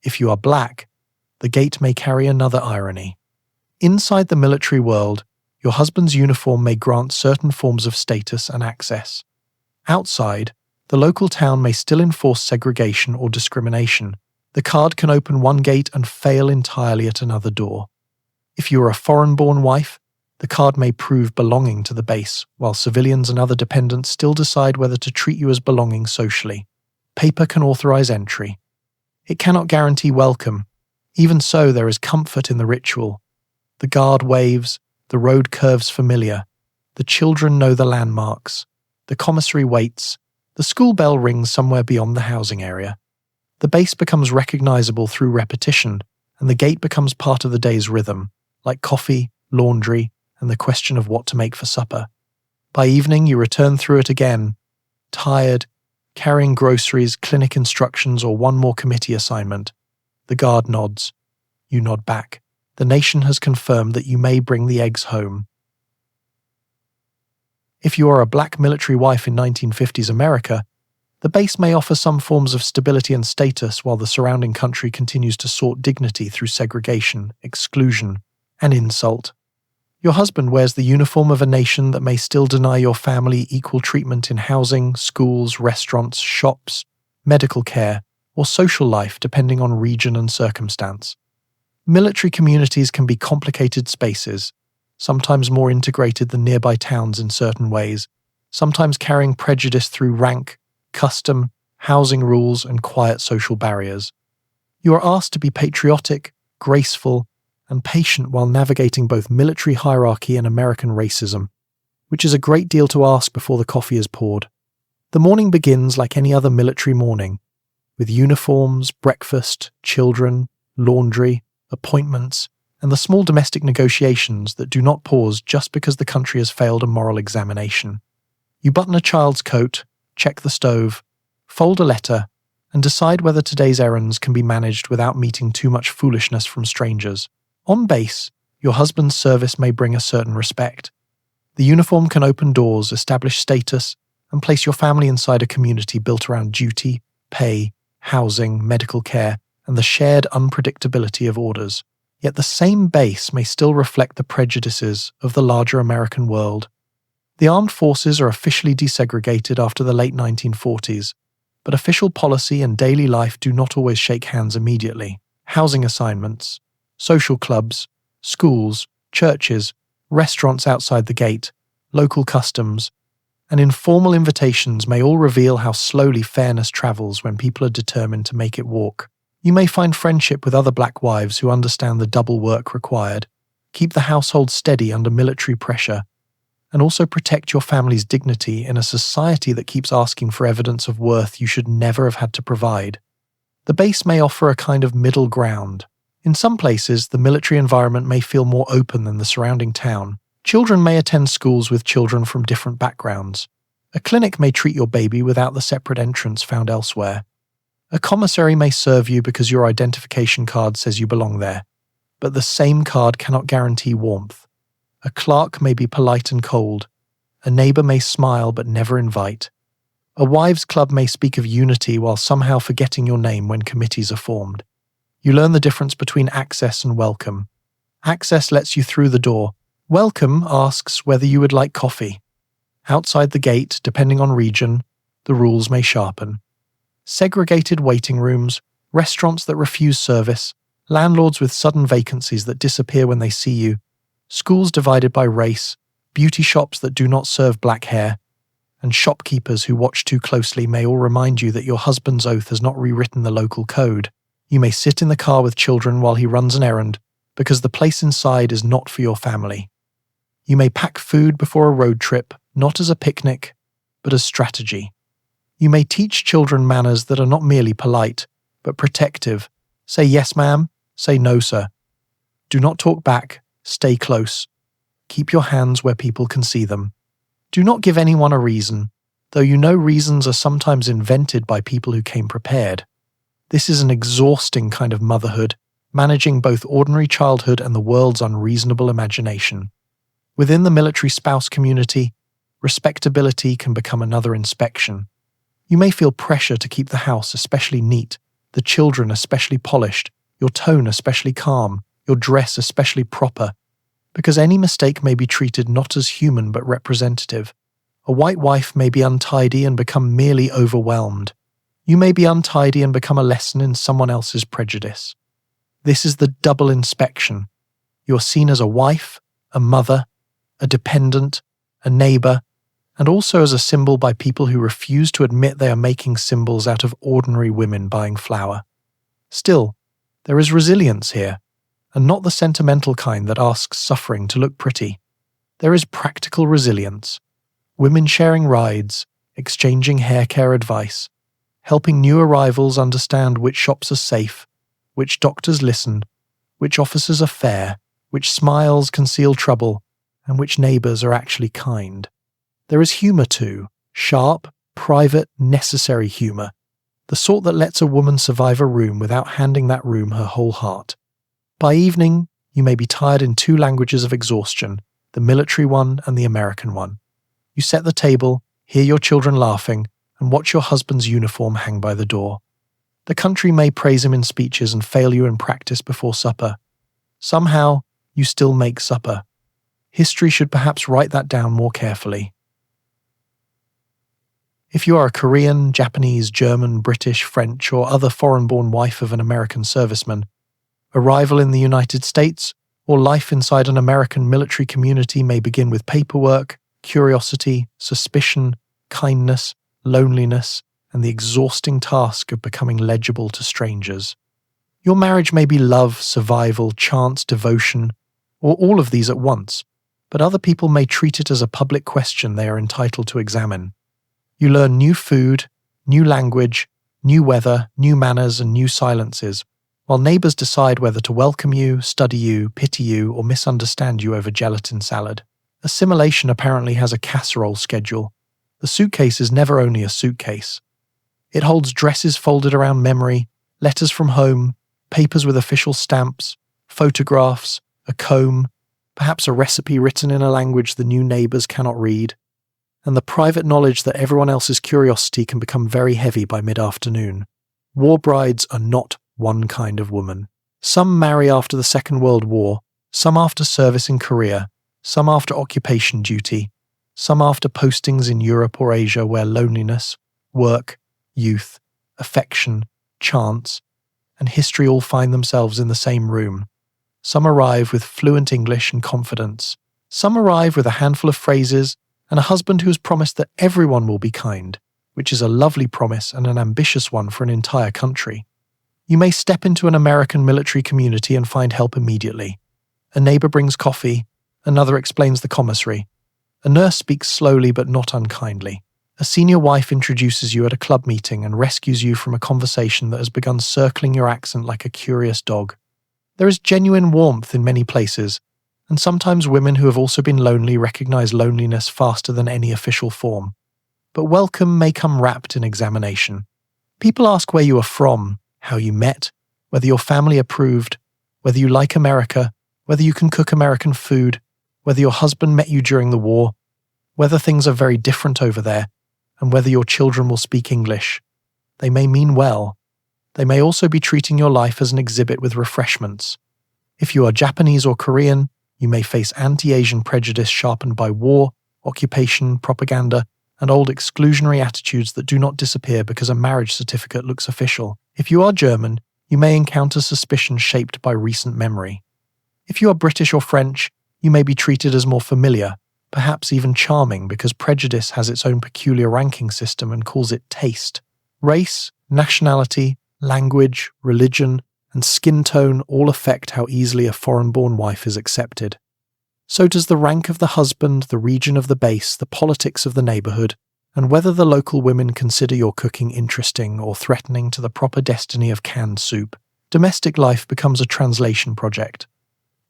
If you are black, the gate may carry another irony. Inside the military world, your husband's uniform may grant certain forms of status and access. Outside, the local town may still enforce segregation or discrimination. The card can open one gate and fail entirely at another door. If you are a foreign-born wife, the card may prove belonging to the base, while civilians and other dependents still decide whether to treat you as belonging socially. Paper can authorize entry. It cannot guarantee welcome. Even so, there is comfort in the ritual. The guard waves, the road curves familiar, the children know the landmarks, the commissary waits, the school bell rings somewhere beyond the housing area. The base becomes recognizable through repetition, and the gate becomes part of the day's rhythm, like coffee, laundry, and the question of what to make for supper. By evening, you return through it again, tired, carrying groceries, clinic instructions, or one more committee assignment. The guard nods. You nod back. The nation has confirmed that you may bring the eggs home. If you are a black military wife in 1950s America, the base may offer some forms of stability and status while the surrounding country continues to sort dignity through segregation, exclusion, and insult. Your husband wears the uniform of a nation that may still deny your family equal treatment in housing, schools, restaurants, shops, medical care, or social life depending on region and circumstance. Military communities can be complicated spaces, sometimes more integrated than nearby towns in certain ways, sometimes carrying prejudice through rank, custom, housing rules, and quiet social barriers. You are asked to be patriotic, graceful, and patient while navigating both military hierarchy and American racism, which is a great deal to ask before the coffee is poured. The morning begins like any other military morning, with uniforms, breakfast, children, laundry, appointments, and the small domestic negotiations that do not pause just because the country has failed a moral examination. You button a child's coat, check the stove, fold a letter, and decide whether today's errands can be managed without meeting too much foolishness from strangers. On base, your husband's service may bring a certain respect. The uniform can open doors, establish status, and place your family inside a community built around duty, pay, housing, medical care, and the shared unpredictability of orders. Yet the same base may still reflect the prejudices of the larger American world. The armed forces are officially desegregated after the late 1940s, But official policy and daily life do not always shake hands immediately. Housing assignments, social clubs, schools, churches, restaurants outside the gate, local customs, and informal invitations may all reveal how slowly fairness travels when people are determined to make it walk. You may find friendship with other black wives who understand the double work required, keep the household steady under military pressure, and also protect your family's dignity in a society that keeps asking for evidence of worth you should never have had to provide. The base may offer a kind of middle ground. In some places, the military environment may feel more open than the surrounding town. Children may attend schools with children from different backgrounds. A clinic may treat your baby without the separate entrance found elsewhere. A commissary may serve you because your identification card says you belong there, but the same card cannot guarantee warmth. A clerk may be polite and cold. A neighbor may smile but never invite. A wives' club may speak of unity while somehow forgetting your name when committees are formed. You learn the difference between access and welcome. Access lets you through the door. Welcome asks whether you would like coffee. Outside the gate, depending on region, the rules may sharpen. Segregated waiting rooms, restaurants that refuse service, landlords with sudden vacancies that disappear when they see you, schools divided by race, beauty shops that do not serve black hair, and shopkeepers who watch too closely may all remind you that your husband's oath has not rewritten the local code. You may sit in the car with children while he runs an errand, because the place inside is not for your family. You may pack food before a road trip, not as a picnic, but as strategy. You may teach children manners that are not merely polite, but protective. Say yes, ma'am. Say no, sir. Do not talk back. Stay close. Keep your hands where people can see them. Do not give anyone a reason, though you know reasons are sometimes invented by people who came prepared. This is an exhausting kind of motherhood, managing both ordinary childhood and the world's unreasonable imagination. Within the military spouse community, respectability can become another inspection. You may feel pressure to keep the house especially neat, the children especially polished, your tone especially calm, your dress especially proper, because any mistake may be treated not as human but representative. A white wife may be untidy and become merely overwhelmed. You may be untidy and become a lesson in someone else's prejudice. This is the double inspection. You are seen as a wife, a mother, a dependent, a neighbor, and also as a symbol by people who refuse to admit they are making symbols out of ordinary women buying flour. Still, there is resilience here, and not the sentimental kind that asks suffering to look pretty. There is practical resilience. Women sharing rides, exchanging hair care advice, helping new arrivals understand which shops are safe, which doctors listen, which officers are fair, which smiles conceal trouble, and which neighbors are actually kind. There is humor too, sharp, private, necessary humor, the sort that lets a woman survive a room without handing that room her whole heart. By evening, you may be tired in two languages of exhaustion, the military one and the American one. You set the table, hear your children laughing, and watch your husband's uniform hang by the door. The country may praise him in speeches and fail you in practice before supper. Somehow, you still make supper. History should perhaps write that down more carefully. If you are a Korean, Japanese, German, British, French, or other foreign-born wife of an American serviceman, arrival in the United States or life inside an American military community may begin with paperwork, curiosity, suspicion, kindness, loneliness, and the exhausting task of becoming legible to strangers. Your marriage may be love, survival, chance, devotion, or all of these at once, but other people may treat it as a public question they are entitled to examine. You learn new food, new language, new weather, new manners, and new silences, while neighbors decide whether to welcome you, study you, pity you, or misunderstand you over gelatin salad. Assimilation apparently has a casserole schedule. The suitcase is never only a suitcase. It holds dresses folded around memory, letters from home, papers with official stamps, photographs, a comb, perhaps a recipe written in a language the new neighbors cannot read, and the private knowledge that everyone else's curiosity can become very heavy by mid-afternoon. War brides are not one kind of woman. Some marry after the Second World War, some after service in Korea, some after occupation duty, some after postings in Europe or Asia where loneliness, work, youth, affection, chance, and history all find themselves in the same room. Some arrive with fluent English and confidence. Some arrive with a handful of phrases and a husband who has promised that everyone will be kind, which is a lovely promise and an ambitious one for an entire country. You may step into an American military community and find help immediately. A neighbor brings coffee, another explains the commissary. A nurse speaks slowly but not unkindly. A senior wife introduces you at a club meeting and rescues you from a conversation that has begun circling your accent like a curious dog. There is genuine warmth in many places, and sometimes women who have also been lonely recognize loneliness faster than any official form. But welcome may come wrapped in examination. People ask where you are from, how you met, whether your family approved, whether you like America, whether you can cook American food, whether your husband met you during the war, whether things are very different over there, and whether your children will speak English. They may mean well. They may also be treating your life as an exhibit with refreshments. If you are Japanese or Korean, you may face anti-Asian prejudice sharpened by war, occupation, propaganda, and old exclusionary attitudes that do not disappear because a marriage certificate looks official. If you are German, you may encounter suspicion shaped by recent memory. If you are British or French, you may be treated as more familiar, perhaps even charming, because prejudice has its own peculiar ranking system and calls it taste. Race, nationality, language, religion, and skin tone all affect how easily a foreign-born wife is accepted. So does the rank of the husband, the region of the base, the politics of the neighborhood, and whether the local women consider your cooking interesting or threatening to the proper destiny of canned soup. Domestic life becomes a translation project.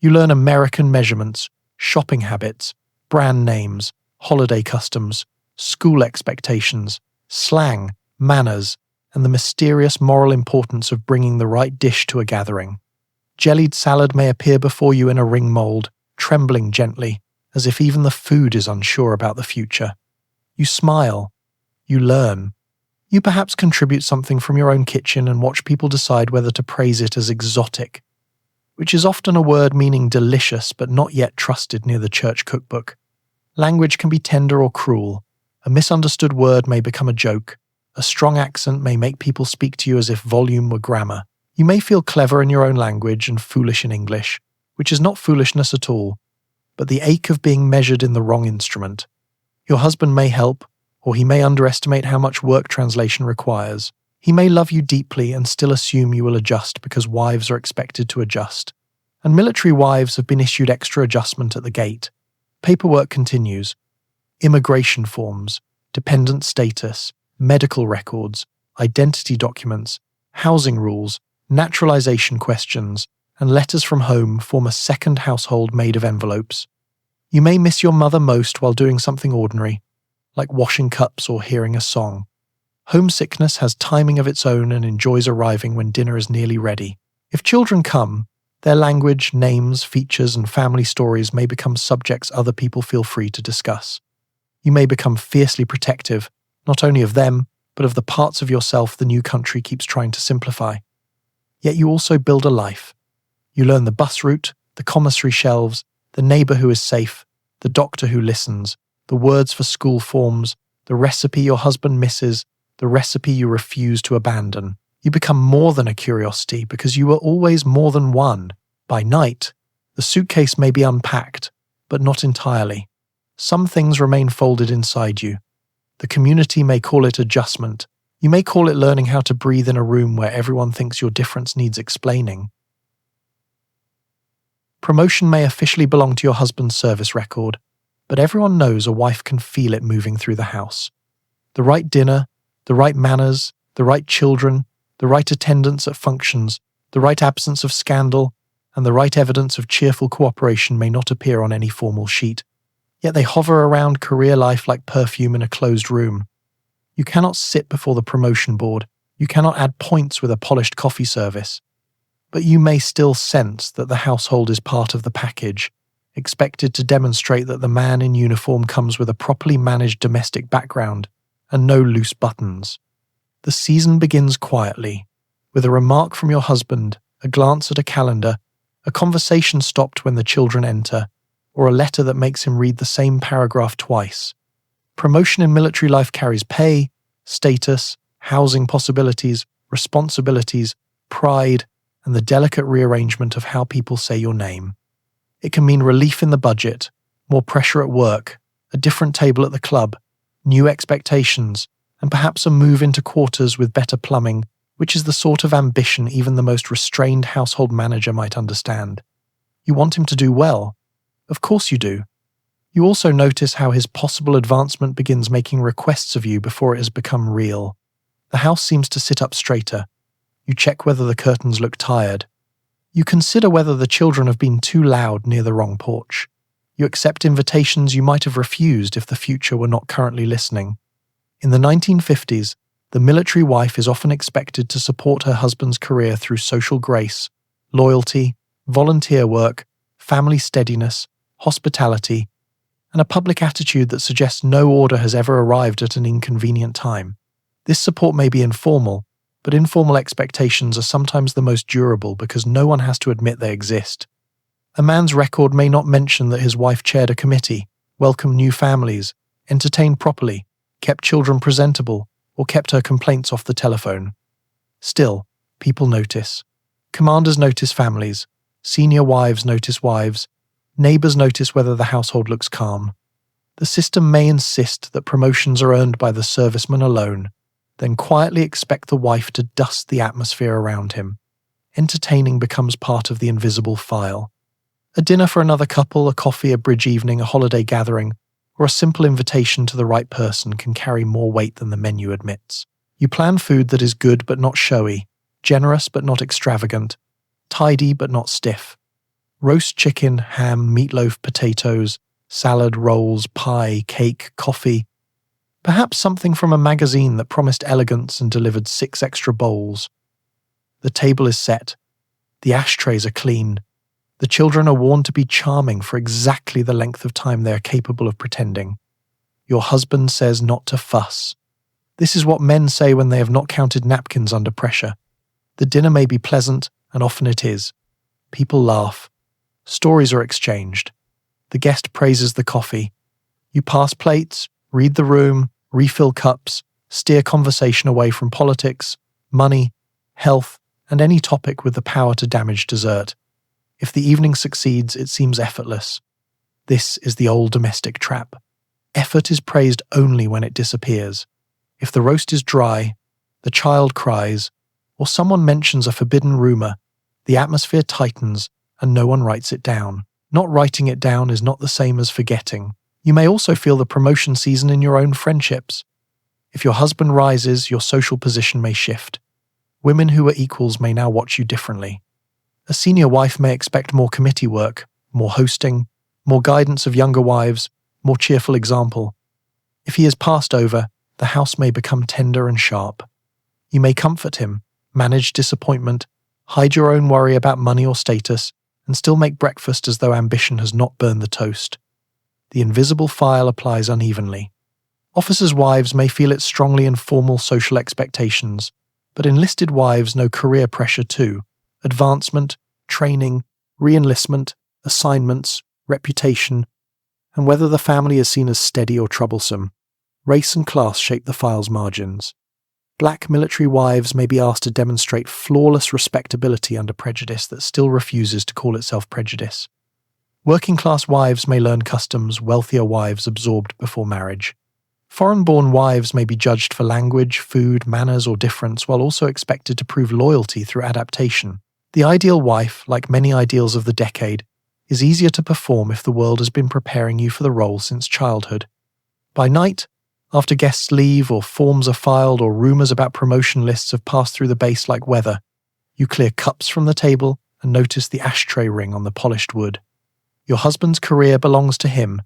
You learn American measurements, shopping habits, brand names, holiday customs, school expectations, slang, manners, and the mysterious moral importance of bringing the right dish to a gathering. Jellied salad may appear before you in a ring mold, trembling gently, as if even the food is unsure about the future. You smile. You learn. You perhaps contribute something from your own kitchen and watch people decide whether to praise it as exotic, which is often a word meaning delicious but not yet trusted near the church cookbook. Language can be tender or cruel. A misunderstood word may become a joke. A strong accent may make people speak to you as if volume were grammar. You may feel clever in your own language and foolish in English, which is not foolishness at all, but the ache of being measured in the wrong instrument. Your husband may help, or he may underestimate how much work translation requires. He may love you deeply and still assume you will adjust because wives are expected to adjust. And military wives have been issued extra adjustment at the gate. Paperwork continues. Immigration forms, dependent status, medical records, identity documents, housing rules, naturalization questions, and letters from home form a second household made of envelopes. You may miss your mother most while doing something ordinary, like washing cups or hearing a song. Homesickness has timing of its own and enjoys arriving when dinner is nearly ready. If children come, their language, names, features, and family stories may become subjects other people feel free to discuss. You may become fiercely protective, not only of them, but of the parts of yourself the new country keeps trying to simplify. Yet you also build a life. You learn the bus route, the commissary shelves, the neighbor who is safe, the doctor who listens, the words for school forms, the recipe your husband misses, the recipe you refuse to abandon. You become more than a curiosity because you were always more than one. By night, the suitcase may be unpacked, but not entirely. Some things remain folded inside you. The community may call it adjustment. You may call it learning how to breathe in a room where everyone thinks your difference needs explaining. Promotion may officially belong to your husband's service record, but everyone knows a wife can feel it moving through the house. The right dinner, the right manners, the right children, the right attendance at functions, the right absence of scandal, and the right evidence of cheerful cooperation may not appear on any formal sheet. Yet they hover around career life like perfume in a closed room. You cannot sit before the promotion board. You cannot add points with a polished coffee service. But you may still sense that the household is part of the package, expected to demonstrate that the man in uniform comes with a properly managed domestic background and no loose buttons. The season begins quietly, with a remark from your husband, a glance at a calendar, a conversation stopped when the children enter, or a letter that makes him read the same paragraph twice. Promotion in military life carries pay, status, housing possibilities, responsibilities, pride, and the delicate rearrangement of how people say your name. It can mean relief in the budget, more pressure at work, a different table at the club, new expectations, and perhaps a move into quarters with better plumbing, which is the sort of ambition even the most restrained household manager might understand. You want him to do well. Of course you do. You also notice how his possible advancement begins making requests of you before it has become real. The house seems to sit up straighter. You check whether the curtains look tired. You consider whether the children have been too loud near the wrong porch. You accept invitations you might have refused if the future were not currently listening. In the 1950s, the military wife is often expected to support her husband's career through social grace, loyalty, volunteer work, family steadiness, hospitality, and a public attitude that suggests no order has ever arrived at an inconvenient time. This support may be informal, but informal expectations are sometimes the most durable because no one has to admit they exist. A man's record may not mention that his wife chaired a committee, welcomed new families, entertained properly, kept children presentable, or kept her complaints off the telephone. Still, people notice. Commanders notice families, senior wives notice wives, neighbors notice whether the household looks calm. The system may insist that promotions are earned by the serviceman alone, then quietly expect the wife to dust the atmosphere around him. Entertaining becomes part of the invisible file. A dinner for another couple, a coffee, a bridge evening, a holiday gathering, or a simple invitation to the right person can carry more weight than the menu admits. You plan food that is good but not showy, generous but not extravagant, tidy but not stiff. Roast chicken, ham, meatloaf, potatoes, salad, rolls, pie, cake, coffee. Perhaps something from a magazine that promised elegance and delivered 6 extra bowls. The table is set. The ashtrays are clean. The children are warned to be charming for exactly the length of time they are capable of pretending. Your husband says not to fuss. This is what men say when they have not counted napkins under pressure. The dinner may be pleasant, and often it is. People laugh. Stories are exchanged. The guest praises the coffee. You pass plates, read the room, refill cups, steer conversation away from politics, money, health, and any topic with the power to damage dessert. If the evening succeeds, it seems effortless. This is the old domestic trap. Effort is praised only when it disappears. If the roast is dry, the child cries, or someone mentions a forbidden rumor, the atmosphere tightens and no one writes it down. Not writing it down is not the same as forgetting. You may also feel the promotion season in your own friendships. If your husband rises, your social position may shift. Women who are equals may now watch you differently. A senior wife may expect more committee work, more hosting, more guidance of younger wives, more cheerful example. If he is passed over, the house may become tender and sharp. You may comfort him, manage disappointment, hide your own worry about money or status, and still make breakfast as though ambition has not burned the toast. The invisible file applies unevenly. Officers' wives may feel it strongly in formal social expectations, but enlisted wives know career pressure too. Advancement, training, re-enlistment, assignments, reputation, and whether the family is seen as steady or troublesome. Race and class shape the file's margins. Black military wives may be asked to demonstrate flawless respectability under prejudice that still refuses to call itself prejudice. Working-class wives may learn customs wealthier wives absorbed before marriage. Foreign-born wives may be judged for language, food, manners, or difference, while also expected to prove loyalty through adaptation. The ideal wife, like many ideals of the decade, is easier to perform if the world has been preparing you for the role since childhood. By night, after guests leave or forms are filed or rumors about promotion lists have passed through the base like weather, you clear cups from the table and notice the ashtray ring on the polished wood. Your husband's career belongs to him,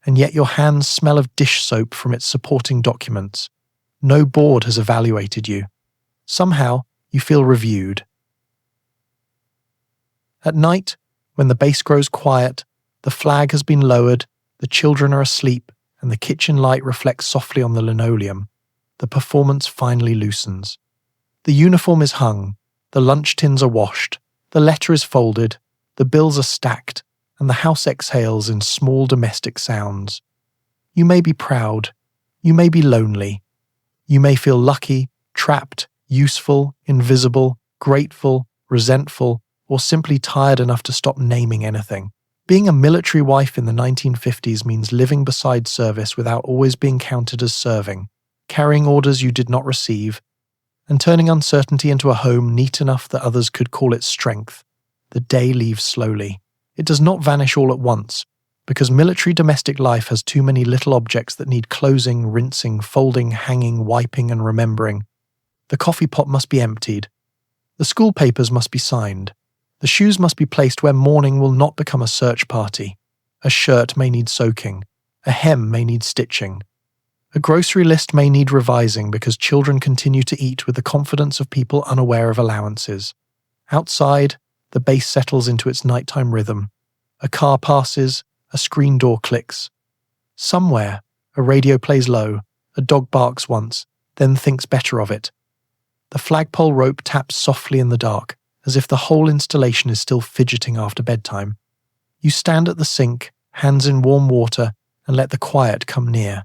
and yet your hands smell of dish soap from its supporting documents. No board has evaluated you. Somehow, you feel reviewed. At night, when the base grows quiet, the flag has been lowered, the children are asleep, and the kitchen light reflects softly on the linoleum, the performance finally loosens. The uniform is hung, the lunch tins are washed, the letter is folded, the bills are stacked, and the house exhales in small domestic sounds. You may be proud, you may be lonely, you may feel lucky, trapped, useful, invisible, grateful, resentful, or simply tired enough to stop naming anything. Being a military wife in the 1950s means living beside service without always being counted as serving, carrying orders you did not receive, and turning uncertainty into a home neat enough that others could call it strength. The day leaves slowly. It does not vanish all at once, because military domestic life has too many little objects that need closing, rinsing, folding, hanging, wiping, and remembering. The coffee pot must be emptied. The school papers must be signed. The shoes must be placed where mourning will not become a search party. A shirt may need soaking. A hem may need stitching. A grocery list may need revising because children continue to eat with the confidence of people unaware of allowances. Outside, the base settles into its nighttime rhythm. A car passes, a screen door clicks. Somewhere, a radio plays low, a dog barks once, then thinks better of it. The flagpole rope taps softly in the dark, as if the whole installation is still fidgeting after bedtime. You stand at the sink, hands in warm water, and let the quiet come near.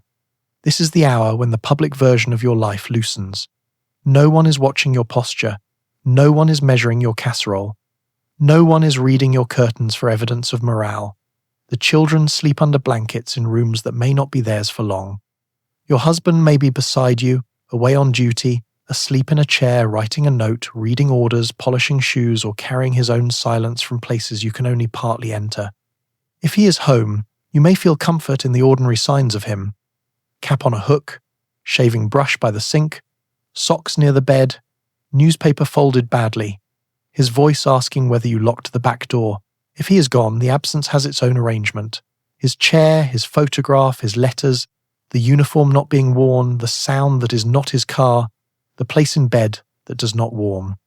This is the hour when the public version of your life loosens. No one is watching your posture. No one is measuring your casserole. No one is reading your curtains for evidence of morale. The children sleep under blankets in rooms that may not be theirs for long. Your husband may be beside you, away on duty, asleep in a chair, writing a note, reading orders, polishing shoes, or carrying his own silence from places you can only partly enter. If he is home, you may feel comfort in the ordinary signs of him. Cap on a hook, shaving brush by the sink, socks near the bed, newspaper folded badly, his voice asking whether you locked the back door. If he is gone, the absence has its own arrangement. His chair, his photograph, his letters, the uniform not being worn, the sound that is not his car, the place in bed that does not warm.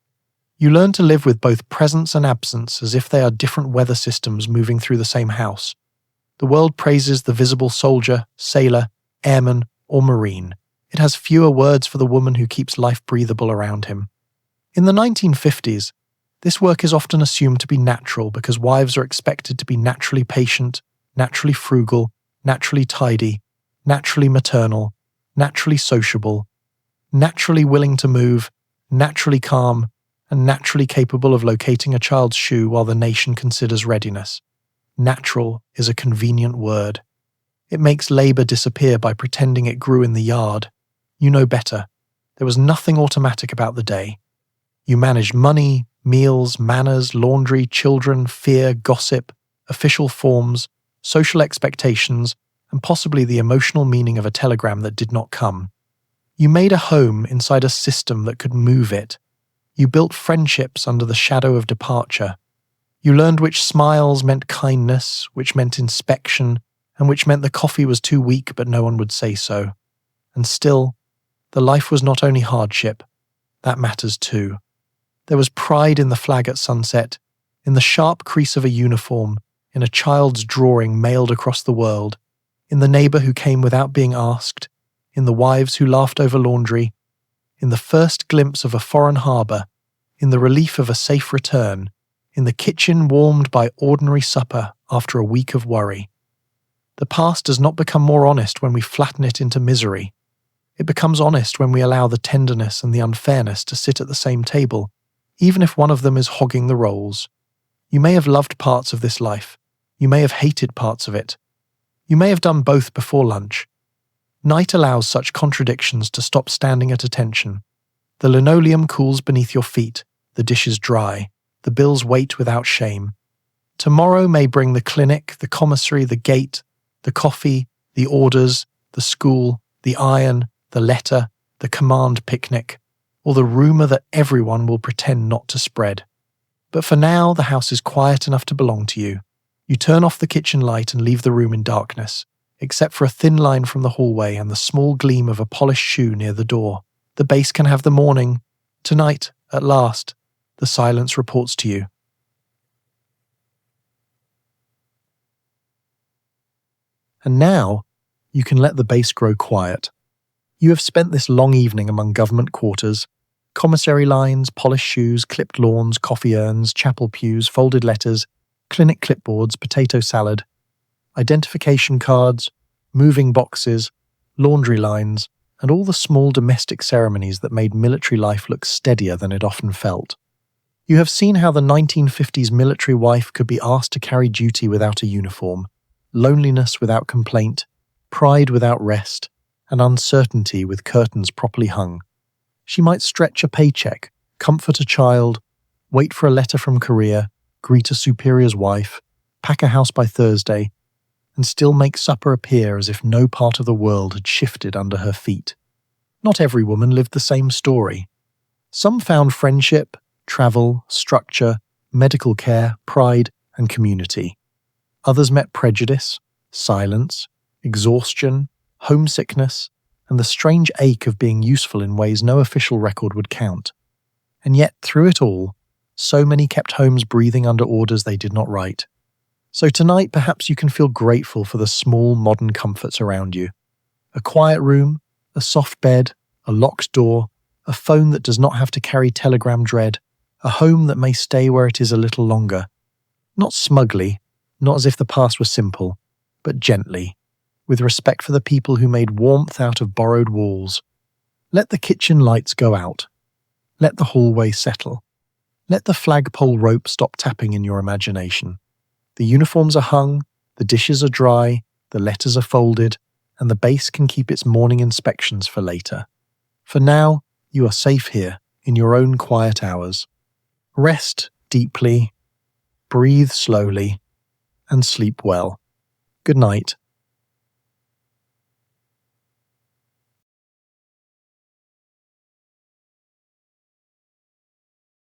You learn to live with both presence and absence as if they are different weather systems moving through the same house. The world praises the visible soldier, sailor, airman, or marine. It has fewer words for the woman who keeps life breathable around him. In the 1950s, this work is often assumed to be natural because wives are expected to be naturally patient, naturally frugal, naturally tidy, naturally maternal, naturally sociable, naturally willing to move, naturally calm, and naturally capable of locating a child's shoe while the nation considers readiness. Natural is a convenient word. It makes labour disappear by pretending it grew in the yard. You know better. There was nothing automatic about the day. You managed money, meals, manners, laundry, children, fear, gossip, official forms, social expectations, and possibly the emotional meaning of a telegram that did not come. You made a home inside a system that could move it. You built friendships under the shadow of departure. You learned which smiles meant kindness, which meant inspection, and which meant the coffee was too weak but no one would say so. And still, the life was not only hardship. That matters too. There was pride in the flag at sunset, in the sharp crease of a uniform, in a child's drawing mailed across the world, in the neighbour who came without being asked, in the wives who laughed over laundry, in the first glimpse of a foreign harbour, in the relief of a safe return, in the kitchen warmed by ordinary supper after a week of worry. The past does not become more honest when we flatten it into misery. It becomes honest when we allow the tenderness and the unfairness to sit at the same table, even if one of them is hogging the roles. You may have loved parts of this life. You may have hated parts of it. You may have done both before lunch. Night allows such contradictions to stop standing at attention. The linoleum cools beneath your feet, the dishes dry, the bills wait without shame. Tomorrow may bring the clinic, the commissary, the gate, the coffee, the orders, the school, the iron, the letter, the command picnic, or the rumour that everyone will pretend not to spread. But for now, the house is quiet enough to belong to you. You turn off the kitchen light and leave the room in darkness, except for a thin line from the hallway and the small gleam of a polished shoe near the door. The base can have the morning. Tonight, at last, the silence reports to you. And now, you can let the base grow quiet. You have spent this long evening among government quarters, commissary lines, polished shoes, clipped lawns, coffee urns, chapel pews, folded letters, clinic clipboards, potato salad, identification cards, moving boxes, laundry lines, and all the small domestic ceremonies that made military life look steadier than it often felt. You have seen how the 1950s military wife could be asked to carry duty without a uniform, loneliness without complaint, pride without rest, and uncertainty with curtains properly hung. She might stretch a paycheck, comfort a child, wait for a letter from Korea, greet a superior's wife, pack a house by Thursday, and still make supper appear as if no part of the world had shifted under her feet. Not every woman lived the same story. Some found friendship, travel, structure, medical care, pride, and community. Others met prejudice, silence, exhaustion, homesickness, and the strange ache of being useful in ways no official record would count. And yet, through it all, so many kept homes breathing under orders they did not write. So tonight, perhaps you can feel grateful for the small modern comforts around you. A quiet room, a soft bed, a locked door, a phone that does not have to carry telegram dread, a home that may stay where it is a little longer. Not smugly, not as if the past were simple, but gently, with respect for the people who made warmth out of borrowed walls. Let the kitchen lights go out. Let the hallway settle. Let the flagpole rope stop tapping in your imagination. The uniforms are hung, the dishes are dry, the letters are folded, and the base can keep its morning inspections for later. For now, you are safe here, in your own quiet hours. Rest deeply, breathe slowly, and sleep well. Good night.